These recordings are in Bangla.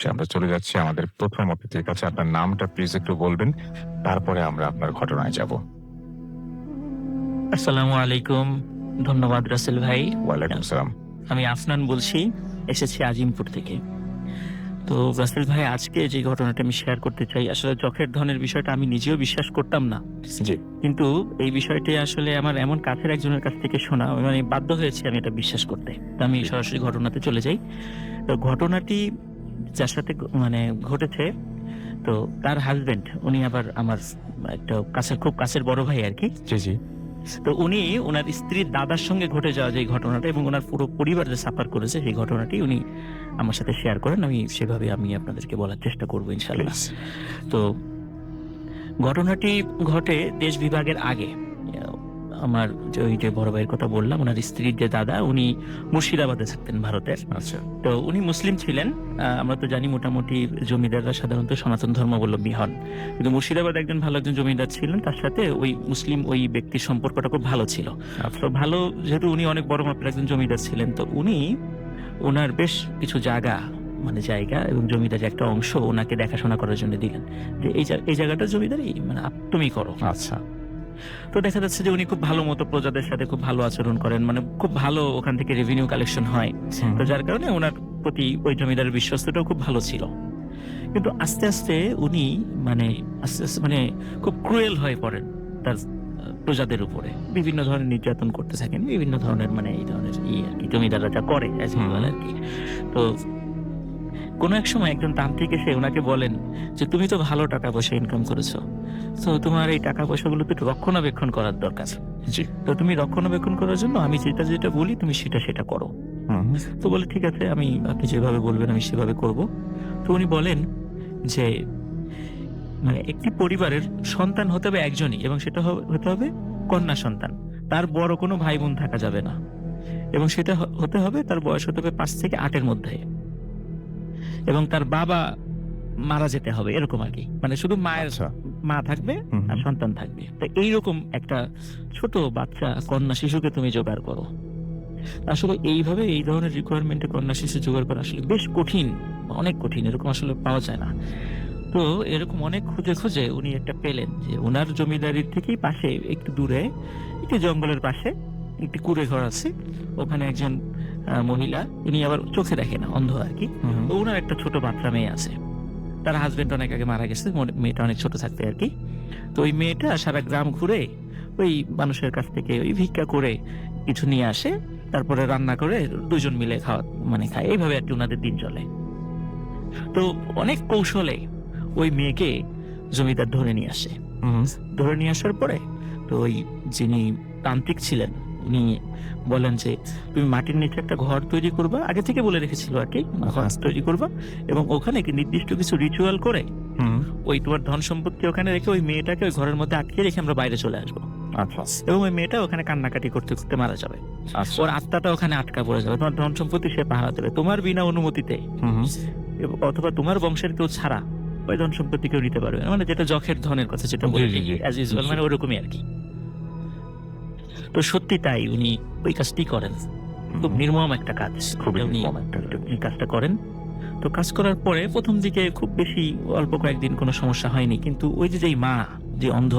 অবশ্যই আমরা চলে যাচ্ছি আমাদের প্রথম অতিথির কাছে। আপনার নামটা প্লিজ একটু বলবেন, তারপরে আমরা আপনার ঘটনায় যাব। আসসালামু আলাইকুম। ধন্যবাদ রাসেল ভাই। ওয়ালাইকুম সালাম। আমি আফনান বলছি, এসেছি আজিমপুর থেকে। তো রাসেল ভাই, আজকে যে ঘটনাটা আমি শেয়ার করতে চাই, আসলে চোখের ধনের বিষয়টা আমি নিজেও বিশ্বাস করতাম না। জি। কিন্তু এই বিষয়টি আসলে আমার এমন কাছের একজনের কাছ থেকে শোনা, মানে বাধ্য হয়েছি আমি এটা বিশ্বাস করতে। তো আমি সরাসরি ঘটনাতে চলে যাই। তো ঘটনাটি যার সাথে মানে ঘটেছে, তো তার হাজবেন্ড, উনি আবার আমার একটা খুব কাছের বড় ভাই আর কি। জি, জি। তো উনি ওনার স্ত্রীর দাদার সঙ্গে ঘটে যাওয়া যে ঘটনাটা এবং ওনার পুরো পরিবার যে সাফার করেছে সেই ঘটনাটি উনি আমার সাথে শেয়ার করেন। সেভাবে আমি আপনাদেরকে বলার চেষ্টা করবো ইনশাল্লাহ। প্লিজ। তো ঘটনাটি ঘটে দেশ বিভাগের আগে। আমার ওই যে বড় ভাইয়ের কথা বললাম, ওনার স্ত্রীর যে দাদা, উনি মুর্শিদাবাদে থাকতেন ভারতের। আচ্ছা। তো উনি মুসলিম ছিলেন। আমরা তো জানি মোটামুটি জমিদাররা সাধারণত সনাতন ধর্মাবলম্বী হন, কিন্তু মুর্শিদাবাদ একজন জমিদার ছিলেন, তার সাথে ওই ব্যক্তির সম্পর্কটা খুব ভালো ছিল। তো ভালো, যেহেতু উনি অনেক বড় মাপের একজন জমিদার ছিলেন, তো উনি ওনার বেশ কিছু জায়গা এবং জমিদারের একটা অংশ ওনাকে দেখাশোনা করার জন্য দিলেন, যে এই জায়গাটা জমিদারি মানে তুমি করো। আচ্ছা। তো দেখা যাচ্ছে যে উনি খুব ভালো মতো প্রজাদের সাথে খুব ভালো আচরণ করেন, মানে খুব ভালো ওখান থেকে রেভিনিউ কালেকশন হয়। তো যার কারণে ওনার প্রতি ওই জমিদারের বিশ্বস্তটাও খুব ভালো ছিল। কিন্তু আস্তে আস্তে উনি আস্তে আস্তে খুব ক্রুয়েল হয়ে পড়েন তার প্রজাদের উপরে, বিভিন্ন ধরনের নির্যাতন করতে থাকেন, বিভিন্ন ধরনের এই ধরনের আর কি জমিদাররা যা করে as usual আর কি। তো কোনো এক সময় একজন তান্ত্রিক এসে ওনাকে বলেন যে তুমি তো ভালো টাকা পয়সা ইনকাম করেছো, তো তোমার এই টাকা পয়সাগুলো তো একটু রক্ষণাবেক্ষণ করার দরকার। জি। তো তুমি রক্ষণাবেক্ষণ করার জন্য আমি যেটা বলি তুমি সেটা করো। তো বলে ঠিক আছে, আপনি যেভাবে বলবেন আমি সেভাবে করব। তো উনি বলেন যে একটি পরিবারের সন্তান হতে হবে একজনই, এবং সেটা হতে হবে কন্যা সন্তান। তার বড় কোনো ভাই বোন থাকা যাবে না, এবং সেটা হতে হবে, তার বয়স হতে হবে 5 থেকে 8 এর মধ্যে, এবং তার বাবা মারা যেতে হবে, এরকম আর কি। শুধু আচ্ছা। মা থাকবে আর সন্তান থাকবে। তো এইরকম একটা ছোট বাচ্চা কন্যা শিশুকে তুমি জোগাড় করো। আসলে এইভাবে এই ধরনের রিকোয়ারমেন্টে কন্যা শিশু জোগাড় করা আসলে বেশ কঠিন, অনেক কঠিন, এরকম আসলে পাওয়া যায় না। তো এরকম অনেক খুঁজে খুঁজে উনি একটা পেলেন, যে ওনার জমিদারির থেকেই পাশে একটু দূরে, একটি জঙ্গলের পাশে একটি কুঁড়ে ঘর আছে। ওখানে একজন মহিলা, উনি আবার চোখে দেখে না, অন্ধ আর কি। তো ওনার একটা ছোট বাচ্চা মেয়ে আছে। তার হাজবেন্ড অনেক আগে মারা গেছে, মেয়েটা অনেক ছোট থাকতে আর কি। তো ওই মেয়েটা সারা গ্রাম ঘুরে ওই মানুষের কাছ থেকে ওই ভিক্ষা করে কিছু নিয়ে আসে, তারপরে রান্না করে দুজন মিলে খায়। এইভাবে আর কি ওনাদের দিন চলে। তো অনেক কৌশলে ওই মেয়েকে জমিদার ধরে নিয়ে আসে। ধরে নিয়ে আসার পরে তো ওই যিনি তান্ত্রিক ছিলেন উনি বলেন যে তুমি মাটির নিচে একটা ঘর তৈরি করবা, আগে থেকে বলে রেখেছিল আর কি, ঘর তৈরি করবা, এবং ওখানে নির্দিষ্ট কিছু রিচুয়াল করে ওই তোমার ধন সম্পত্তি ওখানে রেখে ওই মেয়েটাকে ওই ঘরের মধ্যে আটকে রেখে আমরা বাইরে চলে আসবো। আচ্ছা। এবং ওই মেয়েটা ওখানে কান্নাকাটি করতে করতে মারা যাবে। ওর আত্মাটা ওখানে আটকা পড়ে যাবে, তোমার ধন সম্পত্তি সে পাহারা দেবে তোমার বিনা অনুমতিতে, অথবা তোমার বংশের কেউ ছাড়া ওই ধন সম্পত্তি কেউ নিতে পারবে না। যেটা যখের ধনের কথা, যেটা বলে as usual, ওরকমই আর কি। তো সত্যি তাই, উনি ওই কাজটি করেন। খুব নির্মম একটা কাজ, উনি কাজটা করেন। তো কাজ করার পরে প্রথম দিকে খুব বেশি অল্প কয়েকদিন কোনো সমস্যা হয়নি, কিন্তু ওই যেই মা যে অন্ধ,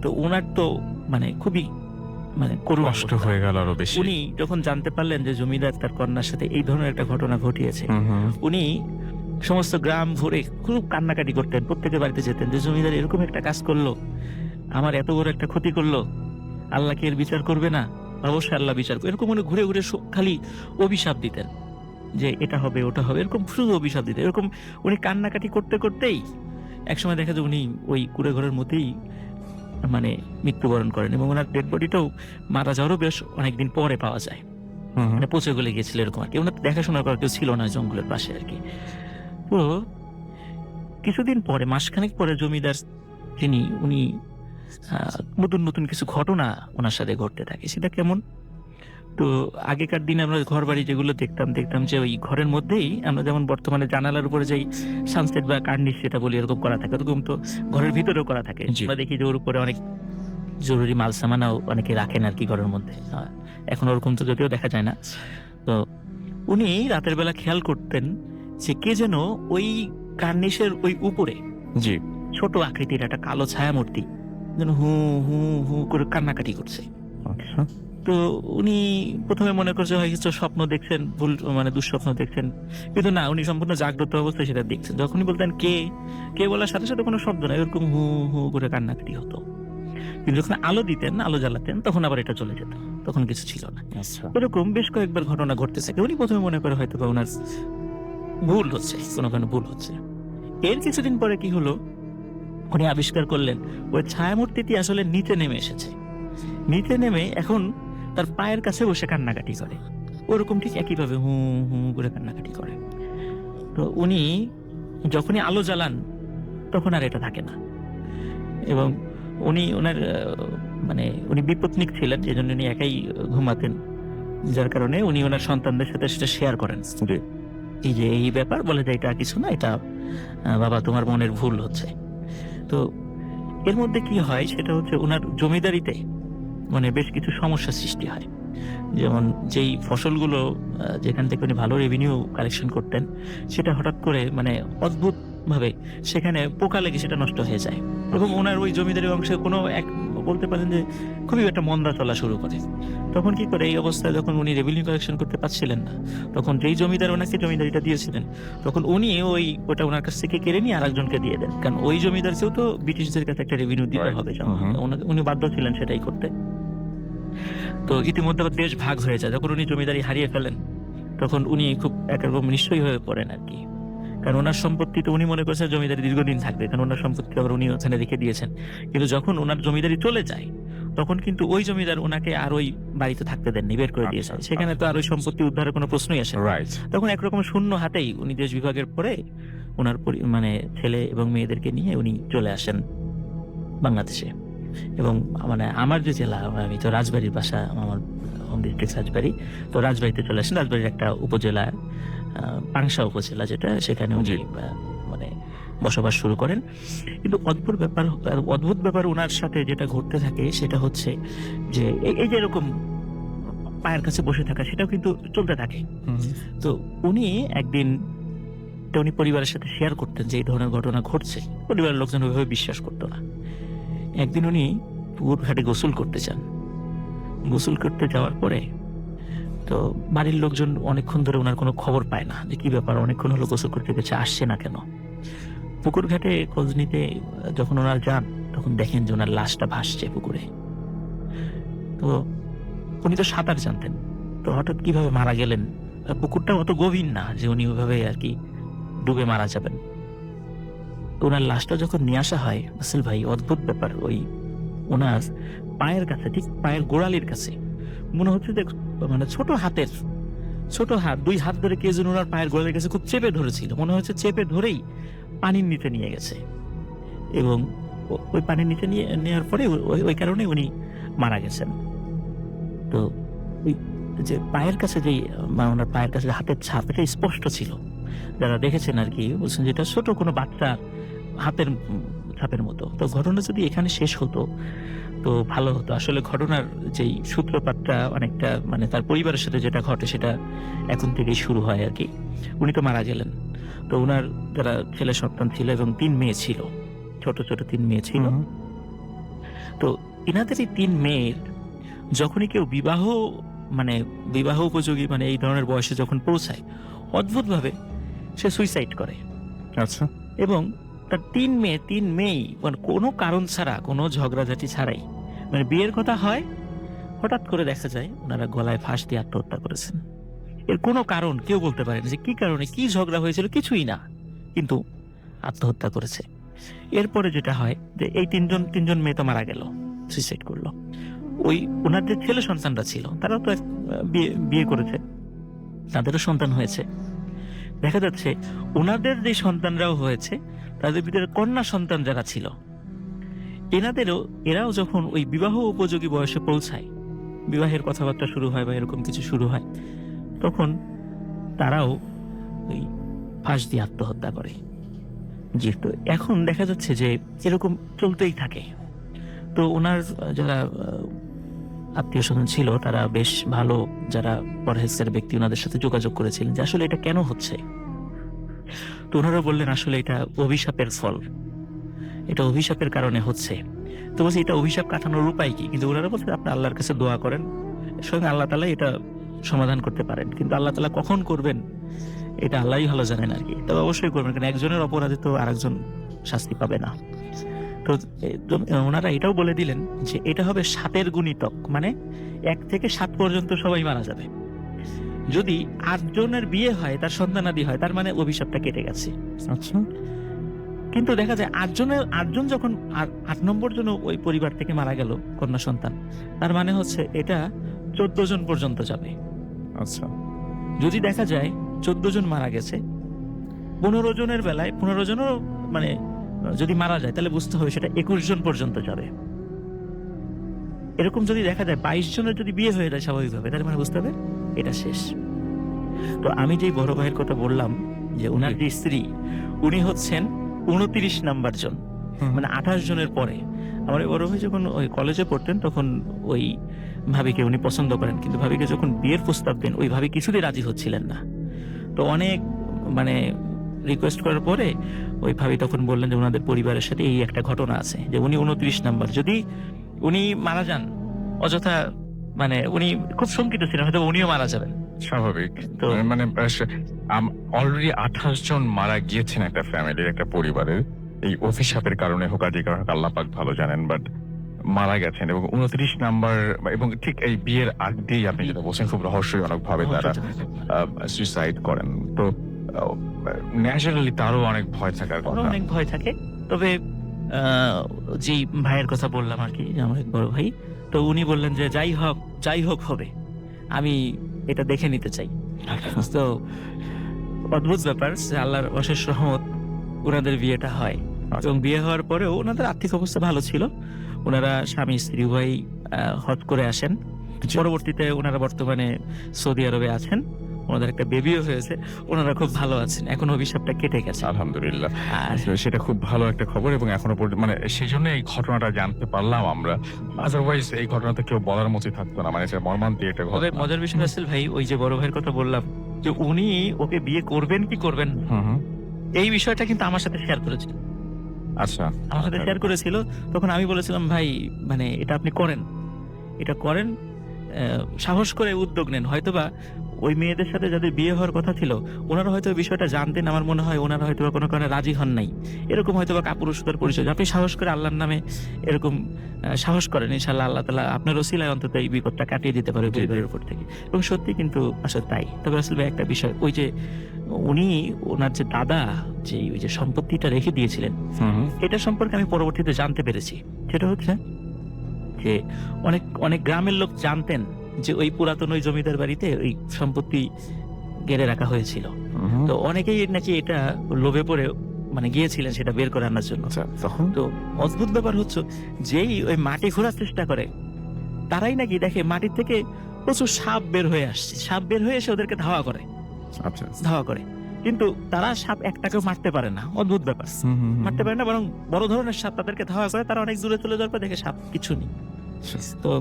তো ওনার তো খুবই করুণ কষ্ট হয়ে গেল আরো বেশি। উনি যখন জানতে পারলেন যে জমিদার তার কন্যার সাথে এই ধরনের একটা ঘটনা ঘটিয়েছে, উনি সমস্ত গ্রাম ঘুরে খুব কান্নাকাটি করতেন, প্রত্যেকের বাড়িতে যেতেন যে জমিদার এরকম একটা কাজ করলো, আমার এত বড় একটা ক্ষতি করলো, আল্লাহ কি এর বিচার করবে না? অবশ্যই আল্লাহ বিচার করবে। এরকম উনি ঘুরে ঘুরে খালি অভিশাপ দিতেন যে এটা হবে ওটা হবে, এরকম শুধু অভিশাপ দিতেন। এরকম উনি কান্নাকাটি করতে করতেই একসময় দেখা যায় উনি ওই কুড়ে ঘরের মধ্যেই মৃত্যুবরণ করেন, এবং ওনার ডেড বডিটাও মারা যাওয়ারও বেশ অনেকদিন পরে পাওয়া যায়। পচে গলে গেছিল এরকম আর কি। ওনার দেখাশোনা করার কেউ ছিল না জঙ্গলের পাশে আর কি। তো কিছুদিন পরে, মাসখানেক পরে, জমিদার উনি নতুন নতুন কিছু ঘটনা ওনার সাথে ঘটতে থাকে। সেটা কেমন? তো আগেকার দিনে আমরা ঘর বাড়ি যেগুলো দেখতাম যে ওই ঘরের মধ্যেই আমরা যেমন বর্তমানে জানালার উপরে যেই সানসেট বা কার্নিশ সেটা বলি, এরকম করা থাকে, ওরকম তো ঘরের ভিতরেও করা থাকে। আমরা দেখি যে ওর উপরে অনেক জরুরি মাল সামানাও অনেকে রাখেন আর কি ঘরের মধ্যে। এখন ওরকম তো যদিও দেখা যায় না। তো উনি রাতের বেলা খেয়াল করতেন যে কে যেন ওই কার্নিশের ওই উপরে জি। ছোট আকৃতির একটা কালো ছায়ামূর্তি যেন হু হু হু করে কান্নাকাটি করছে। আচ্ছা। তো উনি প্রথমে মনে করছে হয়তো স্বপ্ন দেখছেন, ভুল মানে দুঃস্বপ্ন দেখছেন, কিন্তু না, উনি সম্পূর্ণ জাগ্রত অবস্থায় সেটা দেখছেন। যখনই বলতেন কে, কে বলার সাথে সাথে কোনো শব্দ নাই, এরকম হু হু করে কান্নাকাটি হতো। কিন্তু যখন আলো দিতেন, আলো জ্বালাতেন, তখন আবার এটা চলে যেত, তখন কিছু ছিল না। আচ্ছা। এরকম বেশ কয়েকবার ঘটনা ঘটতেছে। উনি প্রথমে মনে করে হয়তো বা ওনার ভুল হচ্ছে, কোনো ভুল হচ্ছে। এর কিছুদিন পরে কি হলো, উনি আবিষ্কার করলেন ওই ছায়ামূর্তিটি আসলে নিচে নেমে এসেছে। নিচে নেমে এখন তার পায়ের কাছে বসে কান্নাকাটি করে, ওরকম ঠিক একইভাবে হু হু করে কান্নাকাটি করে। তো উনি যখনই আলো জ্বালান তখন আর এটা থাকে না, এবং উনি ওনার মানে উনি বিপত্নিক ছিলেন, এই জন্য উনি একাই ঘুমাতেন, যার কারণে উনি ওনার সন্তানদের সাথে সেটা শেয়ার করেন। জি। এই যে এই ব্যাপার, বলে যে এটা কিছু না, এটা বাবা তোমার মনের ভুল হচ্ছে। তো এর মধ্যে কি হয় সেটা হচ্ছে ওনার জমিদারিতে মানে বেশ কিছু সমস্যা সৃষ্টি হয়। যেমন যেই ফসলগুলো যেখান থেকে উনি ভালো রেভিনিউ কালেকশন করতেন, সেটা হঠাৎ করে মানে অদ্ভুত ভাবে সেখানে পোকা লেগে সেটা নষ্ট হয়ে যায়, এবং ওনার ওই জমিদারি অংশে কোনো এক বলতে পারেন যে খুবই একটা মন্দা চলা শুরু করে। তখন কি করে, এই অবস্থায় যখন উনি রেভিনিউ কালেকশন করতে পারছিলেন না, তখন যেই জমিদার ওনাকে জমিদারিটা দিয়েছিলেন, তখন উনি ওটা ওনার কাছ থেকে কেড়ে নিয়ে আরেকজনকে দিয়ে দেন, কারণ ওই জমিদারকেও তো ব্রিটিশদের কাছে একটা রেভিনিউ দিতে Right. হবে। হুম। উনি বাধ্য ছিলেন সেটাই করতে। তো ইতিমধ্যে আবার দেশ ভাগ হয়ে যায়। যখন উনি জমিদারি হারিয়ে ফেলেন, তখন উনি খুব একরকম নিঃস্বই হয়ে পড়েন আর কি। কারণ ওনার সম্পত্তি তো উনি মনে করছেন জমিদারি দীর্ঘদিন থাকবে, কারণ ওনার সম্পত্তি আবার উনি ওখানে রেখে দিয়েছেন। কিন্তু যখন ওনার জমিদারি চলে যায়, তখন কিন্তু ওই জমিদার ওনাকে আর ওই বাড়িতে থাকতে দেননি, বের করে দিয়েছেন। আচ্ছা, সেখানে তো আর ওই সম্পত্তি উদ্ধারের কোনো প্রশ্নই আসে না। রাইট। তখন একরকম শূন্য হাতেই উনি দেশ বিভাগের পরে ওনার মানে ছেলে এবং মেয়েদেরকে নিয়ে উনি চলে আসেন বাংলাদেশে। এবং মানে আমার যে জেলা, আমি তো রাজবাড়ির বাসা, আমার হোম ডিস্ট্রিক্ট রাজবাড়ি। তো রাজবাড়িতে চলে আসেন, রাজবাড়ির একটা উপজেলা, পাংশা উপজেলা যেটা, সেখানে উনি জি। মানে বসবাস শুরু করেন। কিন্তু অদ্ভুত ব্যাপার ওনার সাথে যেটা ঘটতে থাকে সেটা হচ্ছে যে এই যে এরকম পায়ের কাছে বসে থাকা, সেটাও কিন্তু চলতে থাকে। তো উনি একদিন, এটা উনি পরিবারের সাথে শেয়ার করতেন যে এই ধরনের ঘটনা ঘটছে, পরিবারের লোকজন ওইভাবে বিশ্বাস করতো না। একদিন উনি পুকুর ঘাটে গোসল করতে চান। গোসল করতে যাওয়ার পরে তো বাড়ির লোকজন অনেকক্ষণ ধরে ওনার কোনো খবর পায় না, যে কি ব্যাপার, অনেকক্ষণ হলো গোসল করতে গেছে, আসছে না কেন। পুকুর ঘাটে খোঁজ নিতে যখন ওনার যান, তখন দেখেন যে ওনার লাশটা ভাসছে পুকুরে। তো উনি তো সাঁতার জানতেন, তো হঠাৎ কিভাবে মারা গেলেন, আর পুকুরটা অত গভীর না যে উনি ওইভাবে আর কি ডুবে মারা যাবেন। তো ওনার লাশটা যখন নিয়ে আসা হয়, আসল ভাই অদ্ভুত ব্যাপার, ওই ওনার পায়ের কাছে, ঠিক পায়ের গোড়ালির কাছে মনে হচ্ছে যে মানে ছোট হাত, দুই হাত ধরে কে যেন ওনার পায়ের গোড়ালির কাছে খুব চেপে ধরেছিল, মনে হচ্ছে চেপে ধরেই পানির নিচে নিয়ে গেছে, এবং ওই পানির নিচে নেওয়ার পরে ওই কারণে উনি মারা গেছেন। তো ওই যে পায়ের কাছে যেই ওনার পায়ের কাছে যে হাতের ছাপ, এটা স্পষ্ট ছিল, যারা দেখেছেন আর কি বলছেন যেটা ছোট কোনো বাচ্চার হাতের ছাপের মতো। তো ঘটনা যদি এখানে শেষ হতো তো ভালো হতো। আসলে ঘটনার যেই সূত্রপাতটা অনেকটা মানে তার পরিবারের সাথে যেটা ঘটে সেটা এখন থেকেই শুরু হয় আর কি। উনি তো মারা gelen। তো উনার যারা ছেলে সন্তান ছিল এবং ৩ মেয়ে ছিল, ছোট ৩ মেয়ে ছিল। তো ইনাদের এই ৩ মেয়ের যখনই কেউ বিবাহ উপযোগী মানে এই ধরনের বয়সে যখন পৌঁছায়, অদ্ভুতভাবে সে সুইসাইড করে। আচ্ছা। এবং তার ৩ মেয়েই মানে কোনো কারণ ছাড়া, কোনো ঝগড়াঝাটি ছাড়াই, মানে বিয়ের কথা হয়, হঠাৎ করে দেখা যায় ওনারা গলায় ফাঁস দিয়ে আত্মহত্যা করেছেন। এর কোনো কারণ কেউ বলতে পারে না, যে কি কারণে, কি ঝগড়া হয়েছিল, কিছুই না, কিন্তু আত্মহত্যা করেছে। এরপরে যেটা হয় যে এই তিনজন মেয়ে তো মারা গেল, সুইসাইড করলো। ওই ওনার যে ছেলে সন্তানরা ছিল তারাও তো বিয়ে করেছে, তাদেরও সন্তান হয়েছে। দেখা যাচ্ছে ওনাদের যে সন্তানরাও হয়েছে, তাদের ভিতরে কন্যা সন্তান যারা ছিল, এরাও যখন ওই বিবাহ উপযোগী বয়সে পৌঁছায়, বিবাহের কথাবার্তা শুরু হয় বা এরকম কিছু শুরু হয়, তখন তারাও ওই ফাঁস দিয়ে আত্মহত্যা করে। জি, তো এখন দেখা যাচ্ছে যে এরকম চলতেই থাকে। তো ওনার যারা আত্মীয় স্বজন ছিল, তারা বেশ ভালো, যারা পরহেজগার ব্যক্তি, ওনাদের সাথে যোগাযোগ করেছিলেন যে আসলে এটা কেন হচ্ছে। তো ওনারা বললেন আসলে এটা অভিশাপের ফল, এটা অভিশাপের কারণে হচ্ছে। তো বলছি এটা অভিশাপ কাটানোর উপায় কি? কিন্তু ওনারা বলছে আপনি আল্লাহর কাছে দোয়া করেন, স্বয়ং আল্লাহ তাআলা এটা সমাধান করতে পারেন। কিন্তু আল্লাহ তাআলা কখন করবেন এটা আল্লাহই ভালো জানেন আর কি। তবে অবশ্যই করবেন, কারণ একজনের অপরাধে তো আরেকজন শাস্তি পাবে না। তো ওনারা এটাও বলে দিলেন যে এটা হবে 7-এর গুণিতক, মানে 1 থেকে 7 পর্যন্ত সবাই মারা যাবে। যদি 8 জনের বিয়ে হয়, তার সন্তানাদি হয়, তার মানে অভিশাপটা কেটে গেছে। আচ্ছা, কিন্তু দেখা যায় 8 জন যখন 8 নম্বর জন ওই পরিবার থেকে মারা গেল কন্যা সন্তান, তার মানে হচ্ছে এটা 14 জন পর্যন্ত যাবে। আচ্ছা, যদি দেখা যায় 14 জন মারা গেছে, 15 জনের বেলায় 15 জনও মানে যদি মারা যায় তাহলে বুঝতে হবে সেটা 21 জন পর্যন্ত যাবে। এরকম যদি দেখা যায় 22 জনের যদি বিয়ে হয়ে যায় স্বাভাবিকভাবে, তাহলে মানে বুঝতে হবে এটা শেষ। তো আমি যে বড় ভাইয়ের কথা বললাম যে ওনার যে স্ত্রী, উনি হচ্ছেন 29 নাম্বার জন, মানে 28 জনের পরে। আমার এই বড় ভাই যখন ওই কলেজে পড়তেন তখন ওই ভাবিকে উনি পছন্দ করেন, কিন্তু ভাবিকে যখন বিয়ের প্রস্তাব দেন ওই ভাবি কিছুতেই রাজি হচ্ছিলেন না। তো অনেক মানে রিকোয়েস্ট করার পরে ওই ভাবি তখন বললেন যে ওনাদের পরিবারের সাথে এই একটা ঘটনা আছে, যে উনি 29 নাম্বার, যদি উনি মারা যান অযথা, মানে উনি খুব শঙ্কিত ছিলেন হয়তো উনিও মারা যাবেন। স্বাভাবিক। তো মানে অলরেডি 28 জন মারা গিয়েছেন একটা ফ্যামিলির, একটা পরিবারের, এই অভিশাপের কারণে হোক আর যে কারণে হোক, আল্লাহ পাক ভালো জানেন, বাট মারা গেছেন। এবং 29 নাম্বার, এবং ঠিক এই বিয়ের আগ দিয়েই আপনি যেটা বলছেন খুব রহস্যজনক ভাবে তারা সুইসাইড করেন। তো ন্যাচারালি তারও অনেক ভয় থাকার ওরও কথা। অনেক ভয় থাকে। তবে যেই ভাইয়ের কথা বললাম আর কি, আমার এক বড় ভাই, তো উনি বললেন যে যাই হোক হবে, আমি এটা দেখে নিতে চাই। তো অদ্ভুত ব্যাপার যে আল্লাহর অশেষ রহমত, ওনাদের বিয়েটা হয়। এবং বিয়ে হওয়ার পরেও ওনাদের আর্থিক অবস্থা ভালো ছিল। ওনারা স্বামী স্ত্রী উভয়ই হজ করে আসেন। পরবর্তীতে ওনারা বর্তমানে সৌদি আরবে আছেন, ওনাদের একটা বেবিও হয়েছে, ওনারা খুব ভালো আছেন, এখন অভিশাপটা কেটে গেছে। আলহামদুলিল্লাহ, আর সেটা খুব ভালো একটা খবর। এবং এখনো পর্যন্ত মানে সেই জন্য এই ঘটনাটা জানতে পারলাম আমরা, আদারওয়াইজ এই ঘটনাটা কেউ বলার মতোই থাকতো না। মানে এটা মর্মান্তিক একটা তবে ঘটনা। মজার বিষয় রাসেল ভাই, ওই যে বড় ভাইয়ের কথা বললাম যে উনি ওকে বিয়ে করবেন কি করবেন না, হুম। এই বিষয়টা কিন্তু আমার সাথে শেয়ার করেছিল। আচ্ছা, আমার সাথে শেয়ার করেছিল, তখন আমি বলেছিলাম ভাই মানে এটা আপনি করেন, এটা করেন, সাহস করে উদ্যোগ নেন। হয়তোবা ওই মেয়েদের সাথে যাদের বিয়ে হওয়ার কথা ছিল ওনারা হয়তো বিষয়টা জানতেন, আমার মনে হয় ওনারা হয়তো কোনো কারণে রাজি হন নাই, এরকম হয়তো বা কাপুরুষতার পরিচয়। আপনি সাহস করে আল্লাহর নামে এরকম সাহস করেন, ইনশাআল্লাহ আল্লাহ তাআলা আপনার ওসিলায় অন্তত এই বিপদটা কাটিয়ে দিতে পারে পরিবারের উপর থেকে। এবং সত্যি কিন্তু আসলে তাই। তবে আসলে ভাই একটা বিষয়, ওই যে উনি ওনার যে দাদা যে ওই যে সম্পত্তিটা রেখে দিয়েছিলেন, এটা সম্পর্কে আমি পরবর্তীতে জানতে পেরেছি। সেটা হচ্ছে যে অনেক অনেক গ্রামের লোক জানতেন যে ওই পুরাতন ওই জমিদার বাড়িতে ওই সম্পত্তি গেড়ে রাখা হয়েছিল। তো অনেকেই নাকি এটা লোভে পড়ে মানে গিয়েছিলেন সেটা বের করে আনার জন্য। তখন তো অদ্ভুত ব্যাপার হচ্ছে, যেই ওই মাটি খোঁড়ার চেষ্টা করে তারাই নাকি দেখে মাটির থেকে প্রচুর সাপ বের হয়ে আসছে, সাপ বের হয়ে এসে ওদেরকে ধাওয়া করে, কিন্তু তারা সাপ একটাকেও মারতে পারে না। অদ্ভুত ব্যাপার, মারতে পারে না, বরং বড় ধরনের সাপ তাদেরকে ধাওয়া করে, তারা অনেক দূরে চলে যাওয়ার পর দেখে সাপ কিছু নেই। তো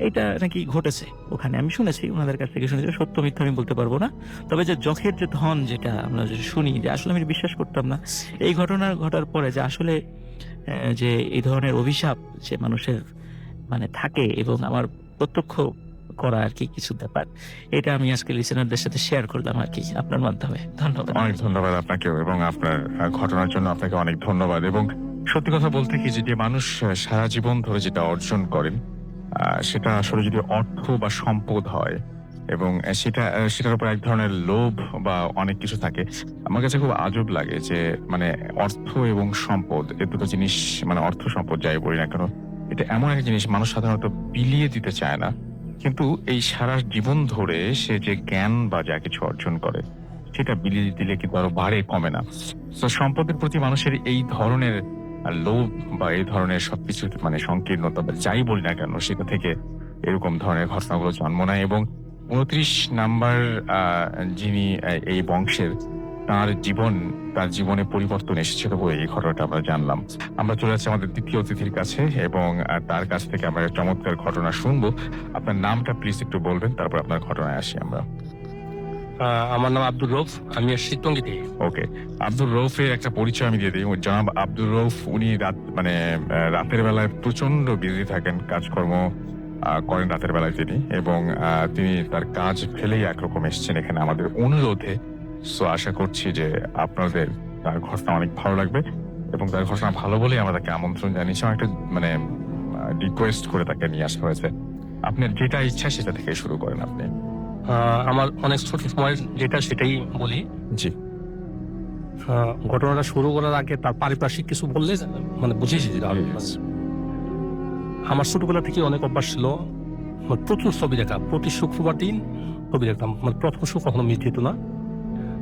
এটা নাকি ঘটেছে ওখানে, আমি শুনেছি ওনাদের কাছ থেকে শুনেছি, সত্য মিথ্যা আমি বলতে পারবো না। তবে যে যখের যে ধন, যেটা আমরা যে শুনি, যে আসলে আমি বিশ্বাস করতাম না এই ঘটনা ঘটার পরে, যে আসলে যে এই ধরনের অভিশাপ যে মানুষের মানে থাকে, এবং আমার প্রত্যক্ষ করা আর কি কিছু ব্যাপার, এটা আমি আজকে লিসেনারদের সাথে শেয়ার করলাম আর কি আপনার মাধ্যমে। ধন্যবাদ। অনেক ধন্যবাদ আপনাকেও, এবং আপনার ঘটনার জন্য আপনাকে অনেক ধন্যবাদ। এবং সত্যি কথা বলতে কি, যে মানুষ সারা জীবন ধরে যেটা অর্জন করেন, সেটা আসলে যদি অর্থ বা সম্পদ হয়, এবং সেটার উপর এক ধরনের লোভ বা অনেক কিছু থাকে, আমার কাছে খুব আজব লাগে যে মানে অর্থ এবং সম্পদ, এ দুটো জিনিস, মানে অর্থ সম্পদ যাই বলি না কেন, এটা এমন একটা জিনিস মানুষ সাধারণত বিলিয়ে দিতে চায় না, কিন্তু এই সারা জীবন ধরে সে যে জ্ঞান বা যা কিছু অর্জন করে সেটা বিলিয়ে দিলে কিন্তু আরো বাড়ে, কমে না। তো সম্পদের প্রতি মানুষের এই ধরনের লোভ বা এই ধরনের সবকিছু মানে সংকীর্ণতা বা যাই বলি না কেন, সেটা থেকে এরকম ধরনের ঘটনাগুলো জন্ম নেয়। এবং 29 নাম্বার যিনি এই বংশের, তার জীবনে পরিবর্তন এসেছিল বলে এই ঘটনাটা আমরা জানলাম। আমরা চলে যাচ্ছি আমাদের দ্বিতীয় অতিথির কাছে, এবং তার কাছ থেকে আমরা একটা চমৎকার ঘটনা শুনবো। আপনার নামটা প্লিজ একটু বলবেন, তারপর আপনার ঘটনায় আসি আমরা। আমার নাম আব্দুর রৌফ, আমি আসছি টঙ্গী থেকে। ওকে, আব্দুর রৌফের একটা পরিচয় আমি দিয়ে দিই। জনাব আব্দুর রৌফ উনি রাতের বেলায় প্রচন্ড বিজি থাকেন, কাজকর্ম করেন রাতের বেলায় তিনি, এবং তিনি তার কাজ ফেলেই একরকম এসেছেন এখানে আমাদের অনুরোধে। সো আশা করছি যে আপনাদের তার ঘটনা অনেক ভালো লাগবে, এবং তার ঘটনা ভালো বলেই আমরা তাকে আমন্ত্রণ জানিয়েছি। একটা রিকোয়েস্ট করে তাকে নিয়ে আসা হয়েছে। আপনার যেটা ইচ্ছা সেটা থেকে শুরু করেন আপনি। আমার অনেক ছোট সময় যেটা সেটাই বলি। জি। ঘটনাটা শুরু করার আগে তার পারিপার্শ্বিক কিছু বললে বুঝেছি যেটা হবে। আমার ছোটবেলা থেকে অনেক অভ্যাস ছিল প্রচুর ছবি দেখা, প্রতি শুক্রবার দিন ছবি দেখতাম। প্রথম শো কখনো মিস যেত না।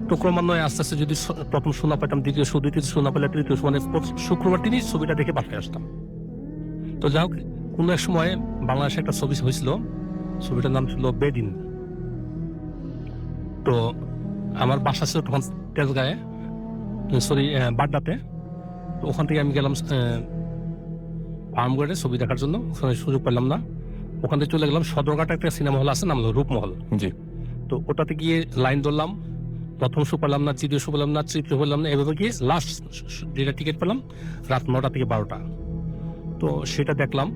তো ক্রমান্বয়ে আস্তে আস্তে যদি প্রথম শো না পেতাম, দ্বিতীয় শো, দ্বিতীয় শো না পেলে তৃতীয় শো, শুক্রবার দিনই ছবিটা দেখে বাসায় আসতাম। তো যাই হোক, কোনো এক সময় বাংলাদেশে একটা ছবি হয়েছিল, ছবিটার নাম ছিল বেদিন। তো আমার বাসা ছিল তখন তেজগাঁয়ে, বাড্ডাতে। তো ওখান থেকে আমি গেলাম ফার্মগেটে ছবি দেখার জন্য, ওখানে সুযোগ পেলাম না। ওখান থেকে চলে গেলাম সদরঘাটে একটা সিনেমা হল আছে, নাম হলো রূপমহল। জি। তো ওটাতে গিয়ে লাইন ধরলাম, প্রথম শো পেলাম না, দ্বিতীয় শো পেলাম না, তৃতীয় পেলাম না, এভাবে গিয়ে লাস্ট যেটা টিকিট পেলাম রাত 9টা থেকে 12টা। তো সেটা দেখলাম,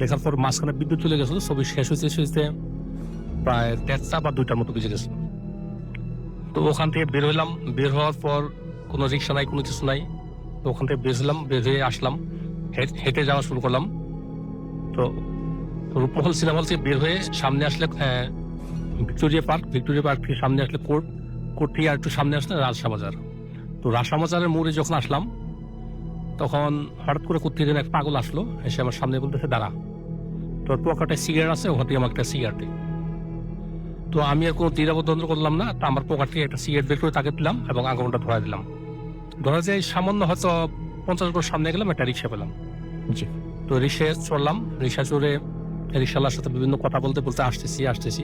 দেখার পর মাঝখানে বিদ্যুৎ চলে গেছিল, ছবি শেষ হয়েছে প্রায় 1:30 বা 2টার মতো বেজে গেছিল। তো ওখান থেকে বের হইলাম, বের হওয়ার পর কোনো রিক্সা নাই, কোনো কিছু নাই। তো ওখান থেকে বের হয়ে আসলাম, হেঁটে যাওয়া শুরু করলাম। তো রূপমহল সিনেমা হল থেকে বের হয়ে সামনে আসলে ভিক্টোরিয়া পার্ক থেকে সামনে আসলে কোর্ট থেকে আর একটু সামনে আসলে রাজশাহ বাজার। তো রাজশাহ বাজারের মোড়ে যখন আসলাম, তখন হঠাৎ করে কোথায় যেন এক পাগল আসলো, এসে আমার সামনে বলতেছে দাঁড়া, তোর পকেটে সিগারেট আছে, ওখান থেকে আমার একটা সিগারেট দিই। তো আমি আর কোনো দ্বিধাবোধ করলাম না, তা আমার পকেট থেকে একটা সিগারেট বের করে তাকে দিলাম এবং আগুনটা ধরা দিলাম। ধরা যায় সামান্য হয়তো 50 গজ সামনে গেলাম, একটা রিক্সা পেলাম। জি। তো রিক্সায় চড়লাম, রিক্সা চড়ে রিক্সাওয়ালার সাথে বিভিন্ন কথা বলতে আসতেছি।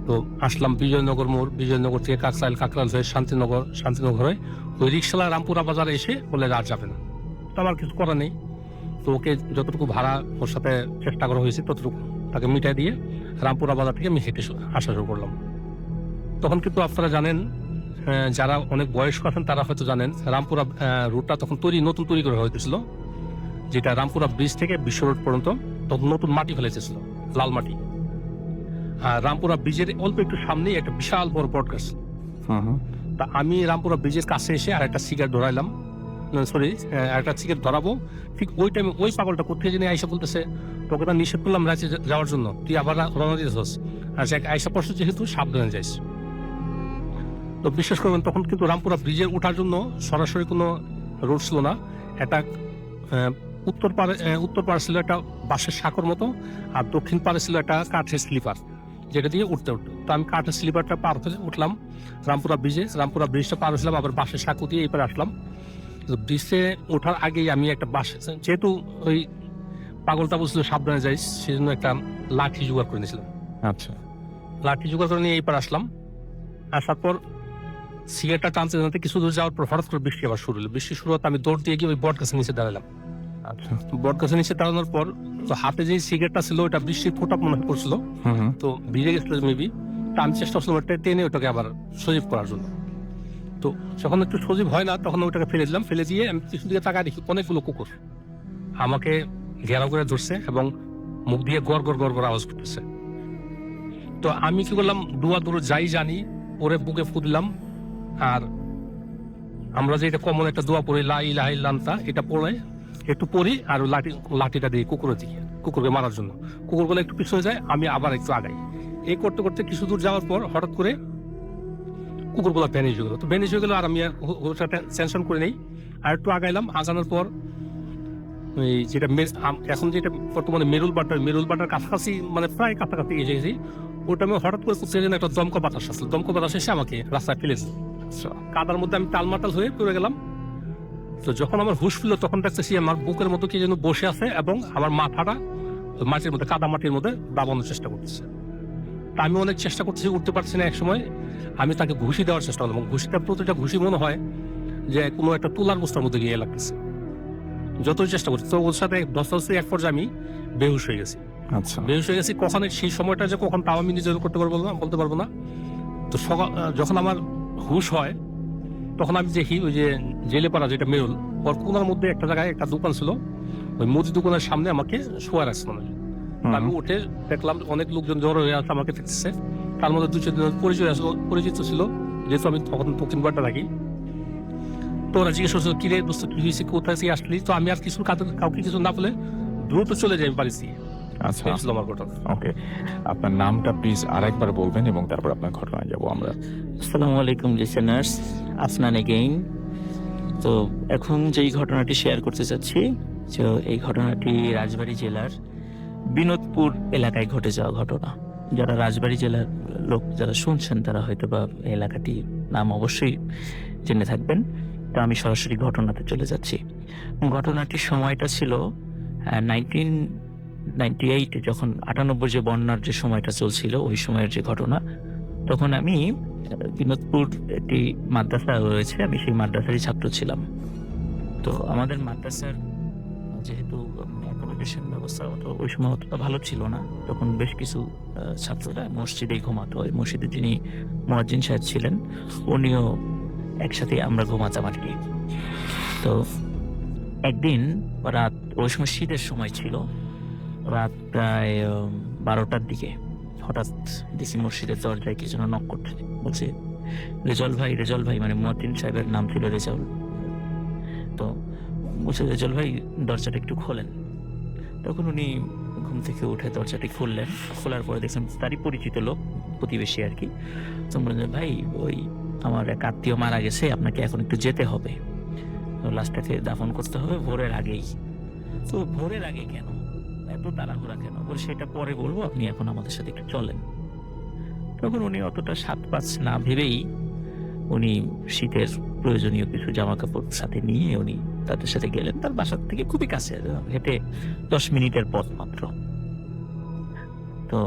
তো আসলাম বিজয়নগর মোড়, বিজয়নগর থেকে কাকরাইল হয়ে শান্তিনগর হয়ে ওই রিক্সাওয়ালা রামপুরা বাজারে এসে বলে আর যাবে না। তো আমার কিছু করার নেই। তো ওকে যতটুকু ভাড়া ওর সাথে চেষ্টা করা হয়েছে ততটুকু তাকে মিটাই দিয়ে রামপুরা বাজার থেকে আমি হেঁটে আসা শুরু করলাম। তখন কিন্তু আপনারা জানেন, যারা অনেক বয়স্ক আছেন তারা হয়তো জানেন, রামপুরা রুটটা তখন নতুন তৈরি করা হয়েছিল, যেটা রামপুরা ব্রিজ থেকে বিশ্ব রোড পর্যন্ত তখন নতুন মাটি ফেলেছিল, লাল মাটি। আর রামপুরা ব্রিজের অল্প একটু সামনেই একটা বিশাল বড় বট গাছ। তা আমি রামপুরা ব্রিজের কাছে এসে আর একটা সিগারেট ধরাইলাম, একটা সিগারেট ধরাবো, ঠিক ওই টাইমে ওই পাগলটা কোথায় জেনে আইসা বলতেছে, তোকে তো নিষেধ করলাম রাঁচি যাওয়ার জন্য, তুই আবার রওনা দিতেছস, আর আইসা পড়ছ যেহেতু সাবধানে যাইস। তো বিশ্বাস করবেন, তখন কিন্তু রামপুরা ব্রিজের ওঠার জন্য সরাসরি কোনো রোড ছিল না। একটা উত্তর পাড়ে ছিল একটা বাঁশের সাঁকোর মতো, আর দক্ষিণ পাড়ে ছিল একটা কাঠের স্লিপার, যেটা দিয়ে উঠতে। তো আমি কাঠের স্লিপারটা পার হয়ে উঠলাম রামপুরা ব্রিজটা পার হয়েছিলাম, আবার বাঁশের সাঁকো দিয়ে এপারে আসলাম। তো ব্রিজে ওঠার আগেই আমি একটা যেহেতু ওই পাগলটা বলছিল সাবধানে যাইস, সেই জন্য একটা লাঠি জোগাড় করে নিয়েছিলাম। আচ্ছা। লাঠি জোগাড় করে নিয়ে এইবার আসলাম। আসার পর সিগারেটটা টানতে টানতে কিছু দূর যাওয়ার পর হঠাৎ করে বৃষ্টি আবার শুরু হলো। বৃষ্টি শুরু হতে আমি দৌড় দিয়ে গিয়ে ওই বট গাছের নিচে দাঁড়ালাম। আচ্ছা। বট গাছের নিচে দাঁড়ানোর পর তো হাতে যে সিগারেটটা ছিল ওটা বৃষ্টির ফোঁটা মনে পড়ছিল, তো ভিজে গেছিল মেবি। তা আমি চেষ্টা করছিলাম ওটা টেনে ওটাকে আবার সজীব করার জন্য। তো যখন একটু সজীব হয় না, তখন ওটাকে ফেলে দিলাম। ফেলে দিয়ে আমি কিছু দিকে তাকায় দেখি অনেকগুলো কুকুর আমাকে ঘেরাও করে ধরছে এবং মুখ দিয়ে গড় গড় আওয়াজ করতেছে। তো আমি কি করলাম, দূর যাই জানি ওরে বুকে ফু দিলাম। আর আমরা যে এটা কমন একটা দোয়া পড়ি, লা ইলাহা ইল্লাল্লাহ, এটা পড়ে একটু পড়ি, আর লাঠিটা দিই কুকুরকে মারার জন্য। কুকুরগুলো একটু পিছনে যায়, আমি আবার একটু আগাই। এই করতে করতে কিছু দূর যাওয়ার পর হঠাৎ করে কুকুরগুলো ভ্যানিশ হয়ে গেলো। আর আমি ওটা টেনশন করে নেই, আর একটু আগানোর পর ওই যেটা এখন যেটা বর্তমানে মেরুল বাটার কাছাকাছি, প্রায় কাছাকাছি এসে গেছি। ওটা আমি হঠাৎ করে একটা দমকা বাতাস আসলো, দমকা বাতাস এসে আমাকে রাস্তায় ফেলেছে। কাদার মধ্যে আমি টালমাটাল হয়ে পড়ে গেলাম। তো যখন আমার হুশ ফিরল, তখন দেখতেছি আমার বুকের মতো কি যেন বসে আছে এবং আমার মাথাটা মাটির মধ্যে, কাদা মাটির মধ্যে দাবানোর চেষ্টা করতেছে। তা আমি অনেক চেষ্টা করতেছি, উঠতে পারছি না। এক সময় আমি তাকে ঘুষি দেওয়ার চেষ্টা করলাম, এবং প্রতিটা ঘুষি মনে হয় যে কোনো একটা তুলার বস্তার মধ্যে গিয়ে লাগতেছে। যতই চেষ্টা করছি, তো ওর সাথে দশটা এক পর্যায়ে আমি বেহুশ হয়ে গেছি। আচ্ছা। বেহুশ হয়ে গেছি কখন, সেই সময়টা যে কখন তাও আমি নিজের বলতে পারবো না। তো সকাল যখন আমার হুশ হয় তখন আমি দেখি ওই যে জেলে পাড়া যেটা মেরুল ওর কোনার মধ্যে একটা জায়গায় একটা দোকান ছিল, ওই মুদি দোকানের সামনে আমাকে শোয়া রাখছে মানে। আমি উঠে দেখলাম অনেক লোকজন জড়ো হয়ে আছে আমাকে দেখতেছে, তার মধ্যে দু চারজন পরিচিত ছিল, যেহেতু আমি তখন দক্ষিণ বাড়িটা থাকি। তো ওরা জিজ্ঞেস করছিল কি রে দোস্ত কি হয়েছে, কোথায় থেকে আসলি? তো আমি আর কিছু কাউকে কিছু না বলে দ্রুত চলে যাই বাড়িতে। আচ্ছা, এই ছিল আমার ঘটনা। ওকে, আপনার নামটা প্লিজ আরেকবার বলবেন এবং তারপর আপনার ঘটনায় যাব আমরা। আসসালামু আলাইকুম লিসেনার্স, আফনান এগেইন। তো এখন যেই ঘটনাটি শেয়ার করতে চাচ্ছি, তো এই ঘটনাটি রাজবাড়ী জেলার বিনোদপুর এলাকায় ঘটে যাওয়া ঘটনা। যারা রাজবাড়ী জেলার লোক যারা শুনছেন তারা হয়তো বা এলাকাটি নাম অবশ্যই জেনে থাকবেন। তো আমি সরাসরি ঘটনাতে চলে যাচ্ছি। ঘটনাটির সময়টা ছিল 1998, যখন 98 যে বন্যার যে সময়টা চলছিল ওই সময়ের যে ঘটনা। তখন আমি বিনোদপুর একটি মাদ্রাসা রয়েছে, আমি সেই মাদ্রাসারই ছাত্র ছিলাম। তো আমাদের মাদ্রাসার যেহেতু অ্যাকোমোডেশন ব্যবস্থা ওই সময় অতটা ভালো ছিল না, তখন বেশ কিছু ছাত্ররা মসজিদেই ঘুমাতো। ওই মসজিদে যিনি মুয়াজ্জিন সাহেব ছিলেন উনিও একসাথে আমরা ঘুমাতাম আর কি। তো একদিন রাত, ওই সময় শীতের সময় ছিল, রাত প্রায় 12টার দিকে হঠাৎ দেখি মসজিদের দরজায় কি যেন নক করছে। বলছে রেজল ভাই মানে মুয়াজ্জিন সাহেবের নাম ছিল রেজাউল। তো বলছে রেজল ভাই দরজাটা একটু খোলেন। তখন উনি ঘুম থেকে উঠে দরজাটি খুললেন। খোলার পরে দেখলাম তারই পরিচিত লোক, প্রতিবেশী আর কি। তো বললেন ভাই ওই আমার এক আত্মীয় মারা গেছে, আপনাকে এখন একটু যেতে হবে, লাশটাকে দাফন করতে হবে ভোরের আগেই। তো ভোরের আগে কেন, এত তাড়াহুড়া কেন? বলে সেটা পরে বলবো, আপনি এখন আমাদের সাথে একটু চলেন। তখন উনি অতটা সাত পাঁচ না ভেবেই উনি শীতের প্রয়োজনীয় কিছু জামা কাপড় সাথে নিয়ে উনি তাদের সাথে গেলেন। তার বাসার থেকে খুবই কাছে, হেঁটে 10 মিনিটের পথ মাত্র। তো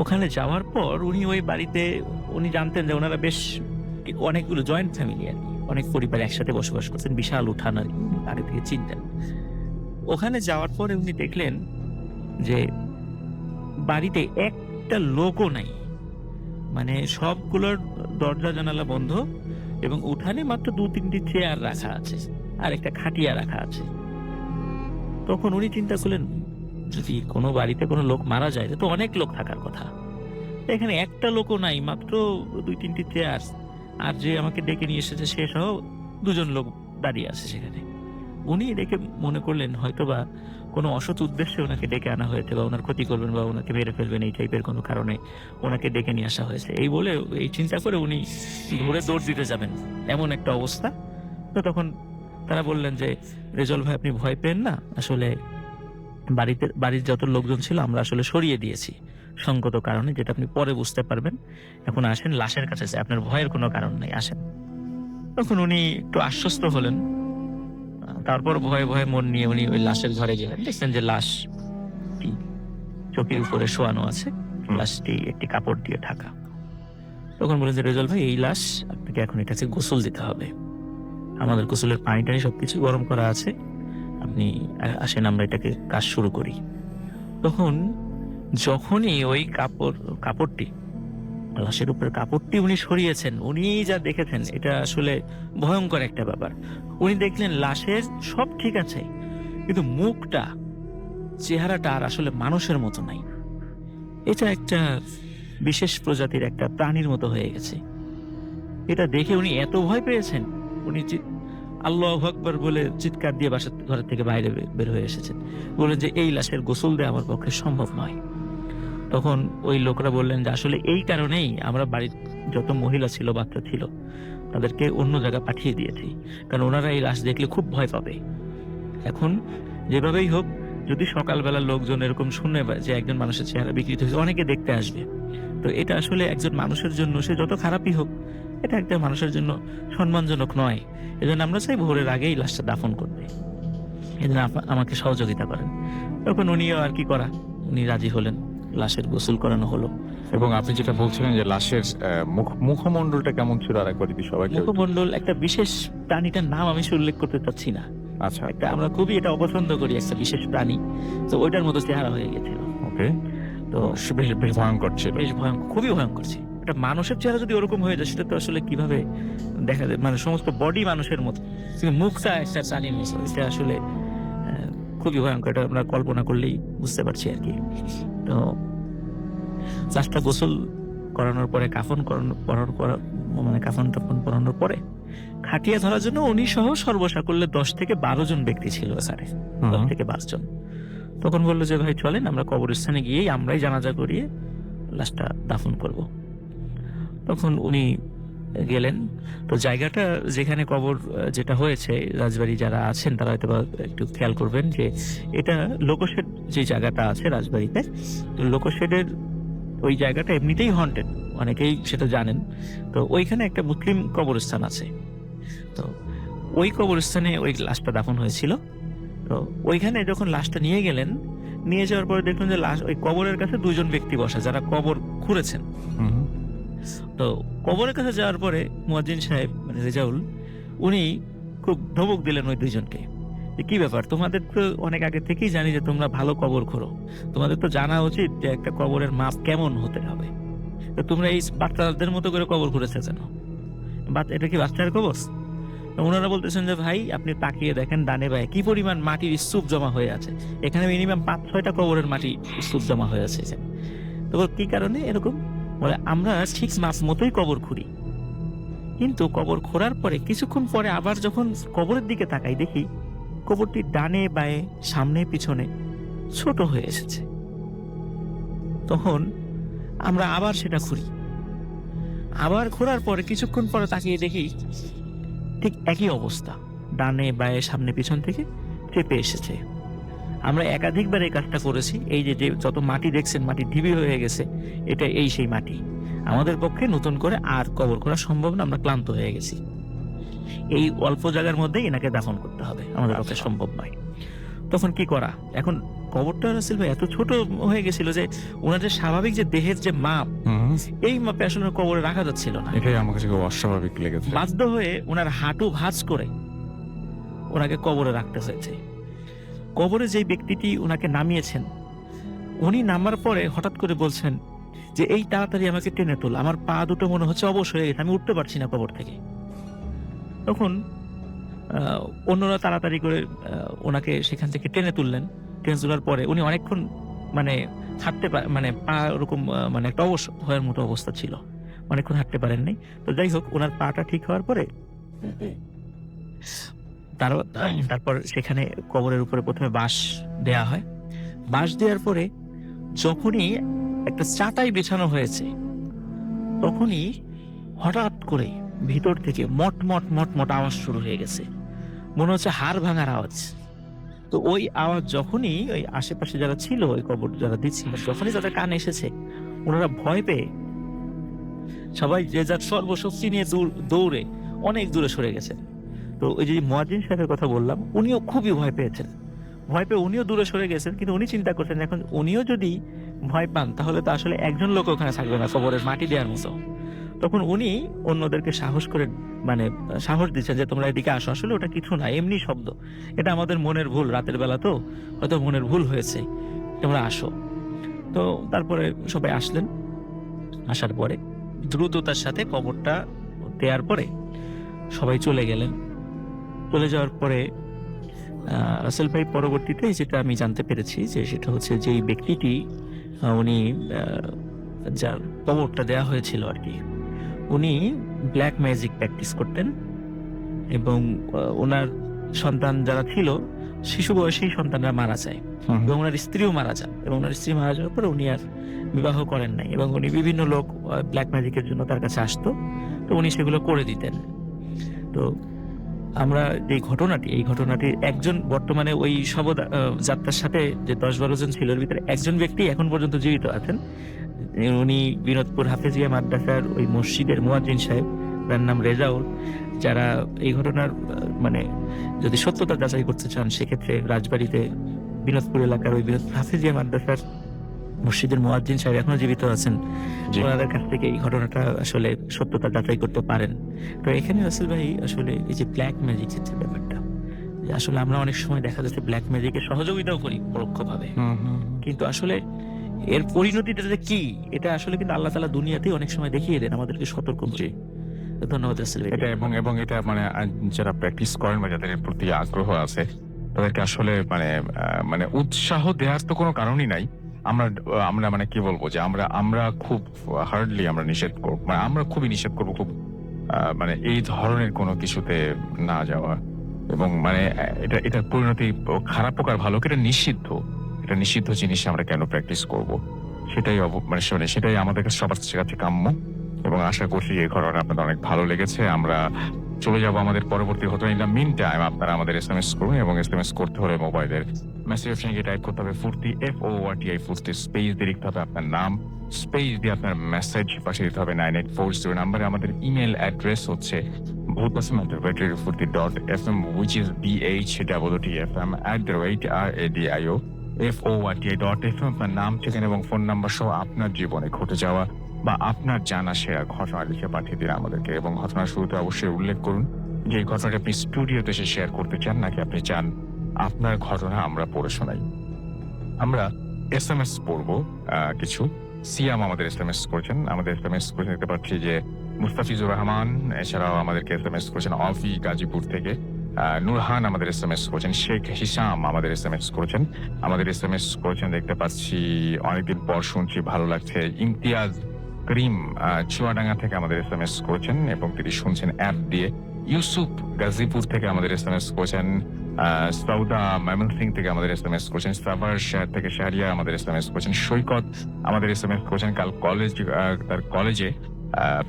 ওখানে যাওয়ার পর উনি ওই বাড়িতে, উনি জানতেন যে ওনারা বেশ অনেকগুলো জয়েন্ট ফ্যামিলি আর কি, অনেক পরিবার একসাথে বসবাস করছেন, বিশাল উঠান আর কি, আগে থেকে চিনতেন। ওখানে যাওয়ার পরে উনি দেখলেন যে বাড়িতে একটা লোকও নাই, মানে সবগুলোর দরজা জানালা বন্ধ এবং উঠানে মাত্র 2-3টি চেয়ার রাখা আছে আর একটা খাটিয়া রাখা আছে। তখন উনি চিন্তা করলেন যদি কোনো বাড়িতে কোনো লোক মারা যায় তো অনেক লোক থাকার কথা, এখানে একটা লোকও নাই, মাত্র 2-3টি চেয়ার, আর যে আমাকে ডেকে নিয়ে এসেছে সে সহ 2জন লোক দাঁড়িয়ে আছে সেখানে। উনি দেখে মনে করলেন হয়তোবা কোনো অসৎ উদ্দেশ্যে ওনাকে ডেকে আনা হয়েছে, বা ওনার ক্ষতি করবেন বা ওনাকে মেরে ফেলবেন, এই টাইপের কোনো কারণে ওনাকে ডেকে নিয়ে আসা হয়েছে। এই বলে এই চিন্তা করে উনি ধরে দৌড় দিতে যাবেন, এমন একটা অবস্থা। তো তখন তারা বললেন যে রেজল ভাই আপনি ভয় পেন না, আসলে বাড়ির যত লোকজন ছিল আমরা আসলে সরিয়ে দিয়েছি সঙ্গত কারণে, যেটা আপনি পরে বুঝতে পারবেন। এখন আসেন লাশের কাছে, আপনার ভয়ের কোনো কারণ নেই, আসেন। তখন উনি একটু আশ্বস্ত হলেন। তারপর ভয়ে ভয়ে মন নিয়ে উনি ওই লাশের ঘরে গেলেন। দেখছেন যে লাশ চোখের উপরে শোয়ানো আছে, লাশটি একটি কাপড় দিয়ে ঢাকা। তখন বলেন যে রেজল ভাই এই লাশ আপনাকে এখন এটাকে গোসল দিতে হবে, আমাদের গোসলের পানি টানি সবকিছু গরম করা আছে, আপনি আসেন আমরা এটাকে কাজ শুরু করি। তখন যখনই ওই কাপড়টি লাশের উপরে কাপড়টি উনি সরিয়েছেন, উনি যা দেখেছেন এটা আসলে ভয়ঙ্কর একটা ব্যাপার। উনি দেখলেন লাশের সব ঠিক আছে, কিন্তু মুখটা, চেহারাটা আর আসলে মানুষের মতো নাই। এটা একটা বিশেষ প্রজাতির একটা প্রাণীর মতো হয়ে গেছে। এটা দেখে উনি এত ভয় পেয়েছেন, উনি আল্লাহু আকবার বলে চিৎকার দিয়ে বাসার ঘর থেকে বাইরে বের হয়ে এসেছেন। বলেন যে এই লাশের গোসল দেওয়া আমার পক্ষে সম্ভব নয়। তখন ওই লোকরা বললেন যে আসলে এই কারণেই আমরা বাড়ির যত মহিলা ছিল, বাচ্চা ছিল, তাদেরকে অন্য জায়গা পাঠিয়ে দিয়েছি, কারণ ওনারা এই লাশ দেখলে খুব ভয় পাবে। এখন যেভাবেই হোক, যদি সকালবেলা লোকজন এরকম শুনে যে একজন মানুষের চেহারা বিকৃত হয়েছে, অনেকে দেখতে আসবে। তো এটা আসলে একজন মানুষের জন্য, সে যত খারাপই হোক, এটা একটা মানুষের জন্য সম্মানজনক নয়। এজন্য আমরা চাই ভোরের আগেই লাশটা দাফন করতে, এজন্য আমাকে সহযোগিতা করেন। তখন উনিও আর কি করা, উনি রাজি হলেন, লাশের গোসল করানো হলো। এবং আপনি যেটা বলছিলেন যে লাশের মুখমণ্ডলটা কেমন ছিল, আর একবার যদি সবাইকে। মুখমণ্ডল একটা বিশেষ প্রাণীটার নাম আমি উল্লেখ করতে চাচ্ছি না, আচ্ছা, একটা আমরা খুবই এটা অপছন্দ করি, একটা বিশেষ প্রাণী, তো ওইটার মতো চেহারা হয়ে গেছিল। ওকে, তো বেশ ভয়ঙ্কর ছিল। বেশ ভয়ঙ্কর, খুবই ভয়ঙ্কর ছিল। একটা মানুষের চেহারা যদি ওরকম হয়ে যায় সেটা তো আসলে কিভাবে দেখা যায়, মানে সমস্ত বডি মানুষের মতো, কিন্তু মুখটা একটা চালিয়ে নিয়েছে, এটা আসলে খুবই ভয়ঙ্কর, এটা আমরা কল্পনা করলেই বুঝতে পারছি আর কি। তো লাশটা গোসল করানোর পরে কাফন টাফন পরানোর পরে খাটিয়া ধরার জন্য উনি সহ সর্বসাকুল্যে 10 থেকে 12 জন ব্যক্তি ছিল এখানে, 10 থেকে 12 জন। তখন বললো যে ভাই চলেন আমরা কবরস্থানে গিয়েই আমরাই জানাজা করিয়ে লাশটা দাফন করব। তখন উনি গেলেন। তো জায়গাটা যেখানে কবর যেটা হয়েছে, রাজবাড়ি যারা আছেন তারা হয়তো বা একটু খেয়াল করবেন যে এটা লোকশেড যে জায়গাটা আছে রাজবাড়িতে, লোকশেডের ওই জায়গাটা এমনিতেই হন্টেড, অনেকেই সেটা জানেন। তো ওইখানে একটা মুসলিম কবরস্থান আছে, তো ওই কবরস্থানে ওই লাশটা দাফন হয়েছিল। তো ওইখানে যখন লাশটা নিয়ে গেলেন, নিয়ে যাওয়ার পরে দেখলেন যে লাশ ওই কবরের কাছে 2 জন ব্যক্তি বসা যারা কবর খুঁড়েছেন। তো কবরের কাছে যাওয়ার পরে মুয়াজ্জিন সাহেব মানে রেজাউল উনি খুব ধমক দিলেন ওই 2 জনকে, যে কি ব্যাপার, তোমাদের তো অনেক আগে থেকেই জানি যে তোমরা ভালো কবর খোঁড়ো, তোমাদের তো জানা উচিত যে একটা কবরের মাপ কেমন হতে হবে, তো তোমরা এই বাচ্চাদের মতো করে কবর খুঁড়েছে কেন? এটা কি বাচ্চার কবর? তো ওনারা বলতেছেন যে ভাই আপনি তাকিয়ে দেখেন ডানে বায়ে কি পরিমাণ মাটির স্তূপ জমা হয়ে আছে, এখানে মিনিমাম 5-6টা কবরের মাটি স্তূপ জমা হয়ে আছে। তো কি কারণে এরকম? বলে আমরা ঠিক মাপ মতোই কবর খুঁড়ি, কিন্তু কবর খোঁড়ার পরে কিছুক্ষণ পরে আবার যখন কবরের দিকে তাকাই দেখি কবরটি ডানে বায়ে সামনে পিছনে ছোট হয়ে এসেছে। তখন আমরা আবার সেটা খুঁড়ি, আবার খোঁড়ার পরে কিছুক্ষণ পরে তাকিয়ে দেখি ঠিক একই অবস্থা, ডানে বায়ে সামনে পিছন থেকে চেপে এসেছে। আমরা একাধিকবার এই কাজটা করেছি, এই যে যত মাটি দেখছেন মাটি ঢিবি হয়ে গেছে, এটা সেই মাটি, আমাদের পক্ষে নতুন করে আর কবর করা সম্ভব না, আমরা ক্লান্ত হয়ে গেছি, এই অল্প জায়গার মধ্যেই এনাকে দাফন করতে হবে, আমাদের পক্ষে সম্ভব নয়। তখন কি করা? এখন কবরটা রাসেল ভাই এত ছোট হয়ে গেছিল যে ওনাদের স্বাভাবিক যে দেহের যে মাপ, এই মাপে আসলে কবরে রাখা যাচ্ছিল না। এটাই আমার কাছে খুব অস্বাভাবিক লেগেছে। বাধ্য হয়ে ওনার হাঁটু ভাঁজ করে ওনাকে কবরে রাখতে হয়েছে। কবরে যেই ব্যক্তিটি ওনাকে নামিয়েছেন, উনি নামার পরে হঠাৎ করে বলছেন যে এই তাড়াতাড়ি আমাকে টেনে তোল, আমার পা দুটো মনে হচ্ছে অবশ হয়ে গেছে, আমি উঠতে পারছি না কবর থেকে। তখন অন্যরা তাড়াতাড়ি করে ওনাকে সেখান থেকে টেনে তুললেন। টেনে তোলার পরে উনি অনেকক্ষণ মানে হাঁটতে মানে পা ওরকম মানে একটা অবশ হওয়ার মতো অবস্থা ছিল, অনেকক্ষণ হাঁটতে পারেননি। তো যাই হোক, ওনার পাটা ঠিক হওয়ার পরে তারপর সেখানে কবরের উপরে প্রথমে বাঁশ দেয়া হয়। বাঁশ দেওয়ার পরে যখনই একটা চাটাই বিছানো হয়েছে, তখনই হঠাৎ করে ভিতর থেকে মট মট মট মট আওয়াজ শুরু হয়ে গেছে, মনে হচ্ছে হাড় ভাঙার আওয়াজ। তো ওই আওয়াজ যখনই ওই আশেপাশে যারা ছিল, ওই কবর যারা দিচ্ছিল, যখনই তাদের কানে এসেছে, ওনারা ভয় পেয়ে সবাই যে যার সর্বশক্তি নিয়ে দৌড়ে অনেক দূরে সরে গেছে। তো ওই যে মুয়াজ্জিন সাহেবের কথা বললাম, উনিও খুবই ভয় পেয়েছেন, ভয় পেয়ে উনিও দূরে সরে গেছেন। কিন্তু উনি চিন্তা করছেন এখন উনিও যদি ভয় পান তাহলে তো আসলে একজন লোক ওখানে থাকবে না কবরের মাটি দেওয়ার মতো। তখন উনি অন্যদেরকে সাহস করে মানে সাহস দিচ্ছেন যে তোমরা এদিকে আসো, আসলে ওটা কিছু না, এমনি শব্দ, এটা আমাদের মনের ভুল, রাতের বেলা তো হয়তো মনের ভুল হয়েছে, তোমরা আসো। তো তারপরে সবাই আসলেন। আসার পরে দ্রুততার সাথে কবরটা দেওয়ার পরে সবাই চলে গেলেন। চলে যাওয়ার পরে রাসেল ভাই পরবর্তীতে যেটা আমি জানতে পেরেছি যে সেটা হচ্ছে যে এই ব্যক্তিটি উনি যার কবরটা দেওয়া হয়েছিল আর কি, উনি ব্ল্যাক ম্যাজিক প্র্যাকটিস করতেন এবং ওনার সন্তান যারা ছিল শিশু বয়সেই সন্তানরা মারা যায় এবং ওনার স্ত্রীও মারা যান, এবং ওনার স্ত্রী মারা যাওয়ার পরে উনি আর বিবাহ করেন নাই, এবং উনি বিভিন্ন লোক ব্ল্যাক ম্যাজিকের জন্য তার কাছে আসতো, তো উনি সেগুলো করে দিতেন। তো আমরা এই ঘটনাটি একজন বর্তমানে ওই শবযাত্রার সাথে যে 10-12 জন ছিল এর ভিতরে একজন ব্যক্তি এখন পর্যন্ত জীবিত আছেন। উনি বিনোদপুর হাফেজিয়া মাদ্রাসার ওই মসজিদের মুয়াজ্জিন সাহেব, তার নাম রেজাউল। যারা এই ঘটনার মানে যদি সত্যতা যাচাই করতে চান, সেক্ষেত্রে রাজবাড়িতে বিনোদপুর এলাকার ওই বিনোদপুর হাফেজিয়া মাদ্রাসার মসজিদের মুয়াজ্জিন সাহেব এখনো জীবিত আছেন, ওনাদের কাছ থেকে এই ঘটনাটা আসলে সত্যতা যাচাই করতে পারেন। তো এখানে রাসেল ভাই আসলে এই যে ব্ল্যাক ম্যাজিকের যে ব্যাপারটা, আসলে আমরা অনেক সময় দেখা যাচ্ছে ব্ল্যাক ম্যাজিকের সহযোগিতাও করি পরোক্ষভাবে, কিন্তু আসলে এর পরিণতিটা যে কি এটা আসলে কিন্তু আল্লাহ তাআলা দুনিয়াতেই অনেক সময় দেখিয়ে দেন আমাদেরকে সতর্ক করে। জি। ধন্যবাদ রাসেল ভাই। এটা এবং এটা মানে যারা প্র্যাকটিস করেন বা যাদের এর প্রতি আগ্রহ আছে তাদেরকে আসলে মানে উৎসাহ দেওয়ার তো কোনো কারণই নাই। আমরা আমরা মানে কি বলবো যে আমরা খুব হার্ডলি আমরা নিষেধ করব, মানে আমরা খুবই নিষেধ করবো খুব মানে এই ধরনের কোনো কিছুতে না যাওয়া। এবং মানে এটার পরিণতি খারাপ হোক আর ভালো হোক, এটা নিষিদ্ধ। এটা নিষিদ্ধ জিনিস আমরা কেন প্র্যাকটিস করব? সেটাই সেটাই আমাদের কাছে সবার কাছে কাম্য। এবং আশা করছি এই ঘটনা আপনাদের অনেক ভালো লেগেছে। আমরা চলে যাব আমাদের পরবর্তী ঘটনা। ইন দ্য মিন টাইম আপনারা আমাদের SMS করুন, এবং SMS করতে হলে মোবাইলের মেসেজ সঙ্গে টাইপ করতে হবে ফুর্তি, FORTI ফুর্তি, স্পেস দিয়ে লিখতে হবে আপনার নাম, স্পেস দিয়ে আপনার মেসেজ পাশে দিতে হবে 9840 নাম্বারে। আমাদের ইমেল অ্যাড্রেস হচ্ছে bhutbasam@furti.fm, which is BHWTFM@radio.FORTI.FM। আপনার নাম, ঠিকানা এবং ফোন নাম্বার সহ আপনার জীবনে ঘটে যাওয়া বা আপনার জানা সেরা ঘটনা লিখে পাঠিয়ে দিন আমাদেরকে। এবং ঘটনার শুরুতে অবশ্যই উল্লেখ করুন যে এই ঘটনাটি আপনি স্টুডিওতে এসে শেয়ার করতে চান, নাকি আপনি চান আপনার ঘটনা আমরা পড়ে শোনাই। আমরা SMS পড়বো কিছু। সিয়াম আমাদের SMS করেছেন, দেখতে পাচ্ছি যে মুস্তাফিজুর রহমান, এছাড়াও আমাদেরকে SMS করেছেন অফি গাজীপুর থেকে। নুরহান আমাদের SMS করেছেন, শেখ হিসাম আমাদের SMS করেছেন, দেখতে পাচ্ছি অনেকদিন পর শুনছি, ভালো লাগছে। ইমতিয়াজ করিম চুয়াডাঙ্গা থেকে আমাদের SMS করেছেন এবং তিনি শুনছেন অ্যাপ দিয়ে। ইউসুফ গাজীপুর থেকে আমাদের SMS করেছেন। সৌদা ময়মনসিং থেকে আমাদের SMS করেছেন। সাভার শহর থেকে শাহরিয়া আমাদের SMS করেছেন। সৈকত আমাদের SMS করেছেন কাল তার কলেজে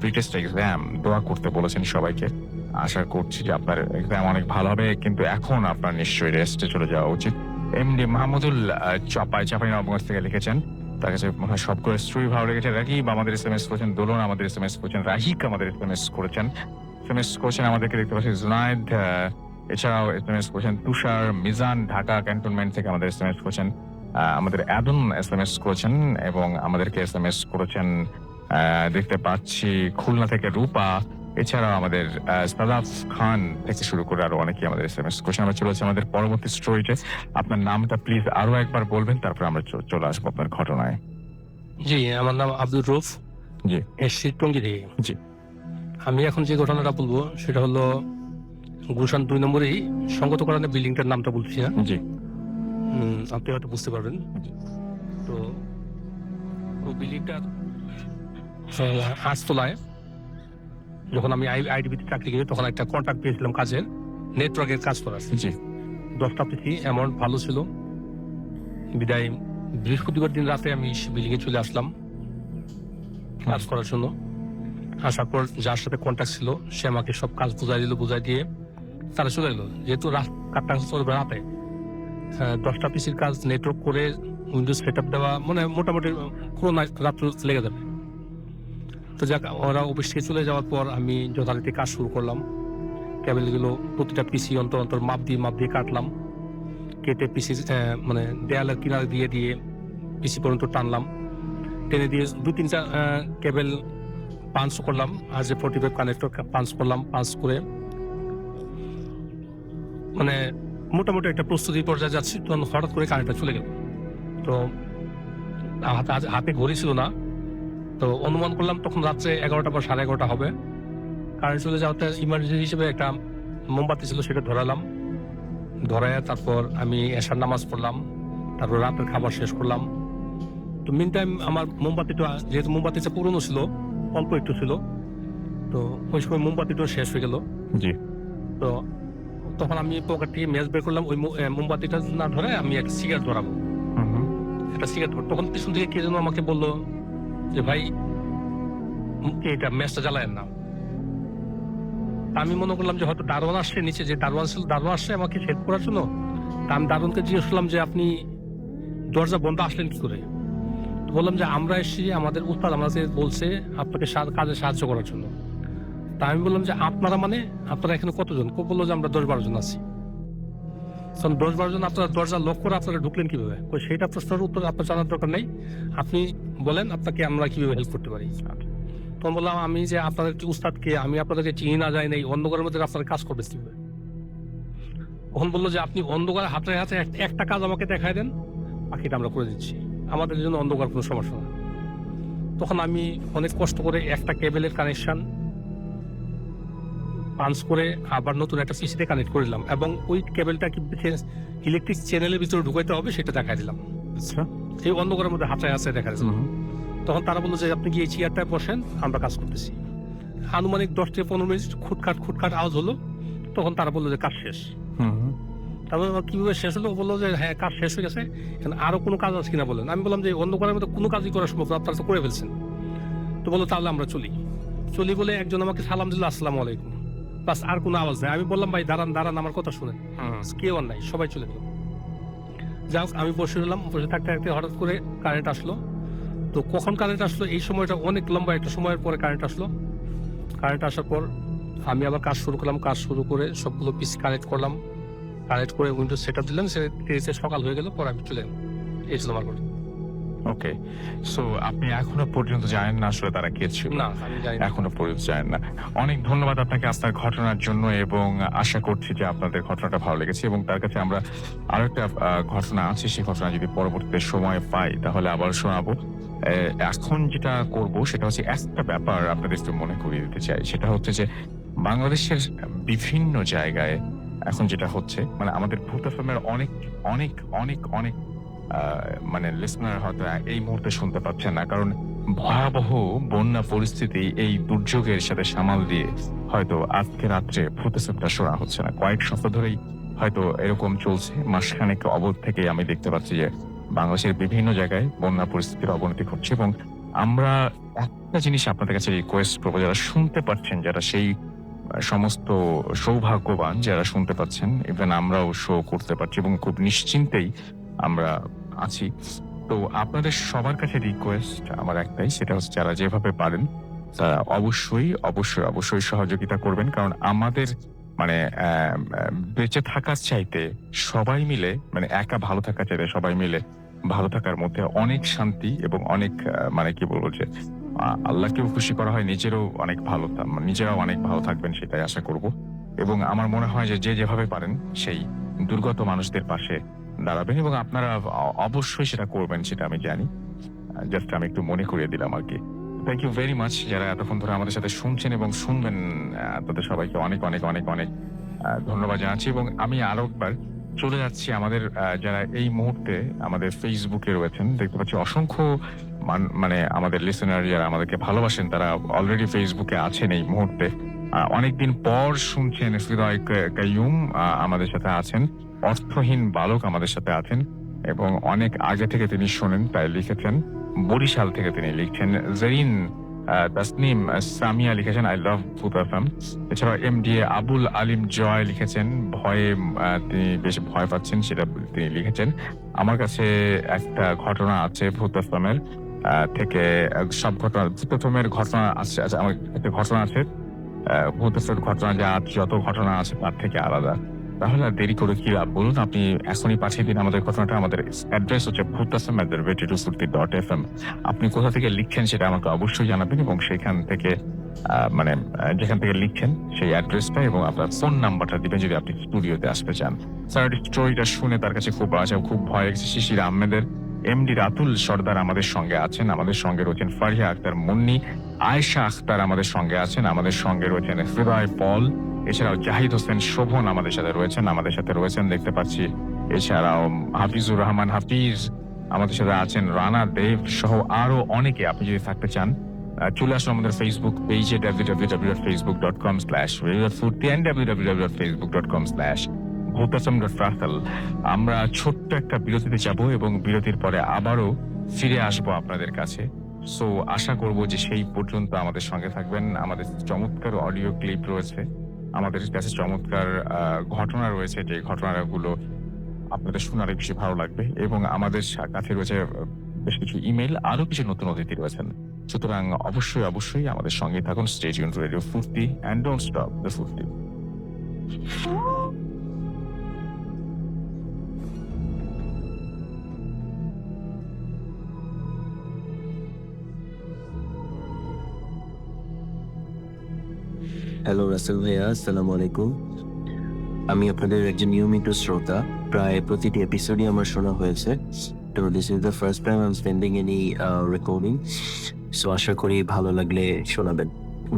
প্রিটেস্ট এক্সাম, দোয়া করতে বলেছেন সবাইকে। আশা করছি যে আপনার এক্সাম অনেক ভালো হবে, কিন্তু এখন আপনার নিশ্চয়ই রেস্টে চলে যাওয়া উচিত। MD মাহমুদুল চাঁপাইনবাবগঞ্জ থেকে লিখেছেন, তার কাছে মনে হয় সবগুলো স্টোরি ভালো লেগেছে। রাকিব আমাদের SMS করেছেন, দোলন আমাদের SMS করেছেন, রাহিক আমাদের SMS করেছেন। আমাদেরকে দেখতে পাচ্ছি জুনায়েদ, এছাড়াও SMS করেছেন তুষার। মিজান ঢাকা ক্যান্টনমেন্ট থেকে আমাদের SMS করেছেন। আমাদের আদম SMS করেছেন এবং আমাদেরকে SMS করেছেন দেখতে পাচ্ছি খুলনা থেকে রূপা। এছাড়াও আমাদের সাদাফ খান থেকে শুরু করে আরো অনেকেই আমাদের SMS করেছেন। আমরা চলে আসছি আমাদের পরবর্তী স্টোরিতে। আপনার নামটা প্লিজ আরো একবার বলবেন, তারপর আমরা চলে আসবো আপনার ঘটনায়। জি, আমার নাম আব্দুর রউফ, জি এসছি টঙ্গী থেকে। জি। আমি এখন যে ঘটনাটা বলবো সেটা হলো গুলশান 2 নম্বরেই সংগত করানো বিল্ডিংটার নামটা বলছি না, জি আপনি হয়তো বুঝতে পারবেন। তো বিল্ডিংটার 8 তলায় যখন আমি আইডিবিতে চাকরি করি তখন একটা কন্ট্রাক্ট পেয়েছিলাম কাজের, নেটওয়ার্কের কাজ করার। জি। 10টা পেয়েছি, অ্যামাউন্ট ভালো ছিল। বিদায় বৃহস্পতিবার দিন রাতে আমি বিল্ডিং এ চলে আসলাম কাজ করার জন্য। আসার পর যার সাথে কন্ট্যাক্ট ছিল সে আমাকে সব কাজ বুঝাই দিয়ে তারা চলে গেল। যেহেতু কাজটা চলবে রাতে, 10টা পিসির কাজ নেটওয়ার্ক করে উইন্ডোজ সেট আপ দেওয়া, মানে মোটামুটি পুরো রাত্র লেগে যাবে। তো যাক, ওরা অফিস থেকে চলে যাওয়ার পর আমি যথারীতি কাজ শুরু করলাম। কেবলগুলো প্রতিটা পিসি অন্তর মাপ দিয়ে কাটলাম, কেটে পিসি মানে দেয়ালের কিনারে দিয়ে পিসি পর্যন্ত টানলাম। টেনে দিয়ে 2-3টা কেবল পাঞ্চ করলাম, RJ45 কানেক্টর পাঞ্চ করলাম। পাঞ্চ করে মানে মোটামুটি একটা প্রস্তুতি পর্যায়ে যাচ্ছি, তখন হঠাৎ করে কারেন্টটা চলে গেল। তো হাতে ঘড়ি ছিল না, তো অনুমান করলাম তখন রাত্রে 11টা বা 11:30 হবে। কারেন্ট চলে যাওয়াতে ইমার্জেন্সি হিসেবে একটা মোমবাতি ছিল, সেটা ধরালাম। ধরায় তারপর আমি এশার নামাজ পড়লাম, তারপর রাতের খাবার শেষ করলাম। তো মিন টাইম আমার মোমবাতিটা, যেহেতু মোমবাতিটা পুরনো ছিল, অল্প একটু ছিল, তো ওই সময় মোমবাতিটাও শেষ হয়ে গেল। জি। তো তখন আমি পকেট থেকে ম্যাচ বের করলাম, ওই মোমবাতিটা না ধরে আমি একটা সিগারেট ধরাবো। একটা সিগারেট, তখন পিছন থেকে কে যেন আমাকে বললো যে ভাই এটা ম্যাচটা জ্বালায়েন না। আমি মনে করলাম যে হয়তো দারোয়ান আসছে, নিচে যে দারোয়ান আসছে আমাকে হেল্প করার জন্য। তা আমি দারোয়ানকে জিজ্ঞেস করলাম যে আপনি দরজা বন্ধ আসলেন কি করে? বললাম যে আমরা এসেছি, আমাদের উস্তাদ আমাদের বলছে আপনাকে কাজে সাহায্য করার জন্য। তা আমি বললাম যে আপনারা এখানে কতজন? বললো যে আমরা 10-12 জন আছি। 10-12 জন আপনারা দরজা লক করে আপনারা ঢুকলেন কিভাবে? সেটা প্রশ্নের উত্তর আপনার জানার দরকার নেই, আপনি বলেন আপনাকে আমরা কিভাবে হেল্প করতে পারি। তখন বললাম আমি যে আপনাদের কি উস্তাদকে আমি আপনাদেরকে চিনি না যাই নাই, অন্ধকারের মধ্যে আপনারা কাজ করবে কিভাবে? তখন বললো যে আপনি অন্ধকারে হাতে একটা কাজ আমাকে দেখায় দেন, বাকিটা আমরা করে দিচ্ছি। আমাদের জন্য অন্ধকার কোনো সমস্যা না। তখন আমি অনেক কষ্ট করে একটা কেবলের কানেকশন পাঞ্চ করে আবার নতুন একটা পিসিতে কানেক্ট করে দিলাম এবং ওই কেবলটা কি ইলেকট্রিক চ্যানেলের ভিতরে ঢুকাইতে হবে সেটা দেখাই দিলাম। আচ্ছা। এই অন্ধকারের মধ্যে হাঁটায় হাঁটায় দেখা দিলাম। তখন তারা বললো যে আপনি কি এই চেয়ারটায় বসেন, আমরা কাজ করতেছি। আনুমানিক 10 থেকে 15 মিনিট খুটখাট আওয়াজ হলো। তখন তারা বললো যে কাজ শেষ। তারপর কিভাবে শেষ হলো, বললো যে হ্যাঁ কাজ শেষ হয়ে গেছে, আরো কোনো কাজ আছে কিনা বলেন। আমি বললাম যে অন্ধকারের মধ্যে কোনো কাজই করা সম্ভব না, আপনারা তো করে ফেলছেন। তো বললো তাহলে আমরা চলি বলে একজন আমাকে সালাম দিল, আসসালামু আলাইকুম, বাস, আর কোনো আওয়াজ নেই। আমি বললাম ভাই দাঁড়ান আমার কথা শুনেন। কেউ আর নাই, সবাই চলে গেল। যাই হোক, আমি বসে রইলাম, বসে থাকতে থাকতে হঠাৎ করে কারেন্ট আসলো। তো কখন কারেন্ট আসলো, এই সময়টা অনেক লম্বা একটা সময়ের পরে কারেন্ট আসলো। কারেন্ট আসার পর আমি আবার কাজ শুরু করলাম। কাজ শুরু করে সবগুলো পিস কানেক্ট করলাম, কানেক্ট করে উইন্ডোজ সেট আপ দিলাম। সে সকাল হয়ে গেল, পরে আমি চলে গেলাম। এই ছিল আমার ঘটনা। ওকে, সো আপনি এখনো পর্যন্ত জানেন না আসলে তারা কে ছিল? না, আমি জানি না। এখনো পর্যন্ত জানেন না। অনেক ধন্যবাদ আপনাকে আপনার ঘটনার জন্য, এবং আশা করছি যে আপনাদের ঘটনাটা ভালো লেগেছে। এবং তার কাছে আমরা আরো একটা ঘটনা আছে, সেই ঘটনা যদি পরবর্তীতে সময় পাই তাহলে আবার শোনাবো। এখন যেটা করব সেটা হচ্ছে একটা ব্যাপার আপনাদের একটু মনে করিয়ে দিতে চাই। সেটা হচ্ছে যে বাংলাদেশের বিভিন্ন জায়গায় এখন যেটা হচ্ছে, মানে আমাদের ভূত এফএমের অনেক অনেক অনেক অনেক মানে লিসনার হয়তো এই মুহূর্তে শুনতে পাচ্ছেন না, কারণ ভয়াবহ বন্যা পরিস্থিতি, এই দুর্যোগের সাথে সামাল দিয়ে হয়তো আজকে রাত্রে ভূত এফএমটা শোনা হচ্ছে না। কয়েক সপ্তাহ ধরেই হয়তো এরকম চলছে। মাসখানেক অবধ থেকে আমি দেখতে পাচ্ছি যে বাংলাদেশের বিভিন্ন জায়গায় বন্যা পরিস্থিতির অবনতি ঘটছে। এবং আমরা একটা জিনিস আপনাদের কাছে রিকোয়েস্ট করবো, যারা শুনতে পাচ্ছেন, যারা সেই সমস্ত সৌভাগ্যবান যারা শুনতে পাচ্ছেন, ইভেন আমরাও শো করতে পারছি এবং খুব নিশ্চিন্তেই আমরা আছি। তো আপনাদের সবার কাছে রিকোয়েস্ট আমার একটাই, সেটা হচ্ছে যারা যেভাবে পারেন তারা অবশ্যই অবশ্যই অবশ্যই সহযোগিতা করবেন। কারণ আমাদের মানে বেঁচে থাকার চাইতে সবাই মিলে, মানে একা ভালো থাকার চাইতে সবাই মিলে ভালো থাকার মধ্যে অনেক শান্তি এবং অনেক মানে কি বলবো যে আল্লাহকেও খুশি করা হয়, নিজেরাও অনেক ভালো থাকবেন সেটাই আশা করব। এবং আমার মনে হয় যে যেভাবে পারেন সেই দুর্গত মানুষদের পাশে দাঁড়াবেন, এবং আপনারা অবশ্যই সেটা করবেন, সেটা আমি জানি। জাস্ট আমি একটু মনে করিয়ে দিলাম আর কি। থ্যাংক ইউ ভেরি মাচ যারা এতক্ষণ ধরে আমাদের সাথে শুনছেন এবং শুনবেন, তাদের সবাইকে অনেক অনেক অনেক অনেক ধন্যবাদ জানাচ্ছি। এবং আমি আরো একবার চলে যাচ্ছি আমাদের যারা এই মুহূর্তে আমাদের ফেসবুকে রয়েছেন, দেখতে পাচ্ছি অসংখ্য মানে আমাদের লিসেনার যারা আমাদেরকে ভালোবাসেন, তারা অলরেডি ফেসবুকে আছেন এই মুহূর্তে। অনেকদিন পর শুনছেন। হৃদয় কাইয়ুম আমাদের সাথে আছেন, অর্থহীন বালক আমাদের সাথে আছেন, এবং অনেক আগে থেকে তিনি শোনেন, তাই লিখেছেন। বরিশাল থেকে তিনি লিখছেন। জেরিন তাসনিম সামিয়া লিখেছেন আই লাভ ভূত এফএম। এছাড়াও এমডিএ আবুল আলিম জয় লিখেছেন ভয়ে তিনি বেশ ভয় পাচ্ছেন, সেটা তিনি লিখেছেন। আমার কাছে একটা ঘটনা আছে ভূত এফএমের থেকে, সব ঘটনা ভূত এফএমের ঘটনা আছে। আচ্ছা, আমার একটা ঘটনা আছে ভূত এফএমের ঘটনা, যা যত ঘটনা আছে তার থেকে আলাদা। তাহলে আর দেরি করে কি লাভ, বলুন? আপনি এখনই পাঠিয়ে দিন আমাদের ঘটনাটা। আমাদের অ্যাড্রেস হচ্ছে bhutfm@radio240.fm। আপনি কোথা থেকে লিখছেন সেটা আমাকে অবশ্যই জানাবেন, এবং সেখান থেকে মানে যেখান থেকে লিখছেন সেই অ্যাড্রেসটা এবং আপনার ফোন নাম্বারটা দিবেন যদি আপনি স্টুডিওতে আসতে চান। স্যার স্টোরিটা শুনে তার কাছে খুব ভয় লেগেছে। শিশির আহমেদের এমডি রাতুল সর্দার আমাদের সঙ্গে আছেন, আমাদের সঙ্গে রয়েছেন ফারিয়া আক্তার মুন্নি, আয়েশা আক্তার আমাদের সঙ্গে আছেন, আমাদের সঙ্গে রয়েছেন হৃদয় পল, এছাড়াও জাহিদ হোসেন শোভন আমাদের সাথে রয়েছেন দেখতে পাচ্ছি। এছাড়াও হাফিজুর রহমান হাফিজ আমাদের সাথে আছেন, রানা দেব সহ আরো অনেকে। আপনি যদি থাকতে চান চলে আসুন আমাদের ফেসবুক পেজে www.facebook.com/radiofoodti and www.facebook.com/bhutfm.faisal। আমরা ছোট্ট একটা বিরতিতে যাব এবং বিরতির পরে আবারও ফিরে আসবো আপনাদের কাছে। সো আশা করব যে সেই পর্যন্ত আমাদের সঙ্গে থাকবেন। আমাদের চমৎকার অডিও ক্লিপ রয়েছে, আমাদের কাছে চমৎকার ঘটনা রয়েছে, যে ঘটনাগুলো আপনাদের শুনে আরো বেশি ভালো লাগবে। এবং আমাদের কাছে রয়েছে বেশ কিছু ইমেল, আরো কিছু নতুন অতিথি রয়েছেন। সুতরাং অবশ্যই অবশ্যই আমাদের সঙ্গে থাকুন। স্টে টিউনড টু রেডিও ফুর্তি এন্ড ডোন্ট স্টপ দ্য ফুর্তি। হ্যালো রাসেল ভাইয়া, আসসালামু আলাইকুম। আমি আপনাদের একজন নিয়মিত শ্রোতা, প্রায় প্রতিটি এপিসোডই আমার শোনা হয়েছে। তো this is the first time I am spending any recording, so আশা করি ভালো লাগলে শোনাবেন।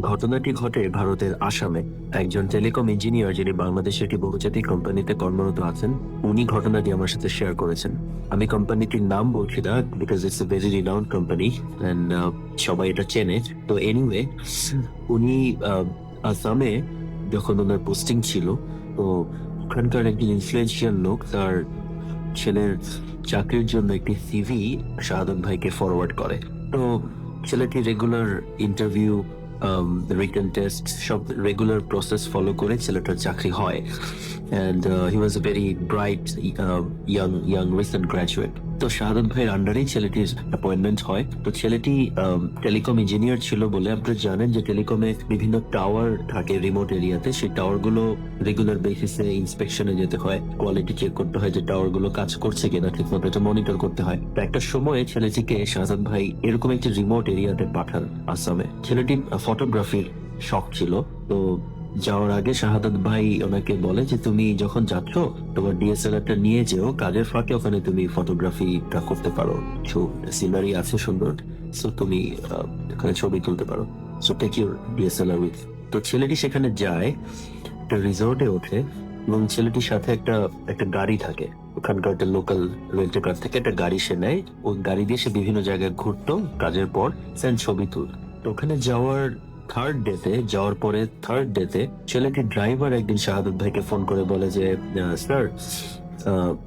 ঘটনাটি ঘটে ভারতের আসামে। একজন টেলিকম ইঞ্জিনিয়ার যিনি বাংলাদেশের একটি বহুজাতিক কোম্পানিতে কর্মরত আছেন, উনি ঘটনাটি আমার সাথে শেয়ার করেছেন। আমি কোম্পানিটির নাম বলছি না, because it's a very renowned company and সবাই এটা চেনে। তো এনিওয়ে, উনি আসামে যখন ওনার পোস্টিং ছিল, তো ওখানকার একটি ইনফ্লুয়েন্সিয়াল লোক তার ছেলের চাকরির জন্য একটি সিভি শাহাদাত ভাইকে ফরওয়ার্ড করে। তো ছেলেটি রেগুলার ইন্টারভিউ, রিটেন টেস্ট, সব রেগুলার প্রসেস ফলো করে ছেলেটার চাকরি হয়। And he was a very bright young recent graduate. তো শাহাদাত ভাইয়ের আন্ডারেই ছেলেটির অ্যাপয়েন্টমেন্ট হয়। তো ছেলেটি টেলিকম ইঞ্জিনিয়ার ছিল বলে আপনারা জানেন যে টেলিকমে বিভিন্ন টাওয়ার থাকে রিমোট এরিয়াতে। সেই টাওয়ারগুলো রেগুলার বেসিসে ইন্সপেকশনে যেতে হয়, কোয়ালিটি চেক করতে হয় যে টাওয়ারগুলো কাজ করছে কিনা ঠিকমতো, এটা মনিটর করতে হয়। তো একটা সময়ে ছেলেটিকে শাহাদাত ভাই এরকম একটি রিমোট এরিয়াতে পাঠান আসামে। ছেলেটি ফটোগ্রাফির শখ ছিল। তো যাওয়ার আগে শাহাদাত ভাই ওনাকে বলে যে তুমি যখন যাচ্ছ তোমার ডিএসএলআরটা নিয়ে যেও, কাজের ফাঁকে ওখানে তুমি ফটোগ্রাফিটা করতে পারো, কিছু সিনারি আছে সুন্দর, সো তুমি ওখানে ছবি তুলতে পারো, so take your DSLR with. তো ছেলেটি সেখানে যায়, একটা রিসোর্টে ওঠে এবং ছেলেটির সাথে একটা গাড়ি থাকে। ওখানকার একটা লোকাল রেন্টে কার থেকে একটা গাড়ি সে নেয়। ওই গাড়ি দিয়ে সে বিভিন্ন জায়গায় ঘুরতো কাজের পর, সেন ছবি তুল। তো ওখানে যাওয়ার পরে থার্ড ডেতে ছেলেটির ড্রাইভার একদিন শাহাদাত ভাইকে ফোন করে বলে যে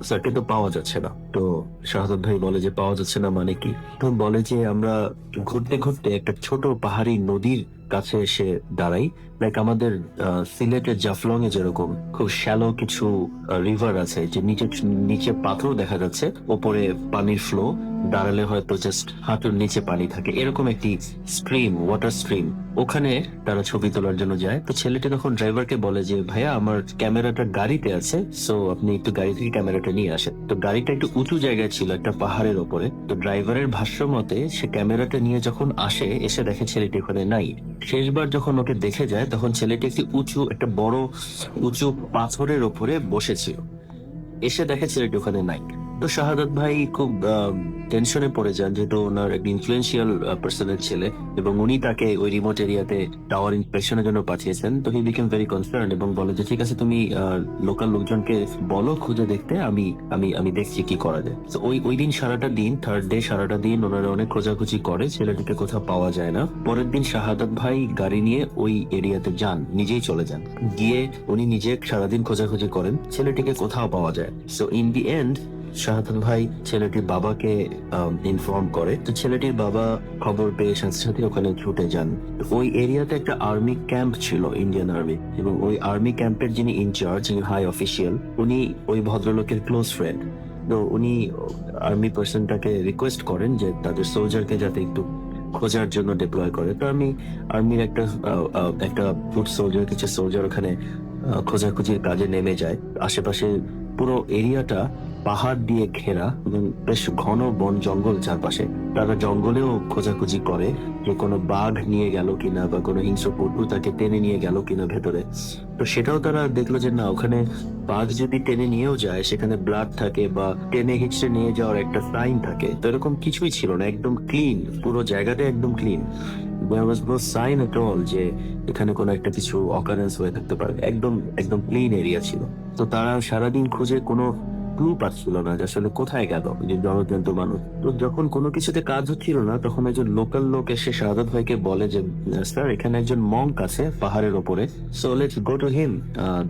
স্যারকে তো পাওয়া যাচ্ছে না। তো শাহাদাত ভাই বলে যে পাওয়া যাচ্ছে না মানে কি? তো বলে যে আমরা ঘুরতে ঘুরতে একটা ছোট পাহাড়ি নদীর কাছে এসে দাঁড়াই, লাইক আমাদের সিলেটের জাফলং এ যেরকম খুব শ্যালো কিছু রিভার আছে, যে নিচে পাথর দেখা যাচ্ছে, ওপরে পানির ফ্লো, দাঁড়ালে হয়তো জাস্ট হাঁটুর নিচে পানি থাকে, এরকম একটি স্ট্রিম, ওয়াটার স্ট্রিম। ওখানে তারা ছবি তোলার জন্য যায়। তো ছেলেটি তখন ড্রাইভারকে বলে যে ভাইয়া আমার ক্যামেরাটা গাড়িতে আছে, সো আপনি একটু গাড়ি থেকে ক্যামেরাটা নিয়ে আসেন। তো গাড়িটা একটু উঁচু জায়গায় ছিল, একটা পাহাড়ের ওপরে। তো ড্রাইভারের ভাষ্য মতে সে ক্যামেরাটা নিয়ে যখন এসে দেখে ছেলেটি ওখানে নাই। শেষবার যখন ওকে দেখে যায় তখন ছেলেটি একটা বড় উঁচু পাথরের ওপরে বসেছিল। এসে দেখে ছেলেটি ওখানে নাই। তো শাহাদাত ভাই খুব টেনশনে পড়ে যান, যেহেতু ওনার একটা ইনফ্লুয়েন্সিয়াল পার্সনের ছেলে এবং উনি তাকে ওই রিমোট এরিয়াতে টাওয়ার ইন্সপেকশনের জন্য পাঠিয়েছেন। তো হি বিকেম ভেরি কনসার্ন এবং বলে যে ঠিক আছে তুমি লোকাল লোকজনকে বলো খুঁজে দেখতে, আমি দেখছি কি করা যায়। তো ওই দিন সারাটা দিন, থার্ড ডে সারাটা দিন ওনারা অনেক খোঁজাখুঁজি করে, ছেলেটিকে কোথাও পাওয়া যায় না। পরের দিন শাহাদাত ভাই গাড়ি নিয়ে ওই এরিয়াতে যান, নিজেই চলে যান। গিয়ে উনি নিজে সারাদিন খোঁজাখুঁজি করেন, ছেলেটিকে কোথাও পাওয়া যায়। সো ইন দি এন্ড শাহাদাত ভাই ছেলেটির বাবাকে ইনফর্ম করে। তো ছেলেটির বাবা খবর পেয়ে সাথে সাথে ওখানে ছুটে যান। ওই এরিয়াতে একটা আর্মি ক্যাম্প ছিল, ইন্ডিয়ান আর্মি, এবং ওই আর্মি ক্যাম্পের যিনি ইনচার্জ, যিনি হাই অফিসিয়াল, উনি ওই ভদ্রলোকের ক্লোজ ফ্রেন্ড। তো উনি আর্মি পার্সনটাকে রিকোয়েস্ট করেন যে তাদের সোলজারকে যাতে একটু খোঁজার জন্য ডিপ্লয় করে। তো আর্মির একটা ফুট সোলজার, কিছু সোলজার ওখানে খোঁজাখুঁজির কাজে নেমে যায়। আশেপাশে পুরো এরিয়াটা পাহাড় দিয়ে ঘেরা এবং বেশ ঘন বন জঙ্গল চারপাশে। তারা জঙ্গলেও খোঁজাখুঁজি করে যে কোনো বাঘ নিয়ে গেল কিনা বা কোনো হিংস্র পশু তাকে টেনে নিয়ে গেল কিনা ভেতরে। তো সেটাও তারা দেখলো যে না, ওখানে বাঘ যদি টেনে নিয়েও যায় সেখানে ব্লাড থাকে বা টেনে হিঁচড়ে নিয়ে যাওয়ার একটা সাইন থাকে। তো এরকম কিছুই ছিল না, একদম ক্লিন, পুরো জায়গাটা একদম clean. There was no sign at all যে এখানে কোনো একটা কিছু অকারেন্স হয়ে থাকতে পারে, একদম ক্লিন এরিয়া ছিল। তো তারা সারাদিন খুঁজে কোনো ক্লু পাচ্ছিল না যে আসলে কোথায় গেল যে জনজন্ত মানুষ। তো যখন কোনো কিছুতে কাজ হচ্ছিল না তখন একজন লোকাল লোক এসে শাহাদাত ভাইকে বলে যে স্যার এখানে একজন মঙ্ক আছে পাহাড়ের ওপরে, so let's go to him,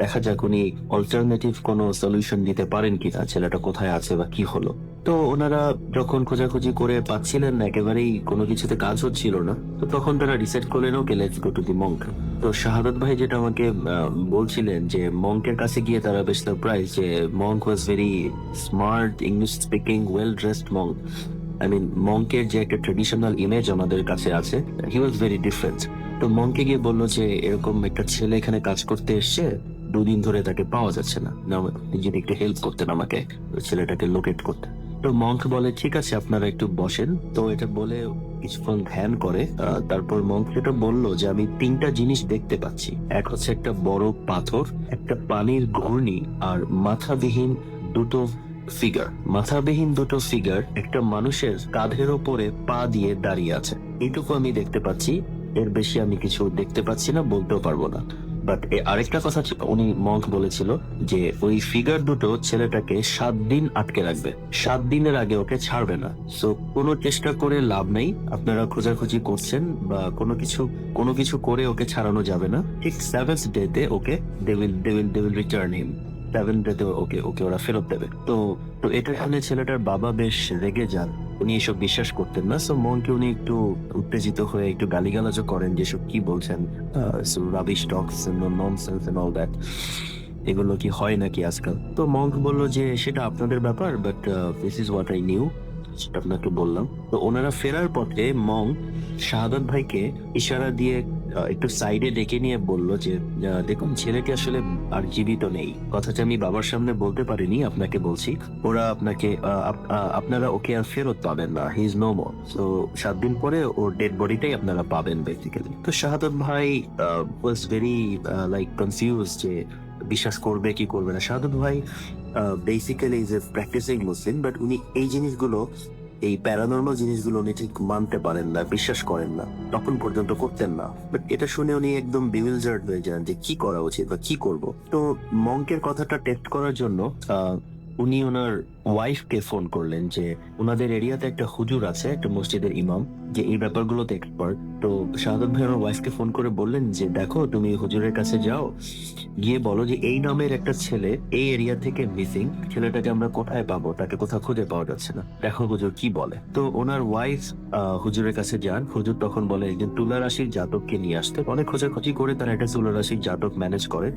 দেখা যাক উনি অল্টারনেটিভ কোনো সলিউশন দিতে পারেন কিনা, ছেলেটা কোথায় আছে বা কি হলো। তো ওনারা যখন খোঁজাখুঁজি করে পাচ্ছিলেন না, একেবারেই কোনো কিছুতে কাজ হচ্ছিল না, তো তখন তারা ডিসাইড করলেন okay let's go to the Monk. তো শাহাদাত ভাই যেটা আমাকে বলছিলেন যে মঙ্কের কাছে গিয়ে তারা বেশ সারপ্রাইজ যে monk was very smart, English speaking, well dressed monk. I mean মঙ্কের যে একটা ট্রেডিশনাল ইমেজ আমাদের কাছে আছে, হি ওয়াজ ভেরি ডিফারেন্ট। তো মঙ্কে গিয়ে বললো যে এরকম একটা ছেলে এখানে কাজ করতে এসছে, 2 দিন ধরে তাকে পাওয়া যাচ্ছে না, আপনি যদি একটু হেল্প করতেন আমাকে ছেলেটাকে লোকেট করতে। তো মঙ্ক বলে ঠিক আছে আপনারা একটু বসেন। তো এটা বলে কিছুক্ষণ ধ্যান করে তারপর মঙ্ক যেটা বললো যে আমি 3টা জিনিস দেখতে পাচ্ছি। এক হচ্ছে একটা বড় পাথর, একটা পানির ঘূর্ণি, আর মাথাবিহীন 2টো ফিগার, মাথাবিহীন দুটো ফিগার একটা মানুষের কাঁধের ওপরে পা দিয়ে দাঁড়িয়ে আছে। এইটুকু আমি দেখতে পাচ্ছি, এর বেশি আমি কিছু দেখতে পাচ্ছি না, বলতেও পারবো না। বাট আরেকটা কথা উনি মঙ্ক বলেছিল যে ওই ফিগার দুটো ছেলেটাকে 7 দিন আটকে রাখবে, 7 দিনের আগে ওকে ছাড়বে না। সো কোনো চেষ্টা করে লাভ নেই, আপনারা খোঁজাখুঁজি করছেন বা কোনো কিছু করে ওকে ছাড়ানো যাবে না। ঠিক 7th ডেতে ওকে they will return him, 7th ডেতে ওকে ওরা ফেরত দেবে। তো এটা শুনে ছেলেটার বাবা বেশ রেগে যান, উনি এসব বিশ্বাস করতেন না। সো মনকে উনি একটু উত্তেজিত হয়ে একটু গালিগালাজও করেন, যেসব কি বলছেন, rubbish talks nonsense and all that, এগুলো কি হয় নাকি আজকাল। তো মঙ্ক বলল যে সেটা আপনাদের ব্যাপার, but this is what I knew, সেটা আপনাকে বললাম। তো ওনারা ফেরার পথে মঙ্ক শাহাদাত ভাইকে ইশারা দিয়ে একটু সাইডে ডেকে নিয়ে বলল যে দেখুন ছেলেটি আসলে আর জীবিত নেই, কথাটা আমি বাবার সামনে বলতে পারিনি, আপনাকে বলছি। ওরা আপনারা ওকে আর ফেরত পাবেন না, হি ইজ নো মোর। তো 7 দিন পরে ওর ডেড বডিটাই আপনারা পাবেন বেসিক্যালি। তো শাহাদাত ভাই ওয়াজ ভেরি লাইক কনফিউজ যে বিশ্বাস করবে কি করবে না। শাহাদাত ভাই basically is a practising Muslim, but উনি এই জিনিসগুলো, এই প্যারানর্মাল জিনিসগুলো উনি ঠিক মানতে পারেন না, বিশ্বাস করেন না, তখন পর্যন্ত করতেন না। বাট এটা শুনে উনি একদম বিউইলজার্ড হয়ে যান যে কি করা উচিত বা কি করব। তো মঙ্কের কথাটা টেস্ট করার জন্য উনি ওনার ওয়াইফকে ফোন করলেন যে ওনাদের এরিয়াতে একটা হুজুর আছে, একটা মসজিদের ইমাম, যে এই ব্যাপারগুলোতে এক্সপার্ট। তো শাহাদাত ভাই ওনার ওয়াইফকে ফোন করে বললেন যে দেখো তুমি হুজুরের কাছে যাও, গিয়ে বলো যে এই নামের একটা ছেলে এই এরিয়া থেকে মিসিং, ছেলেটাকে আমরা কোথায় পাবো, তাকে কোথাও খুঁজে পাওয়া যাচ্ছে না, দেখো হুজুর কি বলে। তো ওনার ওয়াইফ হুজুরের কাছে যান, হুজুর তখন বলে একজন তুলা রাশির জাতককে নিয়ে আসতে। অনেক খোঁজাখুঁজি করে তারা একটা তুলা রাশির জাতক ম্যানেজ করে,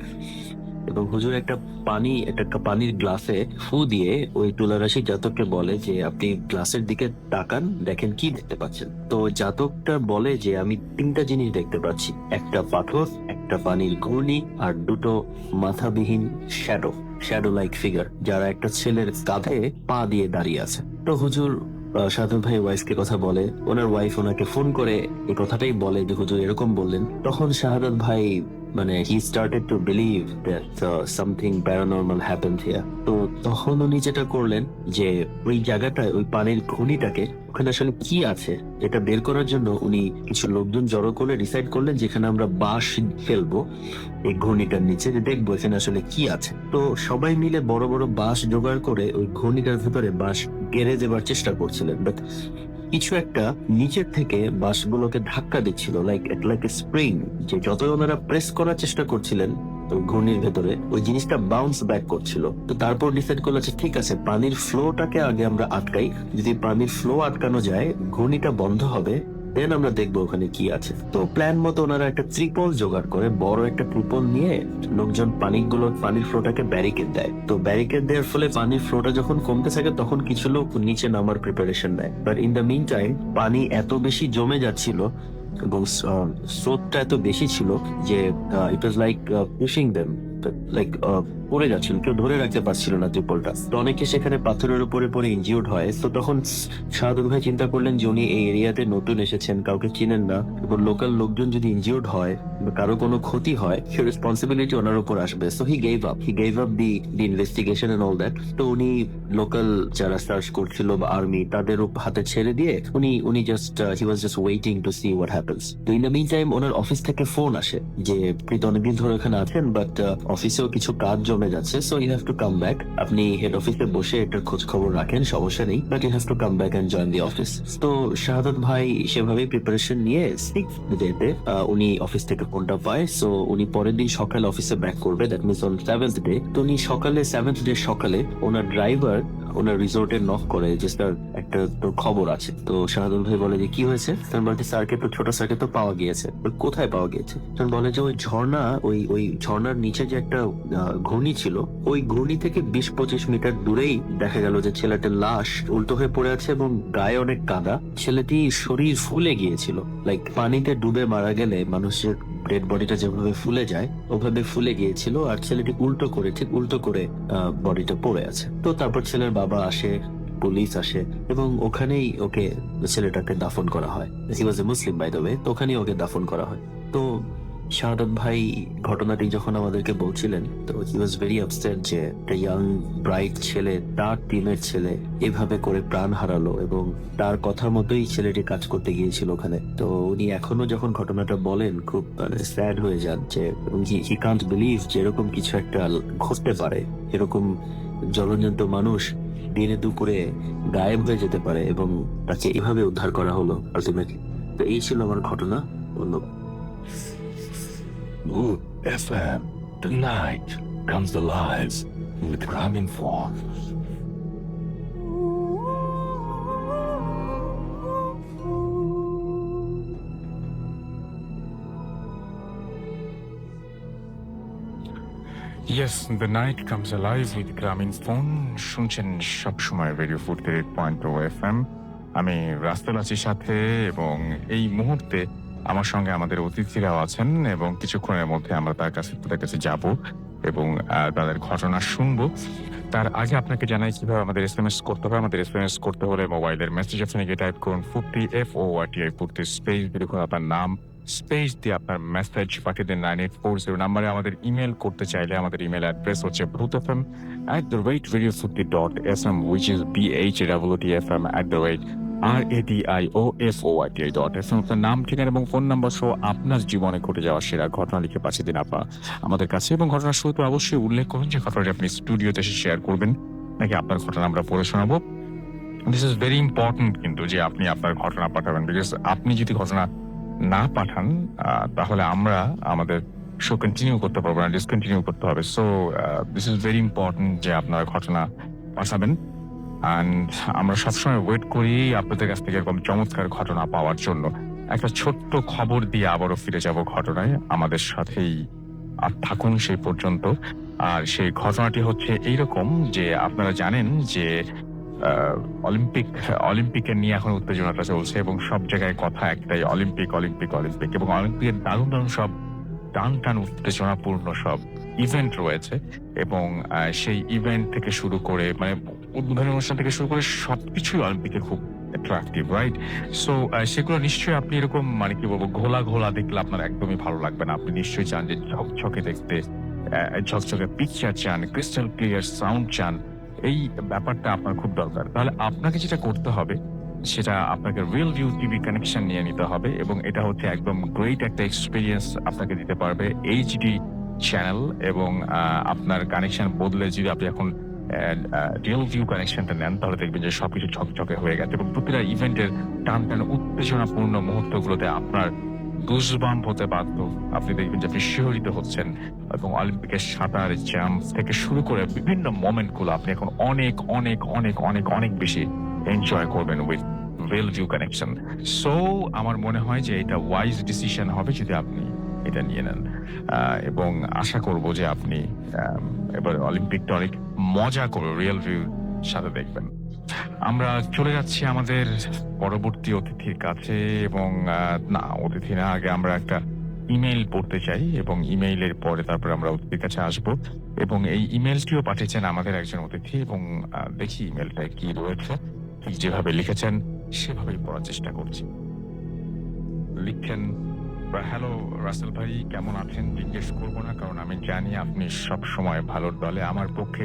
এবং হুজুর একটা পানির গ্লাসে ফু দিয়ে ওই তুলারাশি জাতককে বলে যে আপনি গ্লাসের দিকে তাকান, দেখেন কি দেখতে পাচ্ছেন। তো জাতকটা বলে যে আমি 3টা জিনিস দেখতে পাচ্ছি, একটা পাথর, একটা পানির ঘূর্ণি, আর 2টো মাথাবিহীন শ্যাডো লাইক ফিগার, যারা একটা ছেলের কাঁধে পা দিয়ে দাঁড়িয়ে আছে। তো হুজুর শাহাদাত ভাই ওয়াইফকে কথা বলে, ওনার ওয়াইফ ওনাকে ফোন করে এই কথাটাই বলে যে হুজুর এরকম বললেন। তখন শাহাদাত ভাই মানে he started to believe that something paranormal happened here. তো তখন উনি যেটা করলেন যে ওই জায়গাটায় ওই পানির খনিটাকে, ওখানে আসলে কি আছে এটা বের করার জন্য উনি কিছু লোকজন জড়ো করে ডিসাইড করলেন যেখানে আমরা বাঁশ ফেলবো এই ঘূর্ণিটার নিচে, যে দেখবো এখানে আসলে কি আছে। তো সবাই মিলে বড় বড় বাঁশ জোগাড় করে ওই ঘূর্ণিটার ভিতরে বাঁশ গেড়ে দেবার চেষ্টা করছিলেন, বাট কিছু একটা নিচের থেকে বাঁশগুলোকে ধাক্কা দিচ্ছিল, লাইক স্প্রিং, যে যতই ওনারা প্রেস করার চেষ্টা করছিলেন ওই ঘূর্ণির ভেতরে, ওই জিনিসটা বাউন্স ব্যাক করছিল। তো তারপর ডিসাইড করলো যে ঠিক আছে, পানির ফ্লোটাকে আগে আমরা আটকাই, যদি পানির ফ্লো আটকানো যায় ঘূর্ণিটা বন্ধ হবে, দেন আমরা দেখবো ওখানে কি আছে। তো প্ল্যান মতো ওনারা একটা ত্রিপল জোগাড় করে, বড় একটা ত্রিপল নিয়ে লোকজন পানির ফ্লোটাকে ব্যারিকেড দেয়। তো ব্যারিকেড দেওয়ার ফলে পানির ফ্লোটা যখন কমতে থাকে তখন কিছু লোক নিচে নামার প্রিপারেশন নেয়। But in the meantime পানি এত বেশি জমে যাচ্ছিল এবং স্রোতটা এত বেশি ছিল যে it was like pushing them, like পড়ে যাচ্ছিল, কেউ ধরে রাখতে পারছিল না ত্রিপলটা। তো অনেকে সেখানে পাথরের উপরে পড়ে ইনজিউর্ড হয়। তো তখন শাহাদুল ভাই চিন্তা করলেন যে উনি এই এরিয়াতে নতুন এসেছেন, কাউকে চিনেন না, এবং লোকাল লোকজন যদি ইনজিউর্ড হয় বা কারো কোনো ক্ষতি হয় সে রেসপন্সিবিলিটি ওনার উপর আসবে। So he gave up the investigation and all that. তো উনি লোকাল যারা সার্চ করছিল বা আর্মি তাদের হাতে ছেড়ে দিয়ে উনি just he was just waiting to see what happens. তো ইন দ্য মিন টাইম ওনার অফিস থেকে ফোন আসে যে প্রীত অনেকদিন ধরে এখানে আছেন, বাট অফিসেও কিছু কাজ জমে যাচ্ছে, so you have to come back. আপনি হেড অফিসে বসে এটার খোঁজ খবর রাখেন, সমস্যা নেই, but you have to come back and join the office. তো শাহাদাত ভাই সেভাবেই প্রিপারেশন নিয়ে 6th ডেতে উনি অফিস থেকে ফোনটা পায়। সো উনি পরের দিন সকালে অফিসে ব্যাক করবে, that means on 7th day. তো উনি সকালে 7th ডে সকালে ওনার ড্রাইভার ওনার রিসোর্টে নক করে যে স্যার একটা তোর খবর আছে। তো শাহাদুল ভাই বলে যে কি হয়েছে? তখন বলতে স্যারকে তো ছোট স্যারকে তো পাওয়া গিয়েছে। কোথায় পাওয়া গিয়েছে? তখন বলে যে ওই ঝর্ণা, ওই ঝর্ণার নিচে যে একটা ঘূর্ণি ছিল, ওই ঘূর্ণি থেকে 20-25 মিটার দূরেই দেখা গেল যে ছেলেটার লাশ উল্টো হয়ে পড়ে আছে এবং গায়ে অনেক কাদা। ছেলেটি শরীর ফুলে গিয়েছিল, লাইক পানিতে ডুবে মারা গেলে মানুষের ডেড বডিটা যেভাবে ফুলে যায় ওভাবে ফুলে গিয়েছিল, আর ছেলেটি ঠিক উল্টো করে বডিটা পড়ে আছে। তো তারপর ছেলের বাবা আসে, পুলিশ আসে, এবং ওখানেই ওকে ছেলেটাকে দাফন করা হয়। হি ওয়াজ এ মুসলিম বাই দ্য ওয়ে। তো ওখানেই ওকে দাফন করা হয়। তো শাহাদাত ভাই ঘটনাটি যখন আমাদেরকে বলছিলেন, তো হি ওয়াজ ভেরি আপসেট যে একটা ইয়াং ব্রাইট ছেলে, তার টিমের ছেলে এভাবে করে প্রাণ হারালো, এবং তার কথার মতোই ছেলেটি কাজ করতে গিয়েছিল ওখানে। তো উনি এখনো যখন ঘটনাটা বলেন খুব স্যাড হয়ে যান, যে হি কান্ট বিলিভ যে এরকম কিছু একটা ঘটতে পারে, এরকম জলজন্ত মানুষ দিনে দুপুরে গায়েব হয়ে যেতে পারে এবং তাকে এভাবে উদ্ধার করা হলো আলটিমেটলি। তো এই ছিল আমার ঘটনা। ধন্যবাদ। Mood FM. The night comes alive with Ramin Fawn. Yes, the night comes alive with গ্রামীণ ফোন। শুনছেন সবসময় রেডিও 48.0 FM। আমি রাস্তাল আছি সাথে, এবং এই মুহূর্তে আমার সঙ্গে আমাদের অতিথিরাও আছেন, এবং কিছুক্ষণের মধ্যে আমরা তাদের কাছে যাব এবং তাদের ঘটনা শুনবো। তার আগে আপনাকে জানাই কিভাবে আমাদের SMS করতে হবে। আমাদের SMS করতে হলে মোবাইলের মেসেজ অপশনে গিয়ে টাইপ করুন 40 FORTI 40 স্পেস লিখুন আপনার নাম, স্পেস দিয়ে আপনার মেসেজ পাঠিয়ে দিন 9840 নাম্বারে। আমাদের ইমেল করতে চাইলে আমাদের ইমেল অ্যাড্রেস হচ্ছে bhutfm@radio40.sm, which is BHWTFM@RADIOFORTI.FM। আপনার নাম, ঠিকানা এবং ফোন নাম্বার সহ আপনার জীবনে ঘটে যাওয়া সেরা ঘটনা লিখে পাঠিয়ে দিন আমাদের কাছে। এবং ঘটনার শুরুতে অবশ্যই উল্লেখ করুন যে ঘটনাটি আপনি স্টুডিওতে এসে শেয়ার করবেন নাকি আপনার ঘটনা আমরা পড়ে শোনাবো। দিস ইজ ভেরি ইম্পর্টেন্ট কিন্তু, যে আপনি আপনার ঘটনা পাঠাবেন, বিকজ আপনি যদি ঘটনা না পাঠান তাহলে আমরা আমাদের শো কন্টিনিউ করতে পারবো না, ডিসকন্টিনিউ করতে হবে। So this is very important যে আপনার ঘটনা পাঠাবেন। অ্যান্ড আমরা সবসময় ওয়েট করি আপনাদের কাছ থেকে এরকম চমৎকার ঘটনা পাওয়ার জন্য। একটা ছোট্ট খবর দিয়ে আবারও ফিরে যাব ঘটনায়, আমাদের সাথেই আর থাকুন সেই পর্যন্ত। আর সেই ঘটনাটি হচ্ছে এইরকম যে আপনারা জানেন যে অলিম্পিকের নিয়ে এখন উত্তেজনাটা চলছে, এবং সব জায়গায় কথা একটাই, অলিম্পিক অলিম্পিক অলিম্পিক। এবং অলিম্পিকের দারুণ দারুণ সব টান উত্তেজনাপূর্ণ সব ইভেন্ট রয়েছে, এবং সেই ইভেন্ট থেকে শুরু করে মানে উদ্বোধনী অনুষ্ঠান থেকে শুরু করে সবকিছুই অলিম্পিকে খুব অ্যাট্রাকটিভ, রাইট? সো সেগুলো নিশ্চয়ই আপনি এরকম মানে কি বলবো ঘোলা দেখলে আপনার একদমই ভালো লাগবে না। আপনি নিশ্চয়ই চান যে ঝকঝকে দেখতে, ঝকঝকে পিকচার চান, ক্রিস্টাল ক্লিয়ার সাউন্ড চান। এই ব্যাপারটা আপনার খুব দরকার। তাহলে আপনাকে যেটা করতে হবে সেটা আপনাকে রিয়েল ভিউ টিভি কানেকশন নিয়ে নিতে হবে, এবং এটা হচ্ছে একদম গ্রেট একটা এক্সপিরিয়েন্স আপনাকে দিতে পারবে এইচডি চ্যানেল। এবং আপনার কানেকশন বদলে যদি আপনি এখন রিয়েল ভিউ কানেকশনটা নেন তাহলে দেখবেন যে সবকিছু ঝকঝকে হয়ে গেছে, এবং প্রতিটা ইভেন্টের টান উত্তেজনাপূর্ণ মুহূর্তগুলোতে আপনার গুজবাম্প হতে বাধ্য। আপনি দেখবেন যে আপনি শিহরিত হচ্ছেন, এবং অলিম্পিকের সাঁতার, জাম্প থেকে শুরু করে বিভিন্ন মোমেন্টগুলো আপনি এখন অনেক অনেক অনেক অনেক অনেক বেশি এনজয় করবেন with real view connection. So আমার মনে হয় যে এটা ওয়াইজ ডিসিশন হবে যদি আপনি এটা নিয়ে নেন, এবং আশা করব যে আপনি এবার অলিম্পিকটা অনেক মজা করে রিয়েল ভিউ সাথে দেখবেন। আমরা চলে যাচ্ছি আমাদের পরবর্তী অতিথির কাছে, এবং না অতিথি না, আগে আমরা একটা ইমেইল পড়তে চাই, এবং ইমেইলের পরে তারপরে আমরা অতিথির কাছে আসবো। এবং এই ইমেইলটিও পাঠিয়েছেন আমাদের একজন অতিথি, এবং দেখি ইমেলটায় কি রয়েছে। ঠিক যেভাবে লিখেছেন সেভাবেই পড়ার চেষ্টা করছি। লিখছেন, হ্যালো রাসেল ভাই, কেমন আছেন জিজ্ঞেস করবো না, কারণ আমি জানি আপনি সব সময় ভালোর দলে। আমার পক্ষে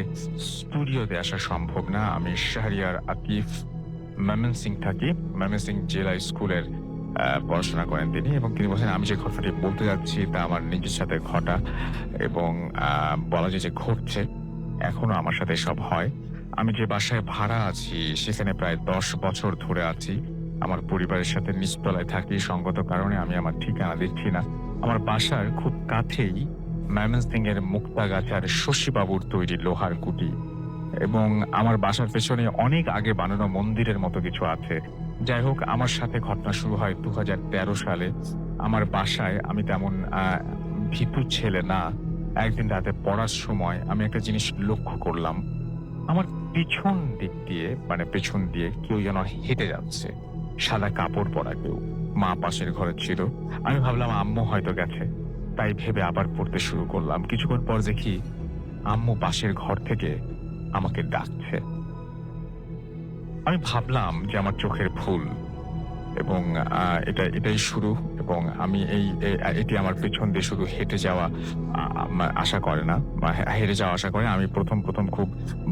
স্টুডিওতে আসা সম্ভব না। আমি শাহরিয়ার আকিফ, ময়মনসিং থাকি। ময়মনসিং জেলা স্কুলের পড়াশোনা করেন তিনি, এবং তিনি বলছেন আমি যে ঘটনাটি বলতে যাচ্ছি তা আমার নিজের সাথে ঘটা, এবং বলা যায় যে ঘটছে, এখনো আমার সাথে সব হয়। আমি যে বাসায় ভাড়া আছি সেখানে প্রায় 10 বছর ধরে আছি। আমার পরিবারের সাথে নিচতলায় থাকি, সঙ্গত কারণে আমি আমার ঠিকানা দিচ্ছি না। আমার বাসার খুব কাছেই ময়মনসিং এর মুক্তাগাছার শশীবাবুর তৈরি লোহার কুটি, এবং আমার বাসার পেছনে অনেক আগে বানানো মন্দিরের মতো কিছু আছে। যাই হোক, আমার সাথে ঘটনা শুরু হয় 2013 সালে। আমার বাসায় আমি তেমন ভীতু ছেলে না। একদিন রাতে পড়ার সময় আমি একটা জিনিস লক্ষ্য করলাম, আমার পেছন দিয়ে কেউ যেন হেঁটে যাচ্ছে, সাদা কাপড় পরা কেউ। মা পাশের ঘরে ছিল। আমি ভাবলাম আম্মু হয়তো গেছে, তাই ভেবে আবার পড়তে শুরু করলাম। কিছুক্ষণ পর দেখি আম্মু পাশের ঘর থেকে আমাকে ডাকছে। আমি ভাবলাম যে আমার চোখের ভুল, এবং এটাই শুরু। এবং আমি এটি আমার পেছন দিয়ে শুধু হেঁটে যাওয়া আশা করে না, বা হেঁটে যাওয়া আশা করে। আমি প্রথম খুব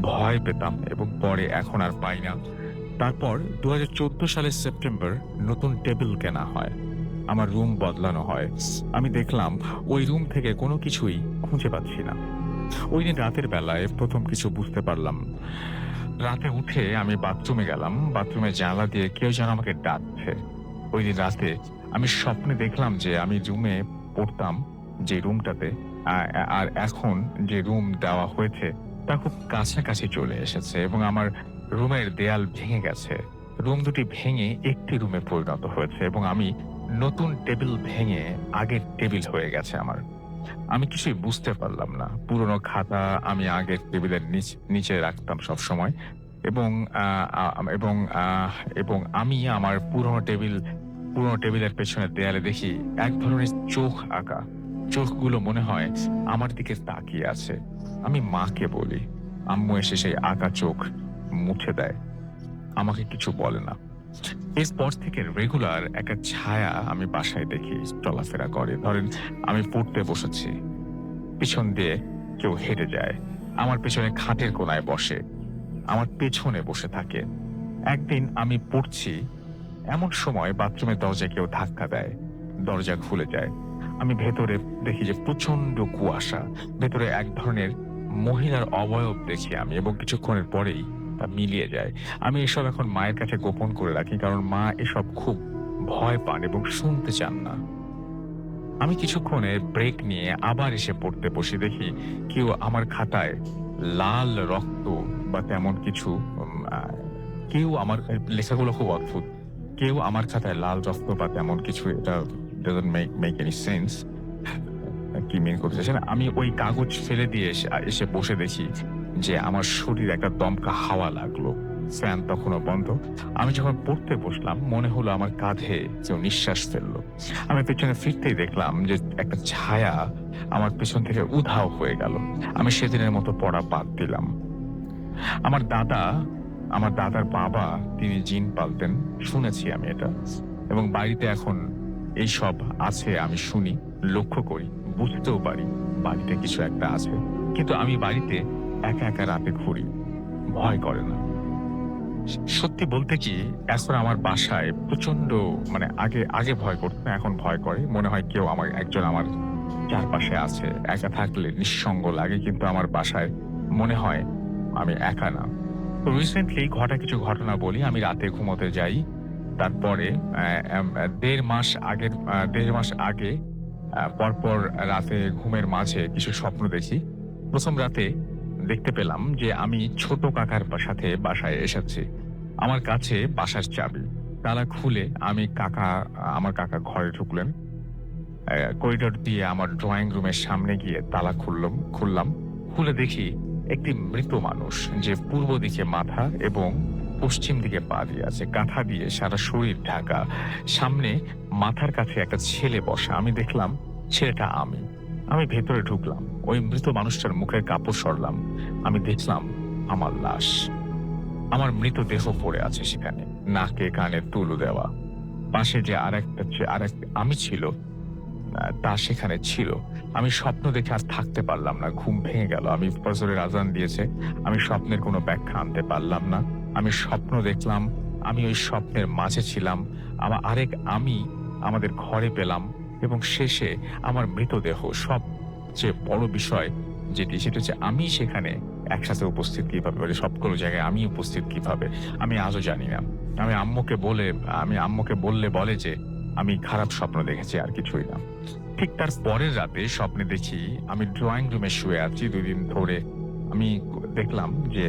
ভয় পেতাম এবং পরে এখন আর পাই না। তারপর 2014 সালের সেপ্টেম্বর নতুন টেবিল কেনা হয়, আমার রুম বদলানো হয়। আমি দেখলাম ওই রুম থেকে কোনো কিছুই খুঁজে পাচ্ছি না। ওই দিন রাতের বেলায় প্রথম কিছু বুঝতে পারলাম। রাতে উঠে আমি বাথরুমে গেলাম, বাথরুমে জানলা দিয়ে কেউ যেন আমাকে ডাকছে। ওই দিন রাতে আমি স্বপ্নে দেখলাম যে আমি রুমে পড়তাম, যে রুমটাতে, আর এখন যে রুম দেওয়া হয়েছে তা খুব কাছাকাছি চলে এসেছে এবং আমার রুমের দেয়াল ভেঙে গেছে। রুম দুটি ভেঙে একটি রুমে পরিণত হয়েছে এবং আমি নতুন টেবিল ভেঙে আগের টেবিল হয়ে গেছে আমার। আমি কিছুই বুঝতে পারলাম না। পুরনো খাতা আমি আগের টেবিলের নিচে রাখতাম সব সময় এবং এবং এবং আমি আমার পুরনো টেবিলের পেছনে দেয়ালে দেখি এক ধরনের চোখ আঁকা। চোখগুলো মনে হয় আমার দিকে তাকিয়ে আছে। আমি মাকে বলি, আম্মু এসে সেই আঁকা চোখ মুছে দেয়, আমাকে কিছু বলে না। এরপর থেকে রেগুলার একটা ছায়া আমি বাসায় দেখি চলাফেরা করে। ধরেন আমি পড়তে বসেছি, পিছন দিয়ে কেউ হেঁটে যায়, আমার পেছনে খাটের কোনায় বসে, আমার পেছনে বসে থাকে। একদিন আমি পড়ছি, এমন সময় বাথরুমের দরজায় কেউ ধাক্কা দেয়, দরজা খুলে যায়। আমি ভেতরে দেখি যে প্রচন্ড কুয়াশা, ভেতরে এক ধরনের মহিলার অবয়ব দেখি আমি, এবং কিছুক্ষণের পরেই তা মিলিয়ে যায়। আমি এসব এখন মায়ের কাছে গোপন করে রাখি, কারণ মা এসব খুব ভয় পান এবং শুনতে চান না। আমি কিছুক্ষণে ব্রেক নিয়ে আবার এসে পড়তে বসে, দেখি কেউ আমার খাতায় লাল রক্ত বা তেমন কিছু, কেউ আমার লেখাগুলো খুব অদ্ভুত, কেউ আমার খাতায় লাল রক্ত বা তেমন কিছু, এটা doesn't make any sense, কি মিন করতে চাইছেন। আমি ওই কাগজ ফেলে দিয়ে এসে বসে দেখি যে আমার শরীর একটা দমকা হাওয়া লাগলো, ফ্যান তখনও বন্ধ। আমি যখন পড়তে বসলাম মনে হলো আমার কাঁধে কেউ নিঃশ্বাস ফেললো। আমি পেছনে ফিরতেই দেখলাম যে একটা ছায়া আমার পেছন থেকে উধাও হয়ে গেল। আমি সেদিনের মতো পড়া বাদ দিলাম। আমার দাদার বাবা, তিনি জিন পালতেন, শুনেছি আমি এটা, এবং বাড়িতে এখন এইসব আছে আমি শুনি, লক্ষ্য করি, বুঝতেও পারি বাড়িতে কিছু একটা আছে। কিন্তু আমি বাড়িতে একা একা রাতে ঘুরি, ভয় করে না। সত্যি বলতে কি, এখন আমার বাসায় প্রচন্ড, মানে আগে ভয় করতো না, এখন ভয় করে। মনে হয় কেউ একজন আমার চারপাশে আছে। একা থাকলে নিঃসঙ্গ লাগে, কিন্তু আমার বাসায় মনে হয় আমি একা না। তো রিসেন্টলি কিছু ঘটনা বলি। আমি রাতে ঘুমোতে যাই, তারপরে 1.5 মাস আগে পরপর রাতে ঘুমের মাঝে কিছু স্বপ্ন দেখি। প্রথম রাতে দেখতে পেলাম যে আমি ছোট কাকার সাথে বাসায় এসেছি। আমার কাছে বাসার চাবি, তালা খুলে আমার কাকা ঘরে ঢুকলেন। করিডোর দিয়ে আমার ড্রয়িং রুমের সামনে গিয়ে তালা খুললাম। খুলে দেখি একটি মৃত মানুষ, যে পূর্ব দিকে মাথা এবং পশ্চিম দিকে পা দিয়ে আছে, কাঁথা দিয়ে সারা শরীর ঢাকা। সামনে মাথার কাছে একটা ছেলে বসা। আমি দেখলাম ছেলেটা আমি ভেতরে ঢুকলাম, ওই মৃত মানুষটার মুখের কাপড় সরলাম। আমি দেখলাম আমার লাশ, আমার মৃতদেহ পড়ে আছে সেখানে, নাকে কানে তুলো দেওয়া। পাশে যে আরেকটা আমি ছিল, তা সেখানে ছিল। আমি স্বপ্ন দেখে আর থাকতে পারলাম না, ঘুম ভেঙে গেল। আমি ফজরের আজান দিয়েছে, আমি স্বপ্নের কোনো ব্যাখ্যা আনতে পারলাম না। আমি স্বপ্ন দেখলাম, আমি ওই স্বপ্নের মাঝে ছিলাম, আমি আমাদের ঘরে পেলাম, এবং শেষে আমার মৃতদেহ। সবচেয়ে বড় বিষয় সেটা হচ্ছে আমি সেখানে একসাথে উপস্থিত কিভাবে, সবগুলো জায়গায় আমি উপস্থিত কিভাবে, আমি আজও জানি না। আমি আম্মুকে বলে যে আমি খারাপ স্বপ্ন দেখেছি, আর কিছুই না। ঠিক তার পরের রাতে স্বপ্নে দেখি আমি ড্রয়িং রুমে শুয়ে আছি। 2 দিন ধরে আমি দেখলাম যে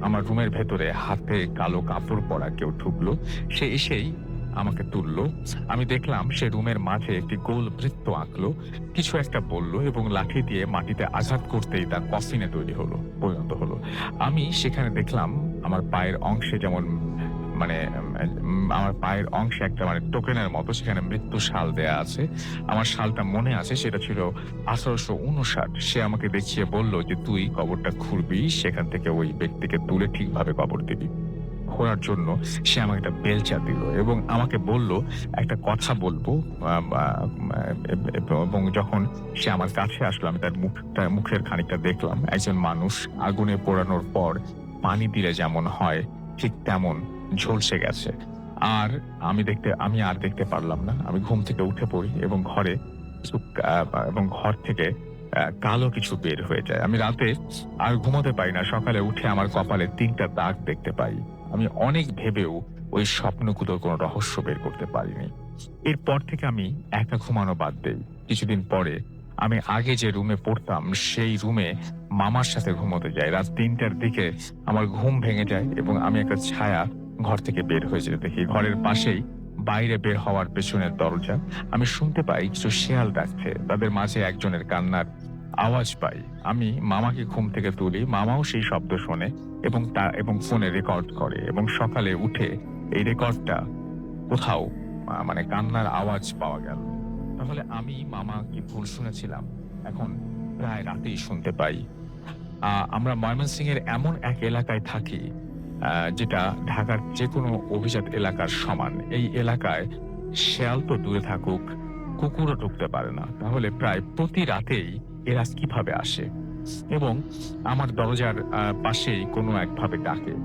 আমার রুমের ভেতরে হাতে কালো কাপড় পরা কেউ ঢুকলো। সে এসেই আমাকে তুললো। আমি দেখলাম সে রুমের মাঝে একটি গোল বৃত্ত আঁকলো, কিছু একটা বললো, এবং লাঠি দিয়ে মাটিতে আঘাত করতেই তা কফিনে পরিণত হলো। আমি সেখানে দেখলাম আমার পায়ের অংশে আমার পায়ের অংশে একটা টোকেনের মতো সেখানে মৃত্যু শাল দেয়া আছে। আমার শালটা মনে আছে, সেটা ছিল 1859। সে আমাকে দেখিয়ে বলল যে তুই কবরটা খুঁড়বি, সেখান থেকে ওই ব্যক্তিকে তুলে ঠিকভাবে কবর দিবি। ঘোরার জন্য সে আমাকে একটা বেলচা দিল এবং আমাকে বলল একটা কথা বলবো, এবং যখন সে আমার কাছে আসলো আমি তার মুখের খানিকটা দেখলাম। একজন মানুষ আগুনে পোড়ানোর পর পানি দিলে যেমন হয় ঠিক তেমন ঝলসে গেছে। আর আমি আর দেখতে পারলাম না। আমি ঘুম থেকে উঠে পড়ি এবং ঘর থেকে কালো কিছু বের হয়ে যায়। আমি রাতে আর ঘুমোতে পারি না। সকালে উঠে আমার কপালে 3টা দাগ দেখতে পাই। আমি অনেক ভেবেও ওই স্বপ্নগুলোর কোনো রহস্য বের করতে পারিনি। এরপর থেকে আমি একা ঘুমানো বাদ দেই। কিছুদিন পরে আমি আগে যে রুমে পড়তাম সেই রুমে মামার সাথে ঘুমোতে যাই। রাত 3টার দিকে আমার ঘুম ভেঙে যায় এবং আমি একটা ছায়া ঘর থেকে বের হয়ে যেতে দেখি। ঘরের পাশেই বাইরে বের হওয়ার পেছনের দরজা। আমি শুনতে পাই কিছু শেয়াল ডাকছে। তাদের মাঝে একজনের কান্নার আওয়াজ পাই। আমি মামাকে ঘুম থেকে তুলি। মামাও সেই শব্দ শোনে এবং ফোনে রেকর্ড করে এবং সকালে উঠে এই রেকর্ডটা কোথাও মানে কান্নার আওয়াজ পাওয়া গেল। তাহলে আমি মামা কি ভুল শুনেছিলাম? এখন প্রায় রাতেই শুনতে পাই। আমরা ময়মনসিংহের এমন এক এলাকায় থাকি যেটা ঢাকার যে কোনো অভিজাত এলাকার সমান। এই এলাকায় শেয়াল তো দূরে থাকুক, কুকুরও ঢুকতে পারে না। তাহলে প্রায় প্রতি রাতেই এরা কিভাবে আসে এবং আমার দরজার পাশেই কোনো একভাবে ডাকে।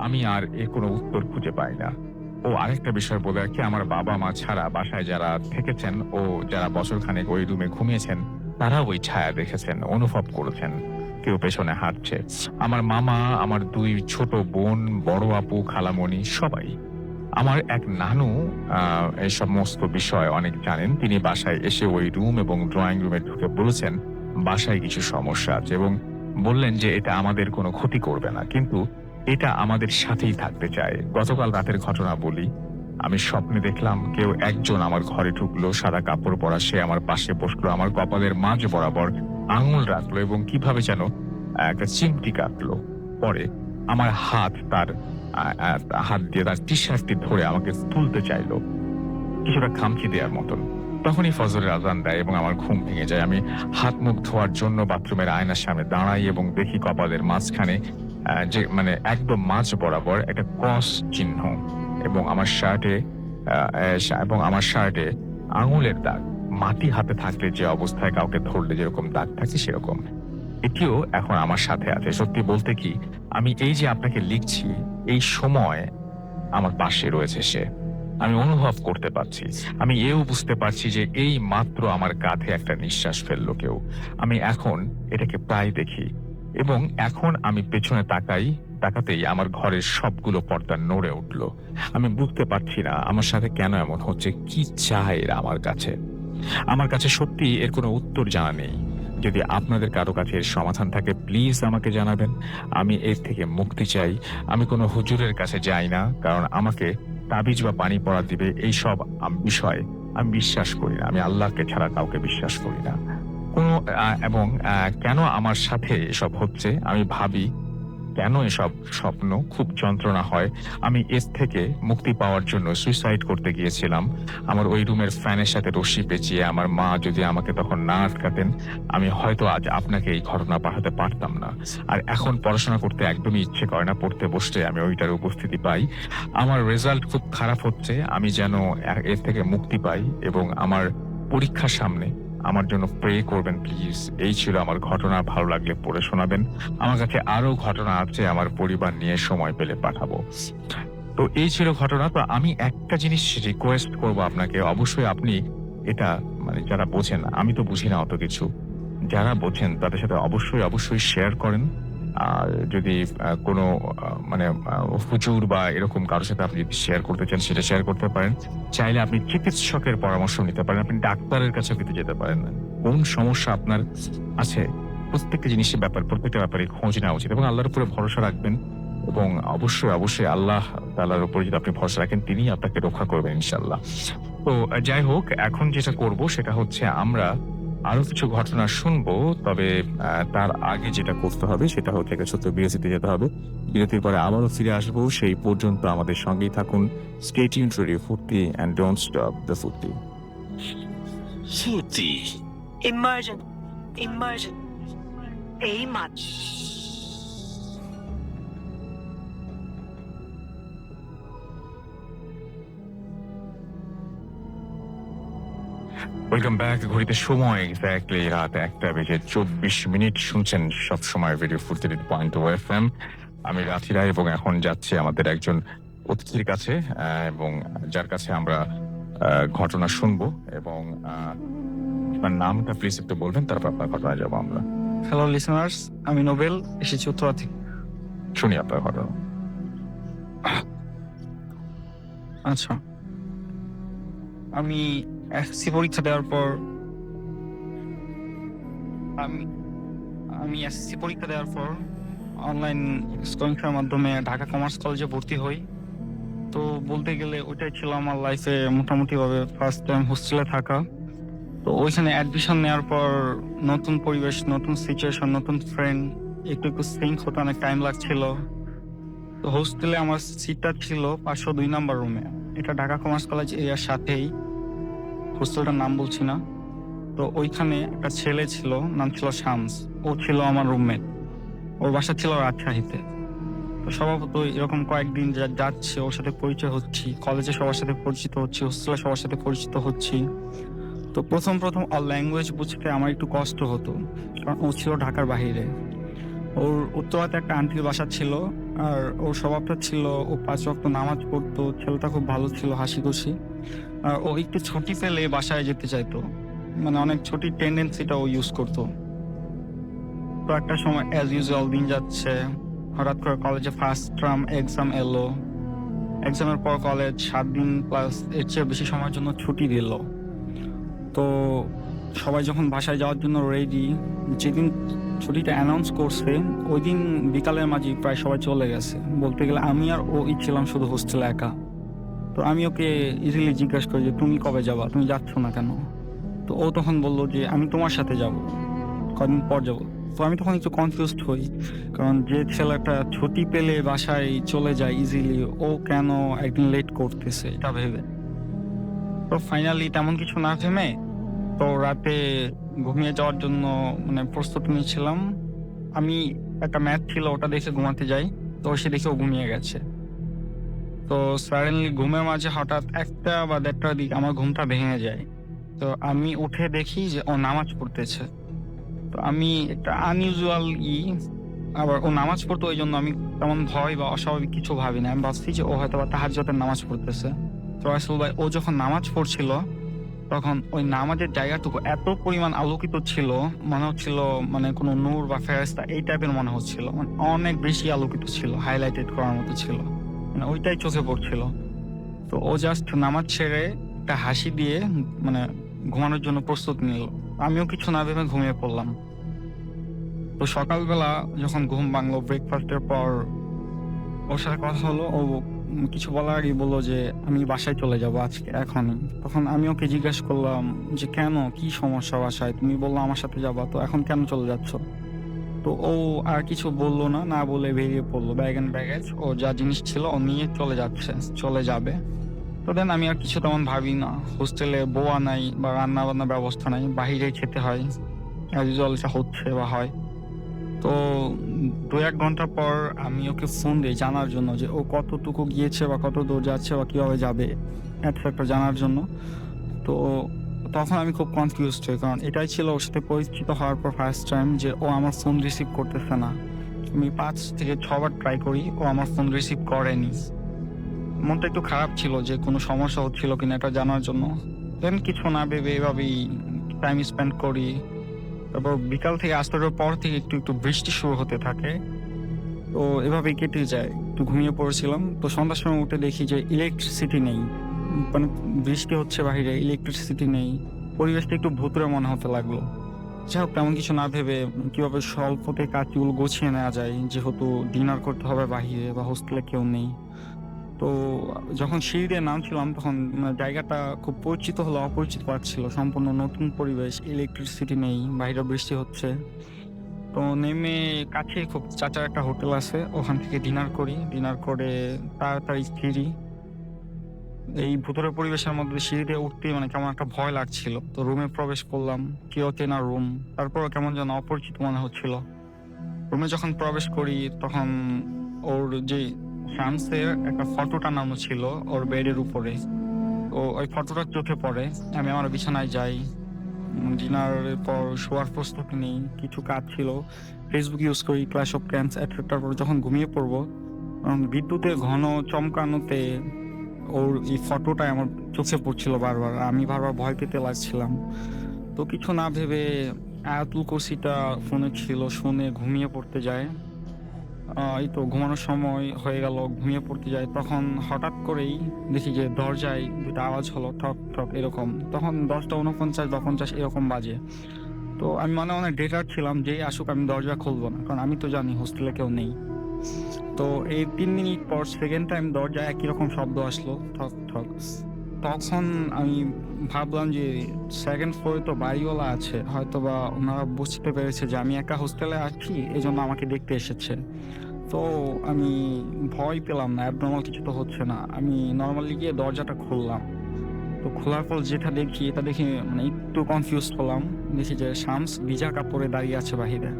আমি আর কোনো উত্তর খুঁজে পাই না। ও আরেকটা বিষয় বলে রাখি, আমার বাবা মা ছাড়া বাসায় যারা থেকেছেন ও যারা বছরখানেক ওই রুমে ঘুমিয়েছেন তারা ওই ছায়া দেখেছেন, অনুভব করেছেন কেউ পেছনে হাঁটছে। আমার মামা, আমার 2 ছোট বোন, বড় আপু, খালামণি সবাই। আমার এক নানু এই সমস্ত বিষয় অনেক জানেন। তিনি বাসায় এসে ওই রুম এবং ড্রয়িং রুমে ঢুকে বলেছেন বাসায় কিছু সমস্যা আছে এবং বললেন যে এটা আমাদের কোনো ক্ষতি করবে না, কিন্তু এটা আমাদের সাথেই থাকতে চায়। গতকাল রাতের ঘটনা বলি। আমি স্বপ্নে দেখলাম কেউ একজন আমার ঘরে ঢুকলো, সাদা কাপড় পরা। সে আমার পাশে বসলো, আমার কপালের মাঝ বরাবর আঙুল রাখলো এবং কিভাবে যেন একটা চিমটি কাটলো। পরে আমার হাত দিয়ে তার টি শার্টটি ধরে আমাকে তুলতে চাইলো, কিছুটা খামচি দেওয়ার মতন। তখনই ফজরের আজান দেয় এবং আমার ঘুম ভেঙে যায়। আমি হাত মুখ ধোয়ার জন্য বাথরুমের আয়নার সামনে দাঁড়াই এবং দেখি কপালের মাঝখানে যে মানে একদম মাঝ বরাবর একটা ক্রস চিহ্ন এবং আমার শার্টে আঙুলের দাগ। মাটি হাতে থাকলে যে অবস্থায় কাউকে ধরলে যেরকম দাগ থাকে সেরকম এটিও এখন আমার সাথে আছে। সত্যি বলতে কি, আমি এই যে আপনাকে লিখছি এই সময় আমার পাশে রয়েছে সে। আমি অনুভব করতে পারছি। আমি এও বুঝতে পারছি যে এই মাত্র আমার কাঁধে একটা নিঃশ্বাস ফেললো কেউ। আমি এখন এটাকে প্রায় দেখি এবং এখন আমি পেছনে তাকাতেই আমার ঘরের সবগুলো পর্দা নড়ে উঠলো। আমি বুঝতে পারছি না আমার সাথে কেন এমন হচ্ছে, কি চায় এরা আমার কাছে। আমার কাছে সত্যি এর কোনো উত্তর জানা নেই। যদি আপনাদের কারো কাছে এর সমাধান থাকে প্লিজ আমাকে জানাবেন। আমি এর থেকে মুক্তি চাই। আমি কোনো হুজুরের কাছে যাই না, কারণ আমাকে তাবিজ বা পানি পড়া দিবে এইসব বিষয় আমি বিশ্বাস করি না। আমি আল্লাহকে ছাড়া কাউকে বিশ্বাস করি না। এবং কেন আমার সাথে এসব হচ্ছে আমি ভাবি, কেন এসব স্বপ্ন খুব যন্ত্রণা হয়। আমি এর থেকে মুক্তি পাওয়ার জন্য সুইসাইড করতে গিয়েছিলাম। আমার ওই রুমের ফ্যানের সাথে রশি পেঁচিয়ে। আমার মা যদি আমাকে তখন না আটকাতেন আমি হয়তো আজ আপনাকে এই ঘটনা পাঠাতে পারতাম না। আর এখন পড়াশোনা করতে একদমই ইচ্ছে করে না। পড়তে বসতে আমি ওইটার উপস্থিতি পাই। আমার রেজাল্ট খুব খারাপ হচ্ছে। আমি যেন এর থেকে মুক্তি পাই এবং আমার পরীক্ষার সামনে আমার জন্য প্রে করবেন প্লিজ। এই ছিল আমার ঘটনা। ভালো লাগলে পড়ে শোনাবেন। আমার কাছে আরো ঘটনা আছে, আমার পরিবার নিয়ে সময় পেলে পাঠাবো। তো এই ছিল ঘটনা। তো আমি একটা জিনিস রিকোয়েস্ট করবো আপনাকে, অবশ্যই আপনি এটা মানে যারা বোঝেন, আমি তো বুঝি না অত কিছু, যারা বোঝেন তাদের সাথে অবশ্যই শেয়ার করেন। আর যদি কোনো মানে হুজুর বা এরকম কারোর সাথে আপনি যদি শেয়ার করতে চান সেটা শেয়ার করতে পারেন। চাইলে আপনি চিকিৎসকের পরামর্শ নিতে পারেন, আপনি ডাক্তারের কাছেও কিন্তু যেতে পারেন। কোন সমস্যা আপনার আছে প্রত্যেকটা ব্যাপারে খোঁজ নেওয়া উচিত এবং আল্লাহর উপরে ভরসা রাখবেন। এবং অবশ্যই আল্লাহ তাআলার উপরে যদি আপনি ভরসা রাখেন তিনি আপনাকে রক্ষা করবেন ইনশাআল্লাহ। তো যাই হোক, এখন যেটা করব সেটা হচ্ছে আমরা আরো কিছু ঘটনা শুনবো। তবে তার আগে যেটা করতে হবে সেটা হচ্ছে একটা ছোট্ট বিরতিতে যেতে হবে। বিরতির পরে আবারও ফিরে আসবো। সেই পর্যন্ত আমাদের সঙ্গেই থাকুন। Stay tuned to Radio Furti and don't stop the Furti. Furti. Immersion. এই মাছ ওয়েলকাম ব্যাক। ঘড়িতে সময় এক্স্যাক্টলি রাত 1:24 শুনছেন সবসময় রেডিও 48.2 FM। আমি রাথি রায় এবং এখন যাচ্ছি আমাদের একজন অতিথির কাছে এবং যার কাছে আমরা ঘটনা শুনবো এবং আপনার নামটা প্লিজ একটু বলবেন, তারপর আপনার ঘটনায় যাবো আমরা। হ্যালো লিসনার্স, আমি নোবেল, এসেছি উত্তরা থেকে। শুনি আপনার ঘটনা। আচ্ছা, আমি এসএসসি পরীক্ষা দেওয়ার পর অনলাইন স্কলারশিপের মাধ্যমে ঢাকা কমার্স কলেজে ভর্তি হই। তো বলতে গেলে ওইটাই ছিল আমার লাইফে মোটামুটি ভাবে ফার্স্ট টাইম হোস্টেলে থাকা। তো ওইখানে অ্যাডমিশন নেওয়ার পর নতুন পরিবেশ, নতুন সিচুয়েশন, নতুন ফ্রেন্ড, একটু একটু সিঙ্ক হতে অনেক টাইম লাগছিল। তো হোস্টেলে আমার সিটটা ছিল 502 নাম্বার রুমে। এটা ঢাকা কমার্স কলেজ এরিয়ার সাথেই, হোস্টেলটার নাম বলছি না। তো ওইখানে একটা ছেলে ছিল, নাম ছিল শামস। ও ছিল আমার রুমমেট। ওর বাসা ছিল রাজশাহীতে। তো স্বভাবত এরকম কয়েকদিন যাচ্ছে, ওর সাথে পরিচয় হচ্ছি, কলেজে সবার সাথে পরিচিত হচ্ছি, হোস্টেলে সবার সাথে পরিচিত হচ্ছি। তো প্রথম ওর ল্যাঙ্গুয়েজ বুঝতে আমার একটু কষ্ট হতো, কারণ ও ছিল ঢাকার বাইরে। ওর উত্তরাতে একটা আন্টির বাসা ছিল, আর ওর স্বভাবটা ছিল ও 5 ওয়াক্ত নামাজ পড়তো। ছেলেটা খুব ভালো ছিল, হাসি খুশি। আর ও একটু ছুটি পেলে বাসায় যেতে চাইতো, মানে অনেক ছুটির টেন্ডেন্সিটা ও ইউজ করতো। তো একটা সময় অ্যাজ ইউজুয়াল দিন যাচ্ছে, হঠাৎ করে কলেজে ফার্স্ট টার্ম এক্সাম এলো। এক্সামের পর কলেজ 7 দিন প্লাস এর চেয়ে বেশি সময়ের জন্য ছুটি দিল। তো সবাই যখন বাসায় যাওয়ার জন্য রেডি, যেদিন ছুটিটা অ্যানাউন্স করছে ওই দিন বিকালের মাঝে প্রায় সবাই চলে গেছে। বলতে গেলে আমি আর ওই ছিলাম শুধু হোস্টেলে একা। তো আমি ওকে ইজিলি জিজ্ঞাসা করি যে তুমি কবে যাবা, তুমি যাচ্ছ না কেন? তো ও তখন বললো যে আমি তোমার সাথে যাব, কদিন পর যাবো। তো আমি তখন একটু কনফিউজড হই, কারণ যে ছেলেটা ছুটি পেলে বাসায় চলে যায় ইজিলি, ও কেন একদিন লেট করতেছে এটা ভেবে। তো ফাইনালি তেমন কিছু না ভেবে তো রাতে ঘুমিয়ে যাওয়ার জন্য মানে প্রস্তুতি নিচ্ছিলাম। আমি একটা ম্যাচ ছিল, ওটা দেখে ঘুমাতে যাই। তো সে দেখে ও ঘুমিয়ে গেছে। তো সাডেনলি ঘুমের মাঝে হঠাৎ 1টা বা 1:30টার দিকে আমার ঘুমটা ভেঙে যায়। তো আমি উঠে দেখি যে ও নামাজ পড়তেছে। তো আমি একটা আনইউজুয়াল আবার ও নামাজ পড়তো, ওই জন্য আমি তেমন ভয় বা অস্বাভাবিক কিছু ভাবি না। আমি ভাবছি যে ও হয়তো বা তাহাজ্জুদের নামাজ পড়তেছে। তো আসলে ভাই, ও যখন নামাজ পড়ছিল তখন ওই নামাজের জায়গাটুকু এত পরিমাণ আলোকিত ছিল, মনে হচ্ছিল মানে কোনো নূর বা ফেরেশতা এই টাইপের মনে হচ্ছিল। মানে অনেক বেশি আলোকিত ছিল, হাইলাইটেড করার মতো ছিল, মানে ওইটাই চোখে পড়ছিল। তো ও জাস্ট নামাজ ছেড়ে একটা হাসি দিয়ে মানে ঘুমানোর জন্য প্রস্তুত নিল। আমিও কিছু না ভেবে ঘুমিয়ে পড়লাম। তো সকালবেলা যখন ঘুম ভাঙলো, ব্রেকফাস্টের পর ওর সাথে কথা হলো। ও কিছু বলার আগেই বললো যে আমি বাসায় চলে যাব আজকে এখনই। তখন আমি ওকে জিজ্ঞাসা করলাম যে কেন, কি সমস্যা বাসায়? তুমি বললো আমার সাথে যাবা, তো এখন কেন চলে যাচ্ছ? তো ও আর কিছু বললো না, না বলে বেরিয়ে পড়লো। ব্যাগ এন্ড ব্যাগেজ ও যা জিনিস ছিল ও নিয়ে চলে যাবে। তো দেন আমি আর কিছু তেমন ভাবি না। হোস্টেলে বোয়া নাই বা রান্না বান্নার ব্যবস্থা নাই, বাহিরে খেতে হয়, অ্যাজ ইউজুয়াল এটা হচ্ছে বা হয়। তো 2-1 ঘন্টা পর আমি ওকে ফোন দিই জানার জন্য যে ও কতটুকু গিয়েছে বা কত দূর যাচ্ছে বা কিভাবে যাবে, একটা জানার জন্য। তো তখন আমি খুব কনফিউজড হই, কারণ এটাই ছিল ওর সাথে পরিচিত হওয়ার পর ফার্স্ট টাইম যে ও আমার ফোন রিসিভ করতেছে না। আমি 5 থেকে 6 বার ট্রাই করি, ও আমার ফোন রিসিভ করেনি। মনটা একটু খারাপ ছিল যে কোনো সমস্যা হচ্ছিল কিনা এটা জানার জন্য। দেন কিছু না ভেবে এভাবেই টাইম স্পেন্ড করি। তারপর বিকাল থেকে আসরের পর থেকে একটু একটু বৃষ্টি শুরু হতে থাকে। তো এভাবেই কেটে যায়। একটু ঘুমিয়ে পড়েছিলাম। তো সন্ধ্যার সময় উঠে দেখি যে ইলেকট্রিসিটি নেই, মানে বৃষ্টি হচ্ছে বাইরে, ইলেকট্রিসিটি নেই। পরিবেশটা একটু ভুতুড়ে মনে হতে লাগলো। যাই হোক, তেমন কিছু না ভেবে কিভাবে স্বল্পতে কাজগুলো গুছিয়ে নেওয়া যায়, যেহেতু ডিনার করতে হবে বাহিরে বা হোস্টেলে কেউ নেই। তো যখন সিঁড়ি দিয়ে নামছিলাম তখন জায়গাটা খুব পরিচিত হলো অপরিচিত পাচ্ছিল, সম্পূর্ণ নতুন পরিবেশ, ইলেকট্রিসিটি নেই, বাইরে বৃষ্টি হচ্ছে। তো নেমে কাছে খুব চাচার একটা হোটেল আছে, ওখান থেকে ডিনার করি। ডিনার করে তাড়াতাড়ি ফিরি। এই ভুতুরে পরিবেশের মধ্যে সিঁড়ি দিয়ে উঠতেই মানে কেমন একটা ভয় লাগছিল। তো রুমে প্রবেশ করলাম, কেউ চেনা রুম, তারপরও কেমন যেন অপরিচিত মনে হচ্ছিল। রুমে যখন প্রবেশ করি তখন ওর যে শামসের একটা ফটো টানানো ছিল ওর বেডের উপরে। তো ওই ফটোটা চোখে পড়ে। আমি আমার বিছানায় যাই, ডিনারের পর শোয়ার প্রস্তুতি নেই, কিছু কাজ ছিল, ফেসবুক ইউজ করি, ক্ল্যাশ অফ ক্ল্যান্স এটসেট্রার পর যখন ঘুমিয়ে পড়বো, বিদ্যুতের ঘন চমকানোতে ওর এই ফটোটাই আমার চোখে পড়ছিল বারবার, আমি বারবার ভয় পেতে লাগছিলাম। তো কিছু না ভেবে আয়াতুল কুরসিটা ফোনে ছিল, শুনে ঘুমিয়ে পড়তে যায়। এই তো ঘুমানোর সময় হয়ে গেল, ঘুমিয়ে পড়তে যায়, তখন হঠাৎ করেই দেখি যে দরজায় দুটো আওয়াজ হলো, ঠক ঠক এরকম। তখন 10:49 বা 50 এরকম বাজে। তো আমি মনে অনেক ডেটার ছিলাম, যেই আসুক আমি দরজা খুলবো না, কারণ আমি তো জানি হোস্টেলে কেউ নেই। তো এই 3 মিনিট পর সেকেন্ড টাইম দরজায় একই রকম শব্দ আসলো, ঠক ঠক। তখন আমি ভাবলাম যে সেকেন্ড ফ্লোরে তো বাড়িওয়ালা আছে, হয়তো বা ওনারা বুঝতে পেরেছে যে আমি একা হোস্টেলে আছি, এই জন্য আমাকে দেখতে এসেছে। তো আমি ভয় পেলাম না, অ্যাবনর্মাল কিছু তো হচ্ছে না, আমি নর্মালি গিয়ে দরজাটা খুললাম। তো খোলার পর যেটা দেখি, এটা দেখে মানে একটু কনফিউজ হলাম। দেখি যে শামস ভিজা কাপড়ে দাঁড়িয়ে আছে বাহিরে।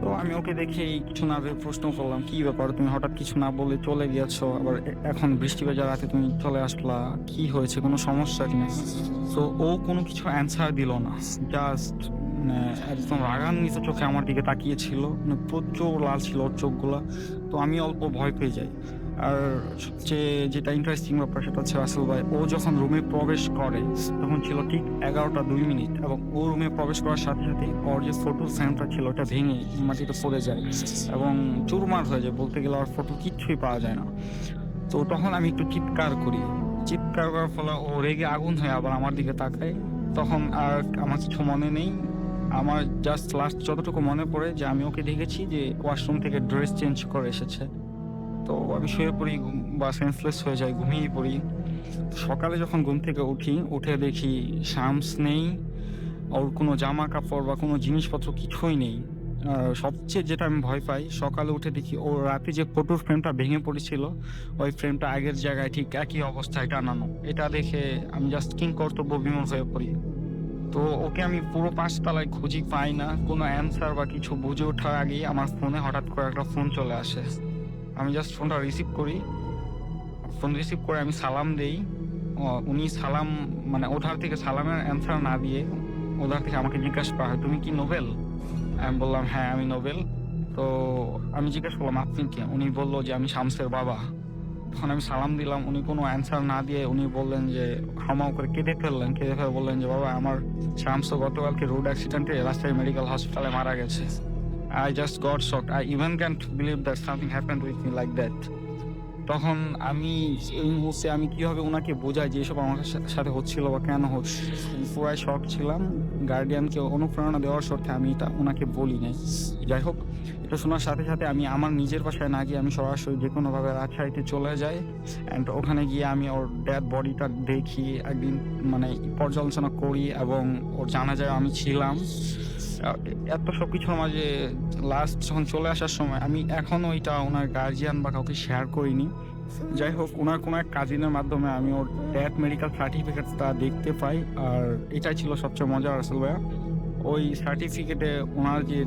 তো আমি ওকে দেখে কিছু না ভেবে প্রশ্ন করলাম, কি ব্যাপার, তুমি হঠাৎ কিছু না বলে চলে গিয়েছো, আবার এখন বৃষ্টি ভেজা রাতে তুমি চলে আসলা, কি হয়েছে, কোনো সমস্যা কিনা? তো ও কোনো কিছু অ্যান্সার দিল না, জাস্ট একদম রাগান্বিত চোখে আমার দিকে তাকিয়েছিল, প্রচুর লাল ছিল ওর চোখগুলা। তো আমি অল্প ভয় পেয়ে যাই। আর সবচেয়ে যেটা ইন্টারেস্টিং ব্যাপার সেটা হচ্ছে রাসেল ভাই, ও যখন রুমে প্রবেশ করে তখন ছিল ঠিক 11টা 2 মিনিট, এবং ও রুমে প্রবেশ করার সাথে সাথে ওর যে ফটো ফ্রেমটা ছিল ওটা ভেঙে মাটিতে পড়ে যায় এবং চুরমার হয়ে যায়, বলতে গেলে ওর ফটো কিচ্ছুই পাওয়া যায় না। তো তখন আমি একটু চিৎকার করি, চিৎকার করার ফলে ও রেগে আগুন হয়ে আবার আমার দিকে তাকায়। তখন আর আমার কিছু মনে নেই, আমার জাস্ট লাস্ট যতটুকু মনে পড়ে যে আমি ওকে দেখেছি যে ওয়াশরুম থেকে ড্রেস চেঞ্জ করে এসেছে। তো আমি শুয়ে পড়ি বা সেন্সলেস হয়ে যাই, ঘুমিয়ে পড়ি। সকালে যখন ঘুম থেকে উঠে দেখি শামস নেই, ওর কোনো জামা কাপড় বা কোনো জিনিসপত্র কিছুই নেই। আর সবচেয়ে যেটা আমি ভয় পাই, সকালে উঠে দেখি ও রাতে যে ফটোর ফ্রেমটা ভেঙে পড়েছিল ওই ফ্রেমটা আগের জায়গায় ঠিক একই অবস্থায় টানানো। এটা দেখে আমি জাস্ট কিং কর্তব্য বিমূঢ় হয়ে পড়ি। তো ওকে আমি পুরো 5 তলায় খুঁজি, পাই না, কোনো অ্যান্সার বা কিছু বুঝে ওঠার আগেই আমার ফোনে হঠাৎ করে একটা ফোন চলে আসে। আমি জাস্ট ফোনটা রিসিভ করি, ফোন রিসিভ করে আমি সালাম দেই। উনি সালাম মানে ওঠার থেকে সালামের অ্যান্সার না দিয়ে ওধার থেকে আমাকে জিজ্ঞাসা করা হয়, তুমি কি নোবেল? আমি বললাম হ্যাঁ আমি নোবেল। তো আমি জিজ্ঞাসা করলাম আপনি কে? উনি বললো যে আমি শামসের বাবা। তখন আমি সালাম দিলাম, উনি কোনো অ্যান্সার না দিয়ে উনি বললেন যে হামাও করে কেঁদে ফেলে বললেন যে বাবা আমার শামস তো গতকালকে রোড অ্যাক্সিডেন্টে রাজশাহী মেডিকেল হসপিটালে মারা গেছে। I just got shocked. I even can't believe that something happened with me like that. তখন আমি এই মুহূর্তে আমি কিভাবে ওনাকে বোঝাই যে এসব আমার সাথে হচ্ছিল বা কেন হচ্ছে, পুরাই শক ছিলাম। গার্ডিয়ানকে অনুপ্রেরণা দেওয়ার স্বার্থে আমি এটা ওনাকে বলি নাই। যাই হোক, এটা শোনার সাথে সাথে আমি আমার নিজের বাসায় না গিয়ে আমি সরাসরি যে কোনোভাবে রাজশাহীতে চলে যাই, অ্যান্ড ওখানে গিয়ে আমি ওর ডেড বডিটা দেখি, একদিন মানে পর্যালোচনা করি এবং ওর জানাজায় আমি ছিলাম। এত সবকিছুর মাঝে লাস্ট যখন চলে আসার সময় আমি এখনো এটা ওনার গার্জিয়ান বা কাউকে শেয়ার করিনি। যাই হোক, ওনার কোনো এক কাজিনের মাধ্যমে আমি ওর ডেথ মেডিকেল সার্টিফিকেটটা দেখতে পাই, আর এটাই ছিল সবচেয়ে মজার রাসেল ভাইয়া। ওই সার্টিফিকেটে ওনার যে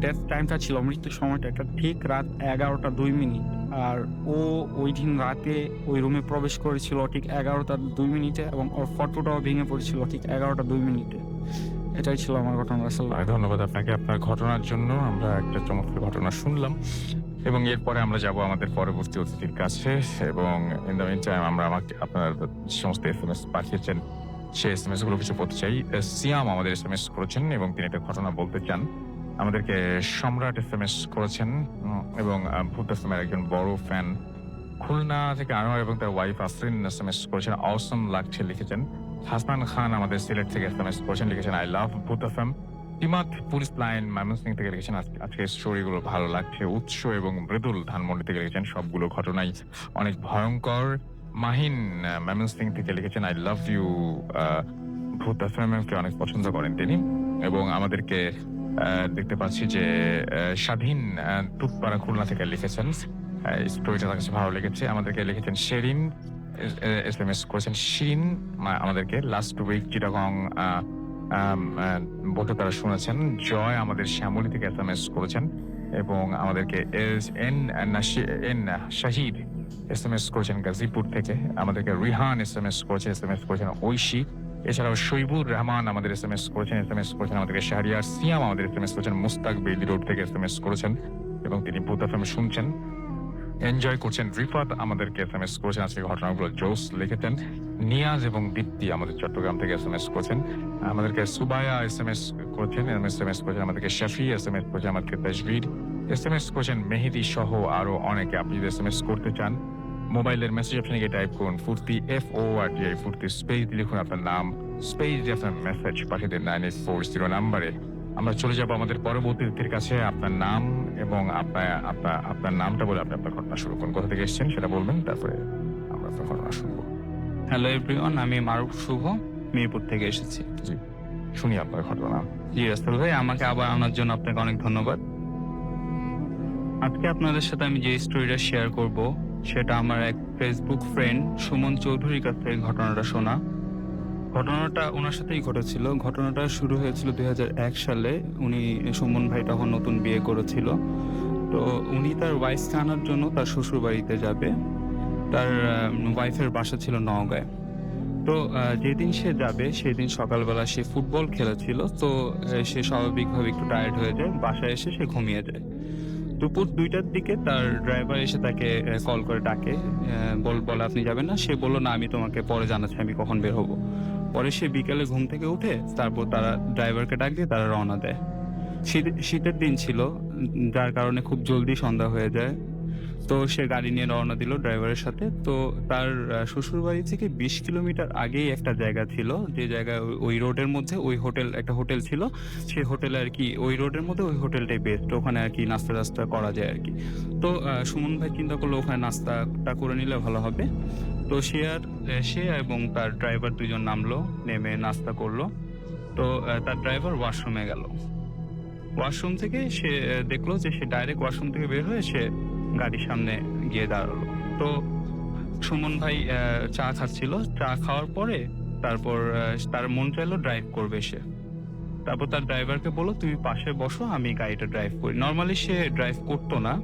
ডেথ টাইমটা ছিল, মৃত্যুর সময়টা, এটা ঠিক রাত 11টা 2 মিনিট। আর ও ওই দিন রাতে ওই রুমে প্রবেশ করেছিল ঠিক 11টা 2 মিনিটে, এবং ওর ফটোটাও ভেঙে পড়েছিল ঠিক 11টা 2 মিনিটে। এটাই ছিল আমার ঘটনা রাসেল ভাই। ধন্যবাদ আপনাকে আপনার ঘটনার জন্য। আমরা একটা চমৎকার ঘটনা শুনলাম এবং এরপরে আমরা যাব আমাদের পরবর্তী অতিথির কাছে, এবং ইন দ্য মিন টাইম আমরা আপনার যে সমস্ত SMS পাঠিয়েছেন সেই SMS গুলো কিছু বলতে চাই। সিয়াম আমাদের SMS করেছেন এবং তিনি একটা ঘটনা বলতে চান। আমাদেরকে সম্রাট SMS করেছেন এবং ভূত এফএমের একজন বড় ফ্যান। খুলনা থেকে আনোয়ার এবং তার ওয়াইফ আসরিন SMS করেছেন, অসম লাগছে লিখেছেন। হাসান খান আমাদের সিলেট থেকে SMS করেছেন, লিখেছেন I love Bhoot FM. Imad police line Mymensingh থেকে লিখেছেন আজকে স্টোরিগুলো ভালো লাগছে। উৎস এবং মৃদুল ধানমন্ডি থেকে লিখেছেন সবগুলো ঘটনাই অনেক ভয়ঙ্কর। মাহিন ময়মনসিংহ থেকে লিখেছেন আই লাভ ইউ ভূত এফএম কে অনেক পছন্দ করেন তিনি। এবং আমাদেরকে দেখতে পাচ্ছি যে স্বাধীন তুতপাড়া খুলনা থেকে লিখেছেন স্টোরিটা তার কাছে ভালো লেগেছে। আমাদেরকে লিখেছেন শেরিন SMS করেছেন শিরিন আমাদেরকে লাস্ট উইক চিটাগং বলতে তারা শুনেছেন। জয় আমাদের শ্যামলী থেকে SMS করেছেন এবং আমাদেরকে শাহিদ SMS করেছেন গাজীপুর থেকে। আমাদেরকে রিহান SMS করেছেন ঐশী এছাড়াও শৈবুর রহমান আমাদের এসএমএস করেছেন আমাদেরকে শাহরিয়ার সিয়াম আমাদের এসএমএস করেছেন, মুস্তাক বেইলি রোড থেকে এসএমএস করেছেন এবং তিনি বুথ এফএম শুনছেন, এনজয় করছেন। রিফাত আমাদেরকে এসএমএস করেছেন, আজকে ঘটনাগুলো জোস লিখেছেন। নিয়াজ এবং দীপ্তি আমাদের চট্টগ্রাম থেকে এসএমএস করেছেন, আমাদেরকে সুবায়া এসএমএস করেছেন, আমাদেরকে শাফি এসএমএস করেছেন, আমাদেরকে তাজবির এসএমএস করেছেন, মেহেদি সহ আরো অনেকে। আপনি যদি এসএমএস করতে চান মোবাইলের মেসেজ অপশনে গিয়ে টাইপ করুন ফুর্তি FORTI ফুর্তি স্পেস লিখুন আপনার নাম, স্পেস দিয়ে আপনার মেসেজ পাঠিয়ে দিন 9840 নাম্বারে। আমরা চলে যাব আমাদের পরবর্তী অতিথির কাছে। আপনার নাম এবং আপনার নামটা বলে আপনি আপনার ঘটনা শুরু করুন, কোথা থেকে এসেছেন সেটা বলবেন, তারপরে আমরা আপনার ঘটনা শুনবো। হ্যালো এভরিওয়ান, আমি মারুফ শুভ, মিরপুর থেকে এসেছি। শুনি আপনার ঘটনা। জি রাসেল ভাই, আমাকে আবার আনার জন্য আপনাকে অনেক ধন্যবাদ। আজকে আপনাদের সাথে আমি যে স্টোরিটা শেয়ার করব সেটা আমার এক ফেসবুক ফ্রেন্ড সুমন চৌধুরীর কাছ থেকে ঘটনাটা শোনা। ঘটনাটা ওনার সাথেই ঘটেছিল। ঘটনাটা শুরু হয়েছিল 2001 সালে। সুমন ভাই তখন নতুন বিয়ে করেছিল। তো উনি তার ওয়াইফকে আনার জন্য তার শ্বশুর বাড়িতে যাবে। তার ওয়াইফের বাসা ছিল নওগাঁয়। তো যেদিন সে যাবে সেদিন সকালবেলা সে ফুটবল খেলেছিল। তো সে স্বাভাবিকভাবে একটু টায়ার্ড হয়ে যায়, বাসায় এসে সে ঘুমিয়ে যায়। দুপুর 2টার দিকে তার ড্রাইভার এসে তাকে কল করে ডাকে, বলে আপনি যাবেন না? সে বললো না, আমি তোমাকে পরে জানাচ্ছি আমি কখন বের হবো। পরে সে বিকেলে ঘুম থেকে উঠে তারপর তারা ড্রাইভারকে ডাক দিয়ে তারা রওনা দেয়। শীতের দিন ছিল, যার কারণে খুব জলদি সন্ধ্যা হয়ে যায়। তো সে গাড়ি নিয়ে রওনা দিল ড্রাইভারের সাথে। তো তার শ্বশুর বাড়ি থেকে 20 কিলোমিটার আগেই একটা জায়গা ছিল, যে জায়গায় ওই রোডের মধ্যে একটা হোটেল ছিল। সেই হোটেলে আর কি, ওই রোডের মধ্যে ওই হোটেলটাই বেস্ট, ওখানে আর কি নাস্তা টাস্তা করা যায় আর কি। তো সুমন ভাই চিন্তা করলো ওখানে নাস্তাটা করে নিলে ভালো হবে। তো সে এবং তার ড্রাইভার দুজন নামলো, নেমে নাস্তা করলো। তো তার ড্রাইভার ওয়াশরুমে গেল। ওয়াশরুম থেকে সে দেখলো যে সে ডাইরেক্ট ওয়াশরুম থেকে বের হয়ে সে গাড়ির সামনে গিয়ে দাঁড়ালো। তো সুমন ভাই চা খাচ্ছিল। চা খাওয়ার পরে তারপর তার মন চাইলো ড্রাইভ করবে সে। তারপর তার ড্রাইভারকে বললো তুমি পাশে বসো, আমি গাড়িটা ড্রাইভ করি। নর্মালি সে ড্রাইভ করতো না,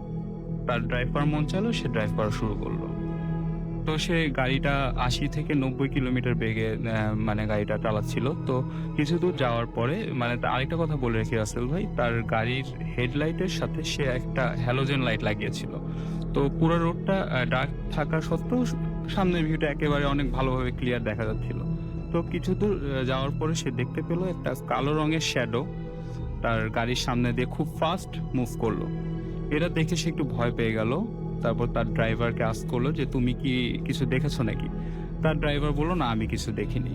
তার ড্রাইভ করার মন চাইলো, সে ড্রাইভ করা শুরু করলো। তো সে গাড়িটা 80 থেকে 90 কিলোমিটার বেগে মানে গাড়িটা চালাচ্ছিল। তো কিছু দূর যাওয়ার পরে আরেকটা কথা বলে রেখে রাসেল ভাই, তার গাড়ির হেডলাইটের সাথে সে একটা হ্যালোজেন লাইট লাগিয়েছিল। তো পুরো রোডটা ডার্ক থাকা সত্ত্বেও সামনের ভিউটা একেবারে অনেক ভালোভাবে ক্লিয়ার দেখা যাচ্ছিল। তো কিছু দূর যাওয়ার পরে সে দেখতে পেল একটা কালো রঙের শ্যাডো তার গাড়ির সামনে দিয়ে খুব ফাস্ট মুভ করলো। এটা দেখে সে একটু ভয় পেয়ে গেল। তারপর তার ড্রাইভারকে আস্ক করলো যে তুমি কি কিছু দেখেছো নাকি? তার ড্রাইভার বললো না, আমি কিছু দেখিনি।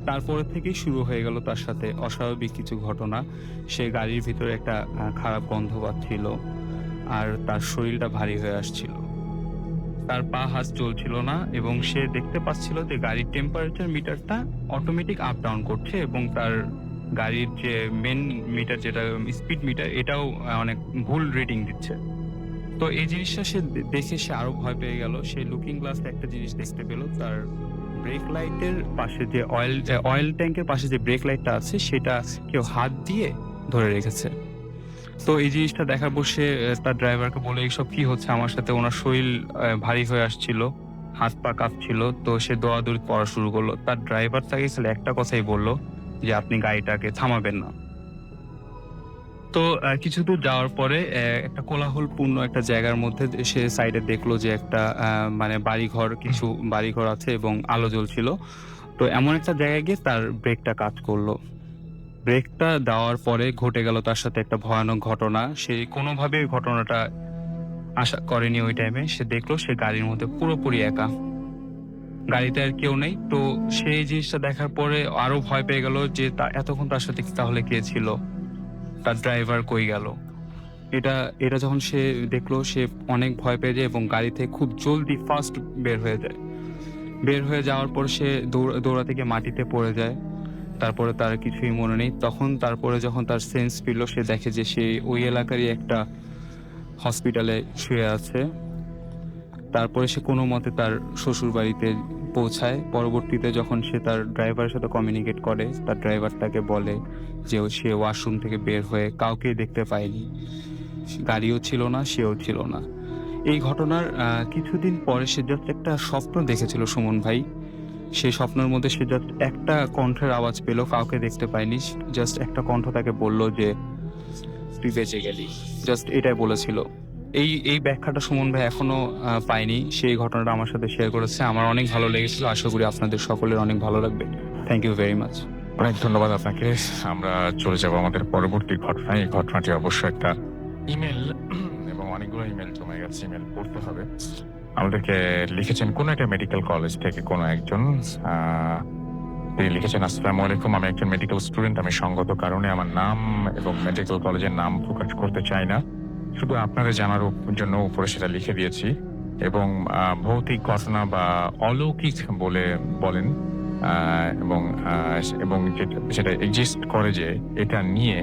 তারপরে থেকেই শুরু হয়ে গেল তার সাথে অস্বাভাবিক কিছু ঘটনা। সে গাড়ির ভিতরে একটা খারাপ গন্ধ পাচ্ছিল, আর তার শরীরটা ভারী হয়ে আসছিল, তার পা হাত চলছিল না, এবং সে দেখতে পাচ্ছিল যে গাড়ির টেম্পারেচার মিটারটা অটোমেটিক আপ ডাউন করছে, এবং তার গাড়ির যে মেন মিটার যেটা স্পিড মিটার এটাও অনেক ভুল রিডিং দিচ্ছে। তো এই জিনিসটা সে দেখে সে আরো ভয় পেয়ে গেল। সে লুকিং গ্লাসে একটা জিনিস দেখতে পেল, তার ব্রেক লাইটের পাশে যে অয়েল ট্যাঙ্কের পাশে যে ব্রেক লাইটটা আছে সেটা কেউ হাত দিয়ে ধরে রেখেছে। তো এই জিনিসটা দেখার পর সে তার ড্রাইভারকে বলে এইসব কি হচ্ছে আমার সাথে। ওনার শরীর ভারী হয়ে আসছিল, হাত পা কাঁপছিল। তো সে দৌড়াদৌড়ি করা শুরু করলো। তার ড্রাইভার তাকে খালি একটা কথাই বললো যে আপনি গাড়িটাকে থামাবেন না। তো কিছু দূর যাওয়ার পরে একটা কোলাহলপূর্ণ একটা জায়গার মধ্যে সে সাইডে দেখলো যে একটা কিছু বাড়িঘর আছে এবং আলো জ্বলছিল। তো এমন একটা জায়গায় গিয়ে তার ব্রেকটা কাজ করলো। ব্রেকটা দেওয়ার পরে ঘটে গেল তার সাথে একটা ভয়ানক ঘটনা। সে কোনোভাবে ঘটনাটা আশা করেনি। ওই টাইমে সে দেখলো সে গাড়ির মধ্যে পুরোপুরি একা, গাড়িতে আর কেউ নেই। তো সেই জিনিসটা দেখার পরে আরো ভয় পেয়ে গেল যে এতক্ষণ তার সাথে তাহলে কে ছিল, তার ড্রাইভার কই গেল। এটা যখন সে দেখলো সে অনেক ভয় পেয়ে যায় এবং গাড়ি থেকে খুব জলদি ফাস্ট বের হয়ে যায়। বের হয়ে যাওয়ার পর সে দৌড়াতে গিয়ে মাটিতে পড়ে যায়। তারপরে তার কিছুই মনে নেই। তারপরে যখন তার সেন্স ফিরল, সে দেখে যে সে ওই এলাকারই একটা হসপিটালে শুয়ে আছে। তারপরে সে কোনো মতে তার শ্বশুর বাড়িতে পৌঁছায়। পরবর্তীতে যখন সে তার ড্রাইভারের সাথে কমিউনিকেট করে, তার ড্রাইভার তাকে বলে যে সে ওয়াশরুম থেকে বের হয়ে কাউকে দেখতে পায়নি, গাড়িও ছিল না, সেও ছিল না। এই ঘটনার কিছুদিন পরে সে জাস্ট একটা স্বপ্ন দেখেছিল সুমন ভাই। সেই স্বপ্নের মধ্যে সে জাস্ট একটা কণ্ঠের আওয়াজ পেল, কাউকে দেখতে পায়নি, জাস্ট একটা কণ্ঠ তাকে বলল যে তুই বেঁচে গেলি, জাস্ট এটাই বলেছিল। এই ব্যাখ্যাটা সুমন ভাই এখনো পাইনি, সেই ঘটনাটা আমার সাথে শেয়ার করেছে, আমার অনেক ভালো লেগেছিল, আশা করি আপনাদের সকলের অনেক ভালো লাগবে। Thank you very much. অনেক ধন্যবাদ আপনাকে। আমরা চলে যাব আমাদের পরবর্তী ঘটনায়। এই ঘটনাটি অবশ্যই একটা ইমেল এবং অনেকগুলো ইমেল জমে গেছে, ইমেল পড়তে হবে। আমাদেরকে লিখেছেন কোন একটা মেডিকেল কলেজ থেকে কোনো একজন। তিনি লিখেছেন, আসসালামু আলাইকুম, আমি একজন মেডিকেল স্টুডেন্ট। আমি সঙ্গত কারণে আমার নাম এবং মেডিকেল কলেজের নাম প্রকাশ করতে চাই না, শুধু আপনাদের জানার জন্য উপরে সেটা লিখে দিয়েছি। এবং ভৌতিক ঘটনা বা অলৌকিক বলেন, এবং সেটা এক্সিস্ট করে যে এটা নিয়ে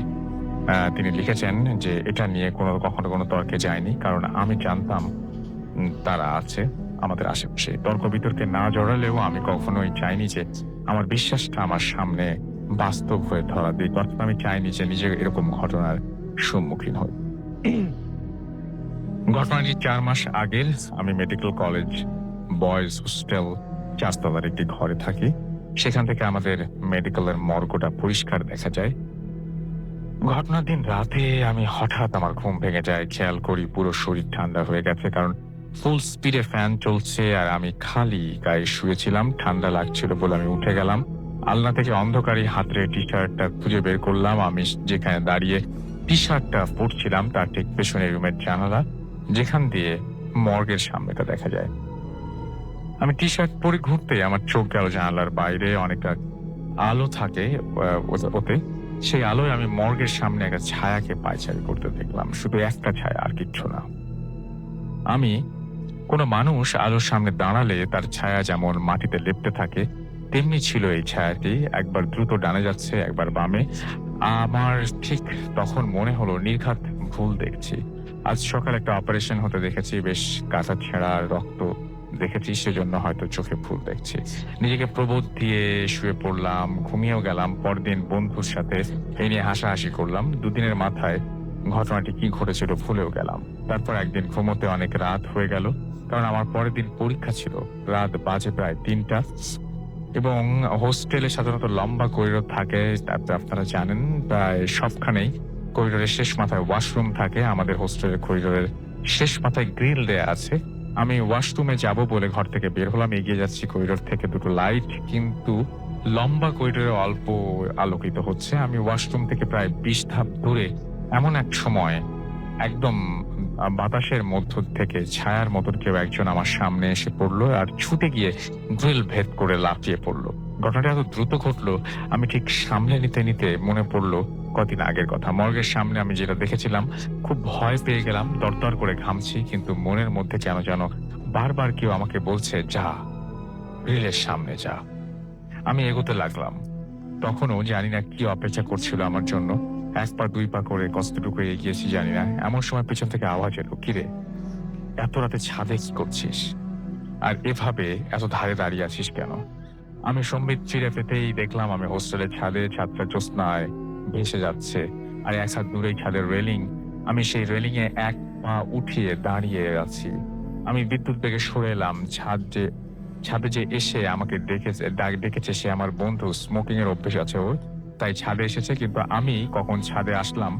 তিনি লিখেছেন যে এটা নিয়ে কখনো কোনো তর্কে যায়নি, কারণ আমি জানতাম তারা আছে আমাদের আশেপাশে। তর্ক বিতর্কে না জড়ালেও আমি কখনোই চাইনি যে আমার বিশ্বাসটা আমার সামনে বাস্তব হয়ে ধরা দিই, অর্থাৎ আমি চাইনি যে নিজে এরকম ঘটনার সম্মুখীন হই। ঘটনাটি 4 মাস আগের। আমি মেডিকেল কলেজ বয়েজ হোস্টেল 4 তলার একটি ঘরে থাকি। সেখান থেকে আমাদের মেডিকেলের মর্গটা পরিষ্কার দেখা যায়। ঘটনার দিন রাতে আমি হঠাৎ আমার ঘুম ভেঙে যায়, খেয়াল করি পুরো শরীর ঠান্ডা হয়ে গেছে, কারণ ফুল স্পিডে ফ্যান চলছে আর আমি খালি গায়ে শুয়েছিলাম। ঠান্ডা লাগছিল বলে আমি উঠে গেলাম। আলনা থেকে অন্ধকারে হাতের টি শার্টটা খুঁজে বের করলাম। আমি যেখানে দাঁড়িয়ে টি শার্টটা পরছিলাম তার ঠিক পেছনে রুমের জানালা, যেখান দিয়ে মর্গের সামনেটা দেখা যায়। আমি টি শার্ট পরে ঘুরতে আমার চোখ গেল জানালার বাইরে, অনেকটা আলো থাকে ওতে। সেই আলোয় আমি মর্গের সামনে একটা ছায়াকে পায়চারি করতে দেখলাম, শুধু একটা ছায়া, আর কিচ্ছু না। আমি কোনো মানুষ আলোর সামনে দাঁড়ালে তার ছায়া যেমন মাটিতে লেপ্টে থাকে, তেমনি ছিল এই ছায়াটি। একবার দ্রুত ডানে যাচ্ছে, একবার বামে। আমার ঠিক তখন মনে হলো নির্ঘাত ভুল দেখছি। আজ সকালে একটা অপারেশন হতে দেখেছি, বেশ কাঁচা ছেঁড়া রক্ত দেখেছি, সেজন্য হয়তো চোখে ভুল দেখছি। নিজেকে প্রবোধ দিয়ে শুয়ে পড়লাম, ঘুমিয়েও গেলাম। পরদিন বন্ধুর সাথে এই নিয়ে হাসাহাসি করলাম। 2 দিনের মাথায় ঘটনাটি কি ঘটেছিল ভুলেও গেলাম। তারপর একদিন ঘুমোতে অনেক রাত হয়ে গেল, কারণ আমার পরের দিন পরীক্ষা ছিল। রাত বাজে প্রায় 3টা, এবং হোস্টেলে সাধারণত লম্বা করিডোর থাকে, আপনারা জানেন। প্রায় সবখানেই করিডোরের শেষ মাথায় ওয়াশরুম থাকে। আমাদের হোস্টেলের করিডোরের শেষ মাথায় গ্রিল দেয়া আছে। আমি ওয়াশরুমে যাব বলে ঘর থেকে বের হলাম, এগিয়ে যাচ্ছি। করিডোর থেকে 2টো লাইট, কিন্তু লম্বা করিডোরে অল্প আলোকিত হচ্ছে। আমি ওয়াশরুম থেকে প্রায় 20 ধাপ দূরে এমন এক সময় একদম বাতাসের মধ্য থেকে ছায়ার মতন কেউ একজন আমার সামনে এসে পড়লো আর ছুটে গিয়ে গ্রিল ভেদ করে লাফিয়ে পড়লো। ঘটনাটা এত দ্রুত ঘটলো, আমি ঠিক সামলে নিতে মনে পড়লো কদিন আগের কথা। মর্গের সামনে আমি যেটা দেখেছিলাম, খুব ভয় পেয়ে গেলাম, দরদর করে ঘামছি, কিন্তু মনের মধ্যে কেন যেন বারবার কেউ আমাকে বলছে, যা, গ্রিলের সামনে যা। আমি এগোতে লাগলাম। তখনও জানি না কি অপেক্ষা করছিল আমার জন্য। 1 পা 2 পা করে কতটুকু এগিয়েছি জানি না। এমন সময় পেছন থেকে আওয়াজ এলো, কিরে, এত রাতে ছাদে কি করছিস? আর এভাবে এত ধারে দাঁড়িয়ে আছিস কেন? আমি সম্বিত ফিরে পেতেই দেখলাম আমি হোস্টেলের ছাদে, ছাদটা জ্যোৎস্নায় ভেসে যাচ্ছে। আর 1 হাত দূরেই ছাদের রেলিং। আমি সেই রেলিং এ 1 পা উঠিয়ে দাঁড়িয়ে আছি। আমি বিদ্যুৎ বেগে সরে এলাম। ছাদে যে এসে আমাকে ডেকেছে সে আমার বন্ধু। স্মোকিং এর অভ্যেস আছে ওর, তাই ছাদে এসেছে। কিন্তু আমি কখন ছাদে আসলাম?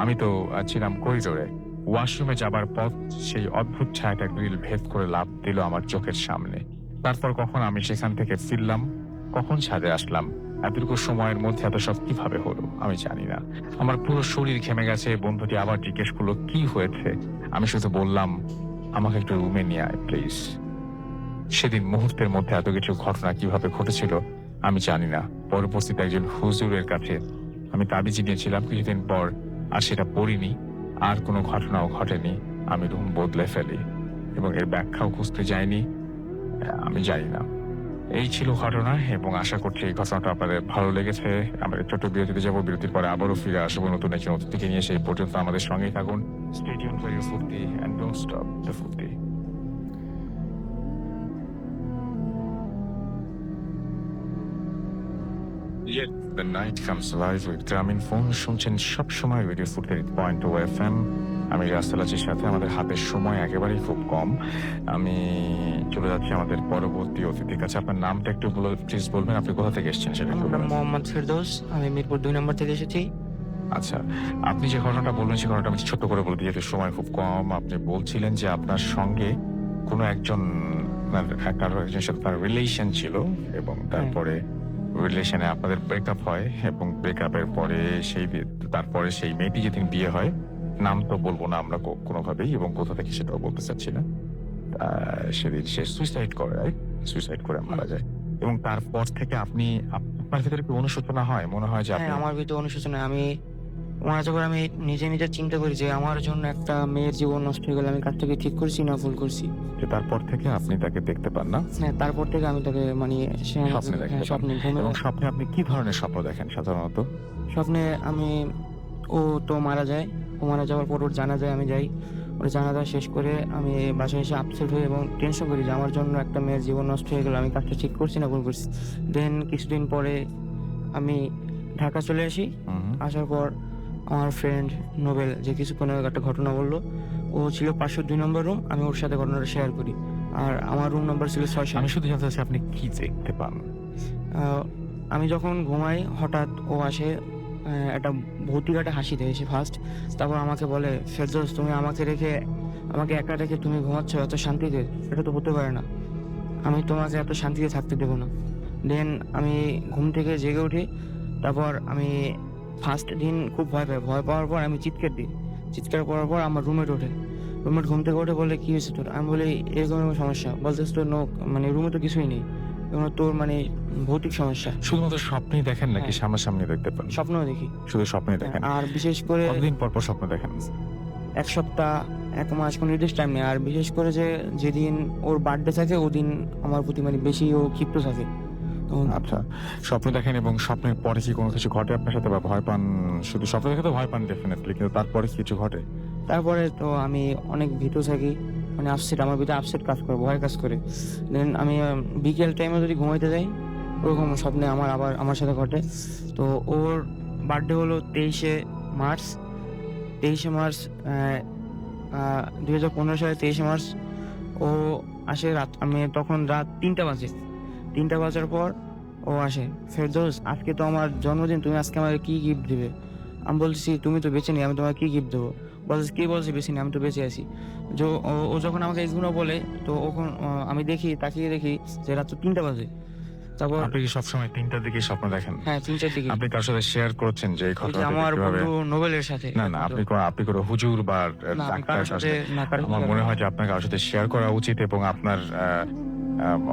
আমি তো ছিলাম করিডোরে। ওয়াশরুমে যাবার পথ সেই অদ্ভুত ছায়াটা গ্রিল ভেদ করে লাফ দিল আমার চোখের সামনে। তারপর কখন আমি সেখান থেকে ফিরলাম, কখন ছাদে আসলাম, এতটুকু সময়ের মধ্যে এত সব কিভাবে হলো আমি জানি না। আমার পুরো শরীর ঘেমে গেছে। বন্ধুটি আবার জিজ্ঞেস করলো কি হয়েছে। আমি শুধু বললাম, আমাকে একটু রুমে নিয়ে আয় প্লিজ। সেদিন মুহূর্তের মধ্যে এত কিছু ঘটনা কিভাবে ঘটেছিল আমি জানি না। পরবর্তীতে একজন হুজুরের কাছে আমি তাবিজ নিয়েছিলাম কিছুদিন পর, আর সেটা পড়িনি, আর কোনো ঘটনাও ঘটেনি। আমি রুম বদলে ফেলি এবং এর ব্যাখ্যাও খুঁজতে যাইনি। আমি জানি না। এই ছিল ঘটনা, এবং আশা করছি এই ঘটনাটা আপনাদের ভালো লেগেছে। আমাদের ছোট্ট বিরতিতে যাবো, বিরতির পরে আবারও ফিরে আসবো নতুন একজন অতিথিকে নিয়ে। সেই পর্যন্ত আমাদের সঙ্গেই থাকুন। Stay tuned for your Furti and don't stop the Furti. Yet the night comes alive with গ্রামীণ ফোন। শুনছেন সবসময় রেডিও ফুর্তির .2 FM আমি রাস্তালাচির সাথে আমাদের হাতের সময় একেবারেই খুব কম। আমি চলে যাচ্ছি আমাদের পরবর্তী অতিথির কাছে। আপনার নামটা একটু প্লিজ বলবেন, আপনি কোথা থেকে এসেছেন সেটা একটু আমার নাম বলবেন। মোহাম্মদ ফেরদৌস, আমি মিরপুর 2 নম্বর থেকে এসেছি। আচ্ছা, আপনি যে ঘটনাটা বললেন সেই ঘটনাটা আমি ছোট্ট করে বলে দিই, যেহেতু সময় খুব কম। আপনি বলছিলেন যে আপনার সঙ্গে কোনো একজন কারো একজনের সাথে তার রিলেশন ছিল এবং তারপরে রিলেশনে আপনাদের ব্রেকআপ হয় এবং ব্রেকআপের পরে তারপরে সেই মেয়েটি যেদিন বিয়ে হয়, নাম তো বলবো না আমরা কোনোভাবেই, এবং কোথা থেকে সেটাও বলতে চাচ্ছি না, সেদিন সে সুইসাইড করে, সুইসাইড করে মারা যায়। এবং তারপর থেকে আপনার ভিতরে কি অনুশোচনা হয়, মনে হয় যে হ্যাঁ, আপনি আমার ভিতরে অনুশোচনা। আমি মারা যাবার আমি নিজে নিজে চিন্তা করি যে আমার জন্য একটা মেয়ের জীবন নষ্ট হয়ে গেল, আমি কাজটাকে ঠিক করছি না ভুল করছি। যে তারপর থেকে আপনি তাকে দেখতে পান না, হ্যাঁ, তারপর থেকে আমি তাকে মানে স্বপ্নে দেখতে হ্যাঁ, পান। স্বপ্নে ঘুমে এবং স্বপ্নে আপনি কি ধরনের স্বপ্ন দেখেন সাধারণত? স্বপ্নে আমি ও তো মারা যায়, ও মারা যাওয়ার পর ওর জানাজায় আমি যাই। ওর জানাজা শেষ করে আমি বাসায় এসে আপসেট হই এবং টেনশন করি যে আমার জন্য একটা মেয়ের জীবন নষ্ট হয়ে গেল, আমি কাজটা ঠিক করছি না ভুল করছি। দেন কিছুদিন পরে আমি ঢাকা চলে আসি। হুম। আসার পর আমার ফ্রেন্ড নোবেল যে কিছুক্ষণ আগে একটা ঘটনা বললো, ও ছিল 502 নম্বর রুম, আমি ওর সাথে ঘটনাটা শেয়ার করি। আর আমার রুম নাম্বার ছিল 600। আমি শুধু জানতে চাচ্ছি আপনি কি দেখতে পান? আমি যখন ঘুমাই হঠাৎ ও আসে, একটা ভৌতিক একটা হাসি দেয় সে ফার্স্ট। তারপর আমাকে বলে, ফেরদৌস তুমি আমাকে একা রেখে তুমি ঘুমাচ্ছ এত শান্তিতে, এটা তো হতে পারে না, আমি তোমাকে এত শান্তিতে থাকতে দেবো না। দেন আমি ঘুম থেকে জেগে উঠি। তারপর আমি ফার্স্ট দিন খুব ভয় পাওয়ার পর আমি চিৎকার করার পর আমার রুমমেট ঘুম থেকে উঠে বলে কি হয়েছে তোর? আমি বলি এরকম সমস্যা। বলতেছে তোর মানে রুমে তো কিছুই নেই, এগুলো তোর মানে ভৌতিক সমস্যা। শুধুমাত্র স্বপ্নেই দেখেন নাকি হ্যাঁ। সামনাসামনি দেখতে পান? স্বপ্নও দেখি। শুধু স্বপ্নেই দেখেন? আর বিশেষ করে কতদিন পর পর স্বপ্ন দেখেন? 1 সপ্তাহ 1 মাস কোনো নির্দিষ্ট টাইম নেই। আর বিশেষ করে যে যেদিন ওর বার্থডে থাকে ওদিন আমার প্রতি মানে বেশি ও ক্ষিপ্ত থাকে। আচ্ছা, স্বপ্ন দেখেন এবং স্বপ্নের পরে কি কোনো কিছু ঘটে আপনার সাথে, বা ভয় পান? শুধু স্বপ্ন দেখে তো ভয় পান ডেফিনেটলি, কিন্তু তারপরে কি কিছু ঘটে? তারপরে তো আমি অনেক ভীত থাকি, মানে আমার ভিতরে আপসেট কাজ করে, ভয় কাজ করে। দেন আমি বিকেল টাইমে যদি ঘুমাইতে যাই, ওরকম স্বপ্নে আমার সাথে ঘটে। তো ওর বার্থডে হলো 23শে মার্চ 2015 সালে 23শে মার্চ। ও আসে আমি তখন রাত 3টা বাজে। 3টা বাজার পর ও আসে, ফেরদৌস আজকে তো আমার জন্মদিন, তুমি আজকে আমাকে কি গিফট দিবে? আমি বলছি তুমি তো বেঁচে নেই, আমি তোমাকে কি গিফট দেবো? বলছে কি বলছে বেশি নেই, আমি তো বেঁচে আছি। ও যখন আমাকে এইগুলো বলে, তো আমি তাকিয়ে দেখি যে রাত তো 3টা বাজে। তারপর আপনি কি সবসময় 3টার দিকে স্বপ্ন দেখেন? হ্যাঁ 3টার দিকে। আপনি কার সাথে শেয়ার করছেন যে এই ওই যে ঘটনাটা আমার কিভাবে? বন্ধু নোবেলের সাথে। না, আপনি কোনো হুজুর বা না, আমি ডাক্তার কারোর সাথে আমার মনে হয় যে আপনার কারোর সাথে শেয়ার করা উচিত, এবং আপনার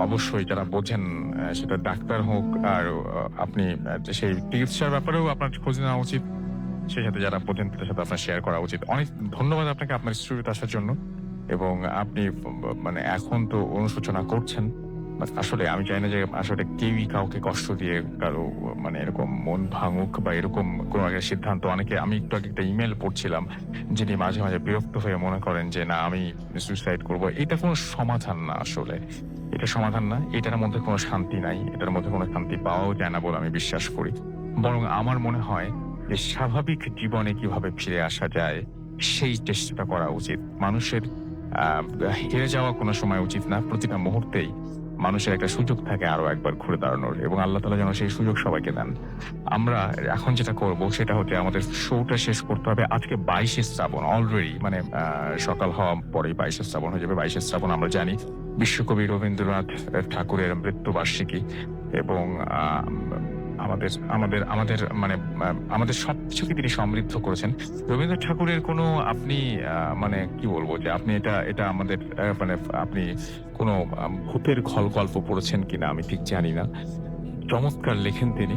অবশ্যই যারা বোঝেন, সেটা ডাক্তার হোক আর আপনি সেই চিকিৎসার ব্যাপারেও আপনার খোঁজ নেওয়া উচিত, সেই সাথে যারা বোঝেন তাদের সাথে আপনার শেয়ার করা উচিত। অনেক ধন্যবাদ আপনাকে আপনার স্টুডিওতে আসার জন্য। এবং আপনি মানে এখন তো অনুশোচনা করছেন, বাট আসলে আমি চাই না যে আসলে কেউই কাউকে কষ্ট দিয়ে কারো মানে এরকম মন ভাঙুক বা এরকম কোনো একটা সিদ্ধান্ত। আমি একটু আগে একটা ইমেল পড়ছিলাম, যিনি মাঝে মাঝে বিরক্ত হয়ে মনে করেন যে না আমি সুইসাইড করবো। এটা কোনো সমাধান না, আসলে এটা সমাধান না, এটার মধ্যে কোনো শান্তি নাই, এটার মধ্যে কোনো শান্তি পাওয়াও যায় না বলে আমি বিশ্বাস করি। বরং আমার মনে হয় যে স্বাভাবিক জীবনে কিভাবে ফিরে আসা যায় সেই চেষ্টাটা করা উচিত। মানুষের হেরে যাওয়া কোনো সময় উচিত না, প্রতিটা মুহূর্তেই মানুষের একটা সুযোগ থাকে আরো একবার ঘুরে দাঁড়ানোর, এবং আল্লাহ তাআলা যেন সেই সুযোগ সবাইকে দেন। আমরা এখন যেটা করব সেটা হচ্ছে আমাদের শোটা শেষ করতে হবে আজকে 22শে শ্রাবণ অলরেডি, মানে সকাল হওয়া পরেই 22শে শ্রাবণ হয়ে যাবে। 22শে শ্রাবণ আমরা জানি বিশ্বকবি রবীন্দ্রনাথ ঠাকুরের মৃত্যুবার্ষিকী, এবং আমাদের সবকিছুকে তিনি সমৃদ্ধ করেছেন। রবীন্দ্রনাথ ঠাকুরের কোনো আপনি মানে কি বলবো যে আপনি এটা আমাদের মানে আপনি কোনো ভূতের গল্প পড়েছেন কিনা আমি ঠিক জানি না, চমৎকার লেখেন তিনি।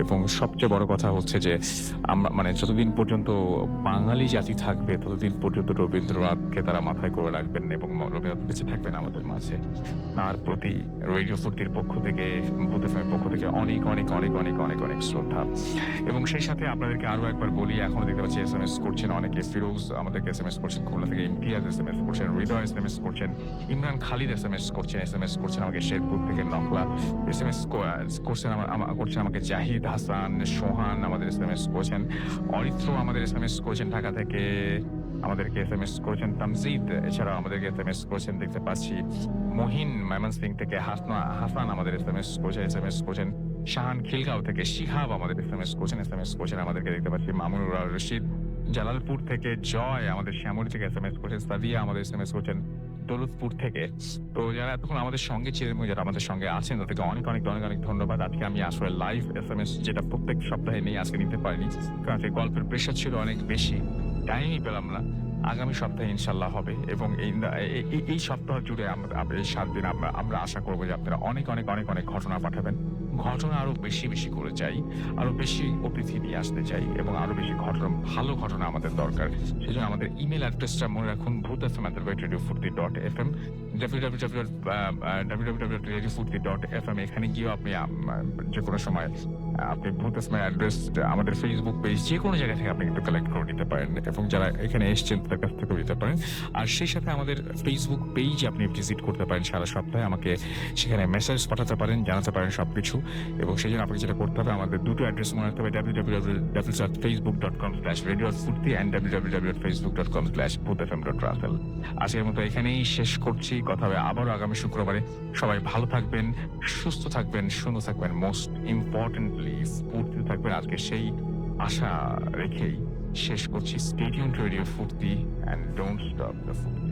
এবং সবচেয়ে বড় কথা হচ্ছে যে আমরা মানে যতদিন পর্যন্ত বাঙালি জাতি থাকবে ততদিন পর্যন্ত রবীন্দ্রনাথকে তারা মাথায় করে রাখবেন এবং রবীন্দ্রনাথ বেঁচে থাকবেন আমাদের মাঝে। তার প্রতি রেডিও ফুর্তির পক্ষ থেকে, ভূত এফএমের পক্ষ থেকে অনেক অনেক অনেক অনেক অনেক অনেক শ্রদ্ধা। এবং সেই সাথে আপনাদেরকে আরো একবার বলি, এখনো দেখতে পাচ্ছি SMS করছেন অনেকে। ফিরোজ আমাদেরকে SMS করছেন, খুলনা থেকে ইমতিয়াজ SMS করছেন, হৃদয় SMS করছেন, ইমরান খালিদ SMS করছেন আমাকে শেরপুর থেকে, নকলা SMS করছেন আমাকে, জাহিদ হাসান, সোহান আমাদের SMS করছেন, অরিত্র আমাদের SMS করেছেন ঢাকা থেকে, আমাদেরকে SMS করেছেন তামজিদ, এছাড়াও আমাদেরকে SMS করেছেন দেখতে পাচ্ছি মহিন ময়মনসিং থেকে, হাসান আমাদের SMS করেছেন, শাহান খিলগাঁও থেকে, শিহাব আমাদের SMS করেছেন আমাদেরকে দেখতে পাচ্ছি, মামুনুর রশিদ জালালপুর থেকে, জয় আমাদের শ্যামলী থেকে SMS করেছেন, সাদিয়া আমাদের SMS করেছেন দৌলতপুর থেকে। তো যারা এতক্ষণ আমাদের সঙ্গে ছিলেন এবং যারা আমাদের সঙ্গে আছেন তাদেরকে অনেক অনেক অনেক অনেক ধন্যবাদ। আজকে আমি আসলে লাইভ SMS যেটা প্রত্যেক সপ্তাহে নেই, আজকে নিতে পারিনি, কারণ আজকে গল্পের প্রেশার ছিল অনেক বেশি, টাইমই পেলাম না। আগামী সপ্তাহে ইনশাল্লাহ হবে এবং এই সপ্তাহ জুড়ে এই 7 দিন আমরা আশা করবো যে আপনারা অনেক অনেক অনেক অনেক ঘটনা পাঠাবেন। ঘটনা আরো বেশি বেশি করে চাই, আরো বেশি অতিথি নিয়ে আসতে চাই এবং আরো বেশি ঘটনা, ভালো ঘটনা আমাদের দরকার। সেই জন্য আমাদের ইমেল অ্যাড্রেসটা মনে রাখুন, bhutfm@radiofurti.fm, www.radiofurti.fm। এখানে গিয়ে আপনি যে কোনো সময় আপনি ভূতসময় অ্যাড্রেস, আমাদের ফেসবুক পেজ, যে কোনো জায়গা থেকে আপনি কিন্তু কালেক্ট করে নিতে পারেন এবং যারা এখানে এসছেন তাদের কাছ থেকেও দিতে পারেন। আর সেই সাথে আমাদের ফেসবুক পেজ আপনি ভিজিট করতে পারেন সারা সপ্তাহে, আমাকে সেখানে মেসেজ পাঠাতে পারেন, জানাতে পারেন সবকিছু। এবং সেই জন্য আপনাকে যেটা করতে হবে, আমাদের দুটো অ্যাড্রেস মনে রাখতে হবে, www.facebook.com/radiofurti and www.facebook.com/bhutfm.russell। আজকের মতো এখানেই শেষ করছি, কথা হবে আবারও আগামী শুক্রবারে। সবাই ভালো থাকবেন, সুস্থ থাকবেন, সুন্দর থাকবেন, মোস্ট ইম্পর্টেন্টলি স্ফূর্তি থাকবেন। আজকে সেই আশা রেখেই শেষ করছি। স্টে টিউনড টু রেডিও ফুর্তি and don't stop the ফুর্তি।